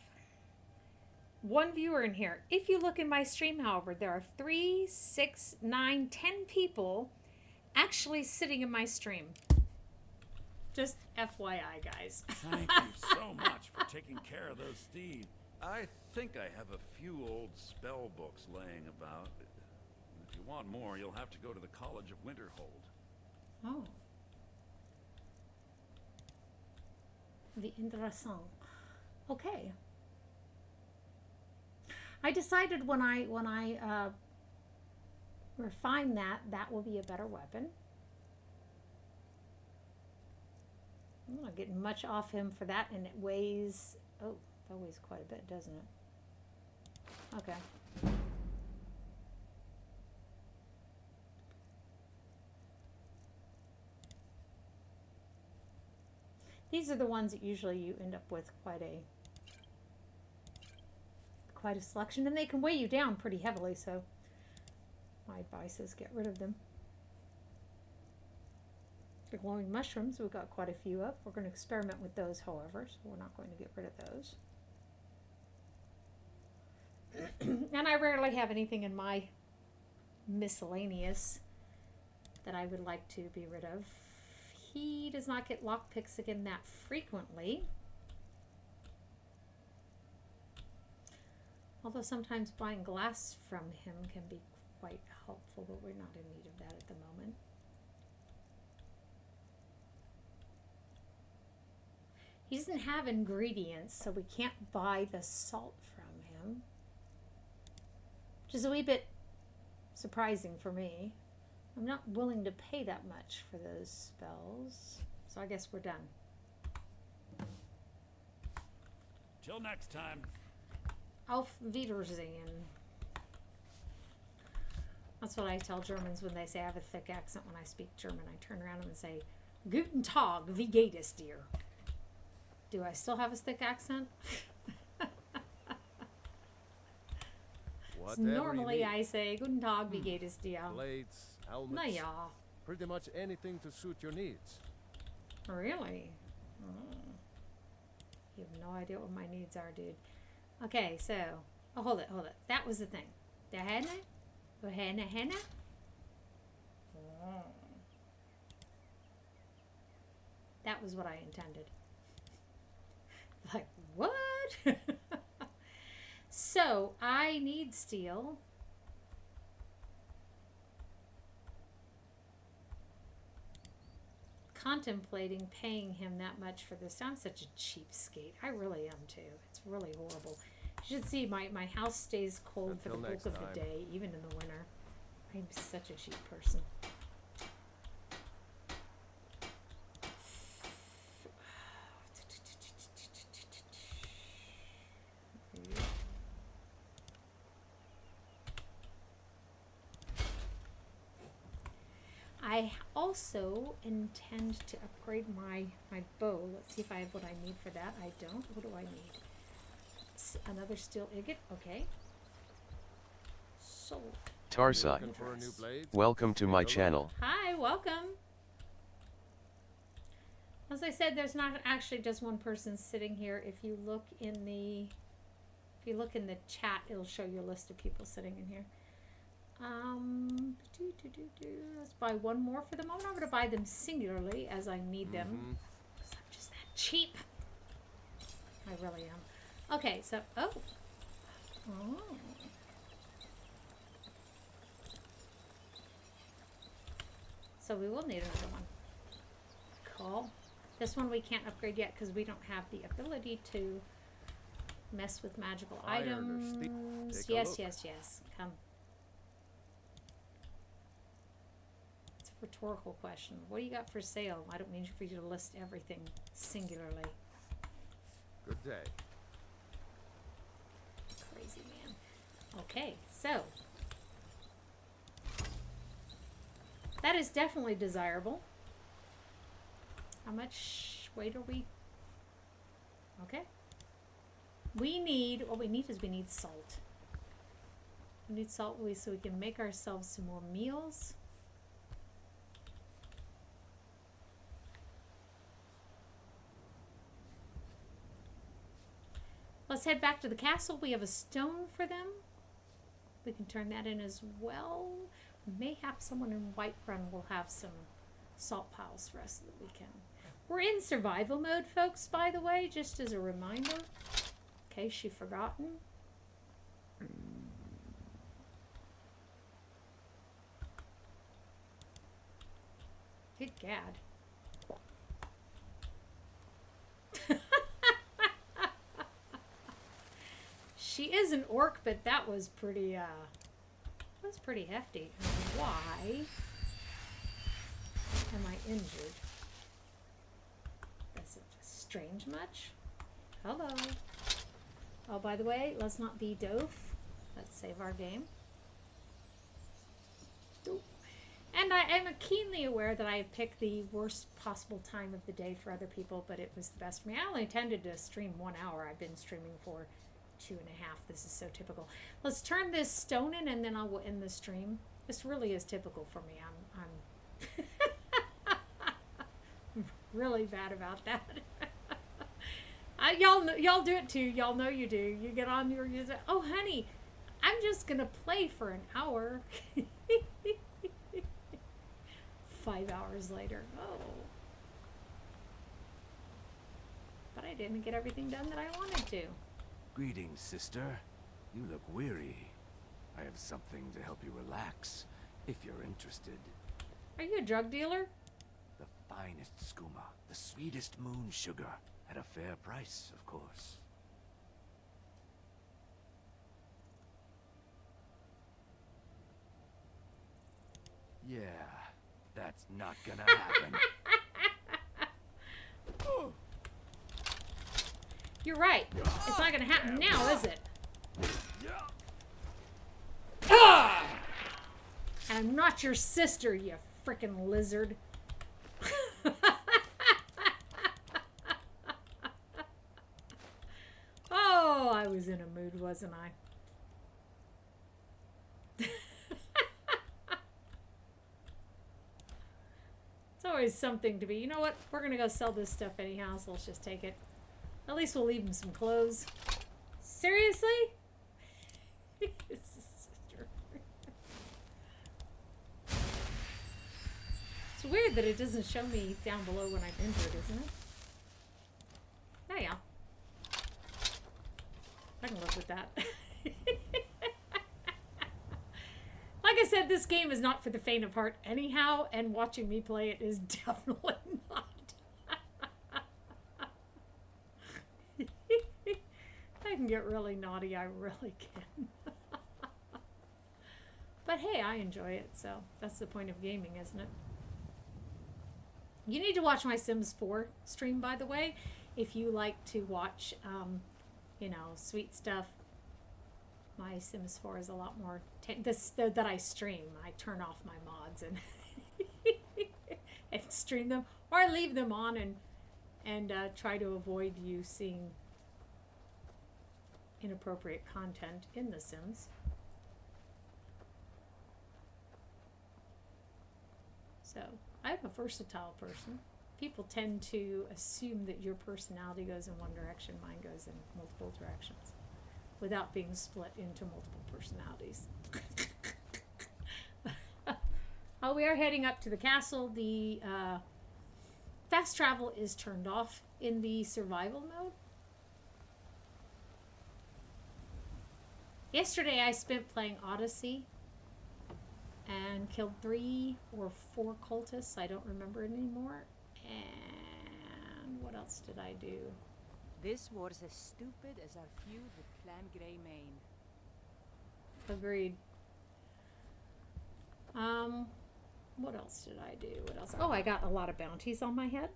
one viewer in here. If you look in my stream, however, there are 3, 6, 9, 10 people actually sitting in my stream. Just FYI, guys. Thank you so much for taking care of those thieves. I think I have a few old spell books laying about. If you want more, you'll have to go to the College of Winterhold. Oh. The interessant. Okay. I decided when I refine that will be a better weapon. I'm not getting much off him for that, and it weighs, oh, that weighs quite a bit, doesn't it? Okay. These are the ones that usually you end up with quite a selection, and they can weigh you down pretty heavily, so my advice is get rid of them. The glowing mushrooms, we've got quite a few of. We're going to experiment with those, however, so we're not going to get rid of those. And I rarely have anything in my miscellaneous that I would like to be rid of. He does not get lockpicks again that frequently. Although sometimes buying glass from him can be quite helpful, but we're not in need of that at the moment. He doesn't have ingredients, so we can't buy the salt from him. Which is a wee bit surprising for me. I'm not willing to pay that much for those spells. So I guess we're done. Till next time. Auf Wiedersehen. That's what I tell Germans when they say I have a thick accent when I speak German. I turn around and say, Guten Tag, wie geht es dir? Do I still have a thick accent? Normally I say, Guten Tag, wie geht es dir? Blades, helmets. Naja. Pretty much anything to suit your needs. Really? Oh. You have no idea what my needs are, dude. Okay, so... Oh, hold it. That was the thing. The henna? The henna? Oh. That was what I intended. Like, what? So, I need steel. Contemplating paying him that much for this. I'm such a cheapskate. I really am too. It's really horrible. You should see my house stays cold for the bulk of the day, even in the winter. I'm such a cheap person. I also intend to upgrade my bow. Let's see if I have what I need for that. I don't. What do I need? Another steel ingot. Okay. Sold. Tarsai, welcome to my channel. Hi, welcome. As I said, there's not actually just one person sitting here. If you look in the chat, it'll show you a list of people sitting in here. Let's buy one more for the moment. I'm going to buy them singularly as I need them. Because I'm just that cheap. I really am. Okay, so, oh. So we will need another one. Cool. This one we can't upgrade yet because we don't have the ability to mess with magical items. Yes. Come. Rhetorical question. What do you got for sale? I don't mean for you to list everything singularly. Good day. Crazy man. Okay, so that is definitely desirable. How much weight are we? Okay. What we need is salt. We need salt so we can make ourselves some more meals. Let's head back to the castle. We have a stone for them. We can turn that in as well. Mayhap someone in Whiterun will have some salt piles for us so that we can. We're in survival mode, folks, by the way, just as a reminder, in case you've forgotten. Good gad. She is an orc, but that was pretty hefty. Why am I injured? That's strange much. Hello. Oh, by the way, let's not be doof. Let's save our game. And I am keenly aware that I picked the worst possible time of the day for other people, but it was the best for me. I only intended to stream 1 hour. I've been streaming for 2.5. This is so typical. Let's turn this stone in and then I will end the stream. This really is typical for me. I'm really bad about that. Y'all do it too. Y'all know you do. You get on your say, oh honey, I'm just gonna play for an hour. 5 hours later. Oh. But I didn't get everything done that I wanted to. Greetings, sister. You look weary. I have something to help you relax. If you're interested. Are you a drug dealer? The finest skooma, the sweetest moon sugar, at a fair price, of course. Yeah, that's not gonna happen. You're right. It's not gonna happen now, is it? Ah! I'm not your sister, you frickin' lizard. Oh, I was in a mood, wasn't I? It's always something to be. You know what? We're gonna go sell this stuff anyhow, so let's just take it. At least we'll leave him some clothes. Seriously? It's weird that it doesn't show me down below when I've entered, isn't it? Oh yeah. I can live with that. Like I said, this game is not for the faint of heart anyhow, and watching me play it is definitely not. I can get really naughty, I really can. But hey, I enjoy it, so that's the point of gaming, isn't it? You need to watch my Sims 4 stream, by the way, if you like to watch, you know, sweet stuff. My Sims 4 is a lot more... that I stream. I turn off my mods and, and stream them. Or I leave them on and try to avoid you seeing inappropriate content in The Sims. So, I'm a versatile person. People tend to assume that your personality goes in one direction, mine goes in multiple directions, without being split into multiple personalities. Oh, we are heading up to the castle. The fast travel is turned off in the survival mode. Yesterday I spent playing Odyssey and killed 3 or 4 cultists. I don't remember it anymore. And what else did I do? This war's as stupid as our feud with Clan Grey Mane. Agreed. What else did I do? What else? Oh, I got a lot of bounties on my head.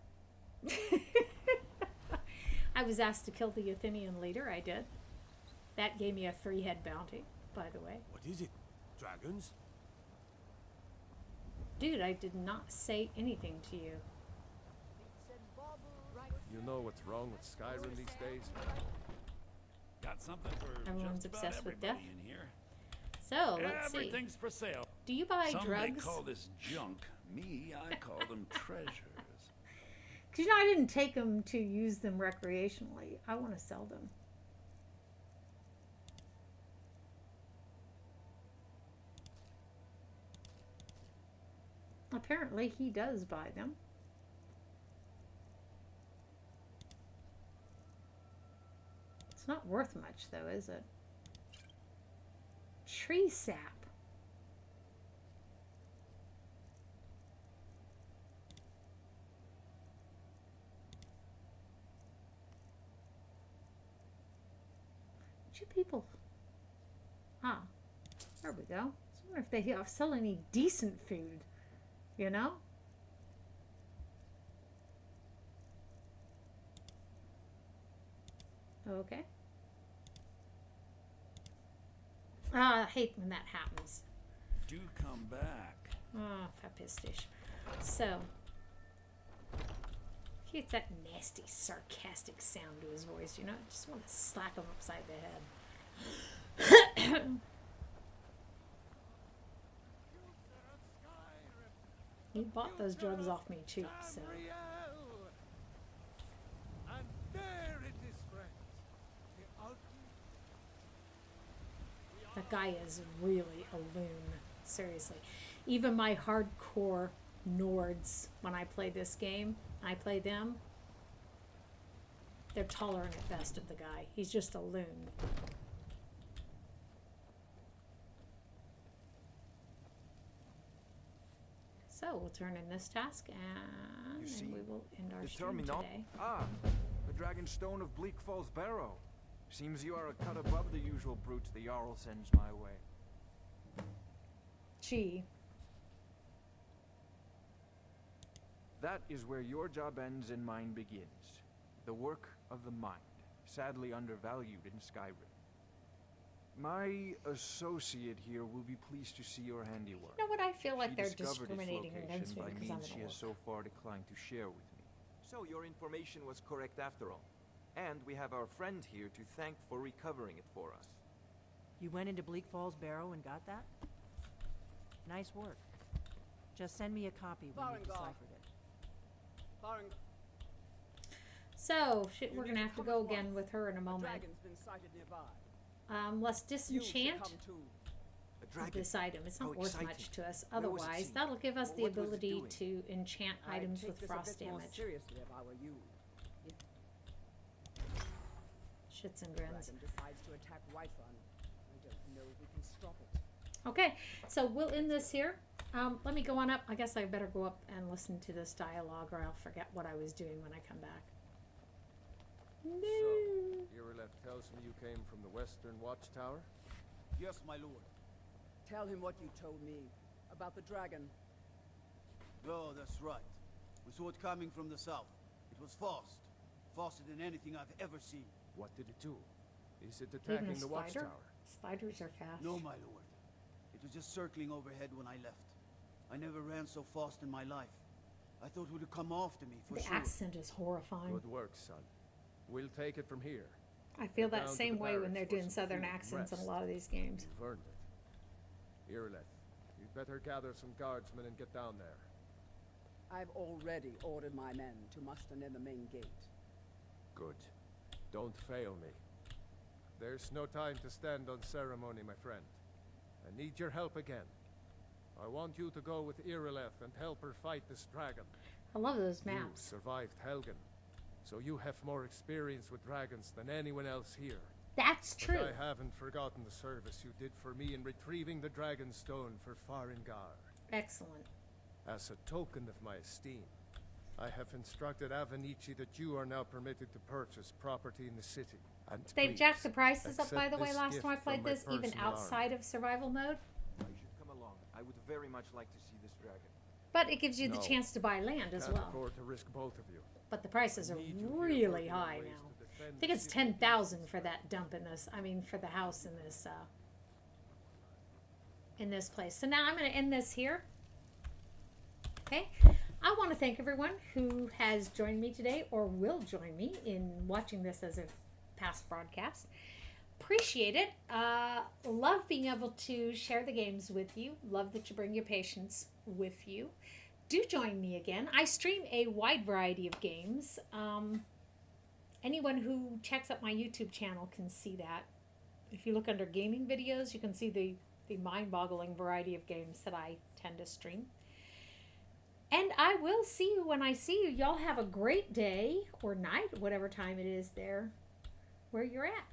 I was asked to kill the Athenian leader. I did. That gave me a 3-head bounty, by the way. What is it? Dragons? Dude, I did not say anything to you. You know what's wrong with Skyrim these days? Got something for Everyone's just about obsessed with death. everybody in here. So, let's see. Everything's for sale. Do you buy Some drugs? may call this junk. Me, I call them treasures. Because, you know, I didn't take them to use them recreationally. I want to sell them. Apparently, he does buy them. It's not worth much, though, is it? Tree sap. What you people? Ah, there we go. I wonder if they sell any decent food, you know? Okay. Ah, I hate when that happens. Do come back. Ah, papistish. So, he gets that nasty, sarcastic sound to his voice, you know? I just want to slap him upside the head. He bought those drugs off me cheap, so... And there it is, friends. The ultimate. That guy is really a loon. Seriously. Even my hardcore Nords, when I play this game, I play them, they're tolerant at best of the guy. He's just a loon. So we'll turn in this task, and then we will end our the stream terminal. today. Ah, the Dragon Stone of Bleak Falls Barrow. Seems you are a cut above the usual brutes the Jarl sends my way. Gee. That is where your job ends and mine begins. The work of the mind, sadly undervalued in Skyrim. My associate here will be pleased to see your handiwork. You know what? I feel like She they're discovered its discriminating location against me by because I'm means an she orc. has so far declined to share with me. So your information was correct after all. And we have our friend here to thank for recovering it for us. You went into Bleak Falls Barrow and got that? Nice work. Just send me a copy when you deciphered it. So, shit, You we're need gonna to have to come go at again once. with her in a A moment. dragon's been sighted nearby. Let's You should disenchant come too. this item. It's not How worth exciting. much to us. Where was it Otherwise, seen? that'll give us the What was it ability doing? to enchant items I'd with take frost this a bit more damage. seriously if I were you. Shits and The grins. dragon decides to attack Whiterun. I don't know if we can stop it. Okay, so we'll end this here. Let me go on up. I guess I better go up and listen to this dialogue, or I'll forget what I was doing when I come back. So, Irileth tells me you came from the Western Watchtower? Yes, my lord. Tell him what you told me about the dragon. Oh, that's right. We saw it coming from the south. It was fast. Faster than anything I've ever seen. What did it do? Is it Even attacking a the spider? Watchtower? Spiders are fast. No, my lord. It was just circling overhead when I left. I never ran so fast in my life. I thought it would come after me for The sure. accent is horrifying. Good work, son. We'll take it from here. I feel Get that down to same the way when barracks they're for doing some southern food and accents in a rest. lot of these games. You've earned it. Irileth, you'd better gather some guardsmen and get down there. I've already ordered my men to muster near the main gate. Good. Don't fail me. There's no time to stand on ceremony, my friend. I need your help again. I want you to go with Irileth and help her fight this dragon. I love those You maps. survived Helgen, so you have more experience with dragons than anyone else here. That's true. But I haven't forgotten the service you did for me in retrieving the dragon stone for Farengar. Excellent. As a token of my esteem, I have instructed Avenici that you are now permitted to purchase property in the city. And They've please, jacked the prices up, by accept the way, this last gift time I from played my this, even personal outside of survival mode. You should come along. I would very much like to see this dragon. But it gives you the No. chance to buy land as Can't well. afford to risk both of you. But the prices are Need you here really working on high ways now. to defend I think the it's city 10,000 for that dump in this. I mean, for the house in this place. So now I'm going to end this here. Okay. I want to thank everyone who has joined me today or will join me in watching this as a past broadcast. Appreciate it. Love being able to share the games with you. Love that you bring your patients with you. Do join me again. I stream a wide variety of games. Anyone who checks out my YouTube channel can see that. If you look under gaming videos, you can see the mind-boggling variety of games that I tend to stream. And I will see you when I see you. Y'all have a great day or night, whatever time it is there where you're at.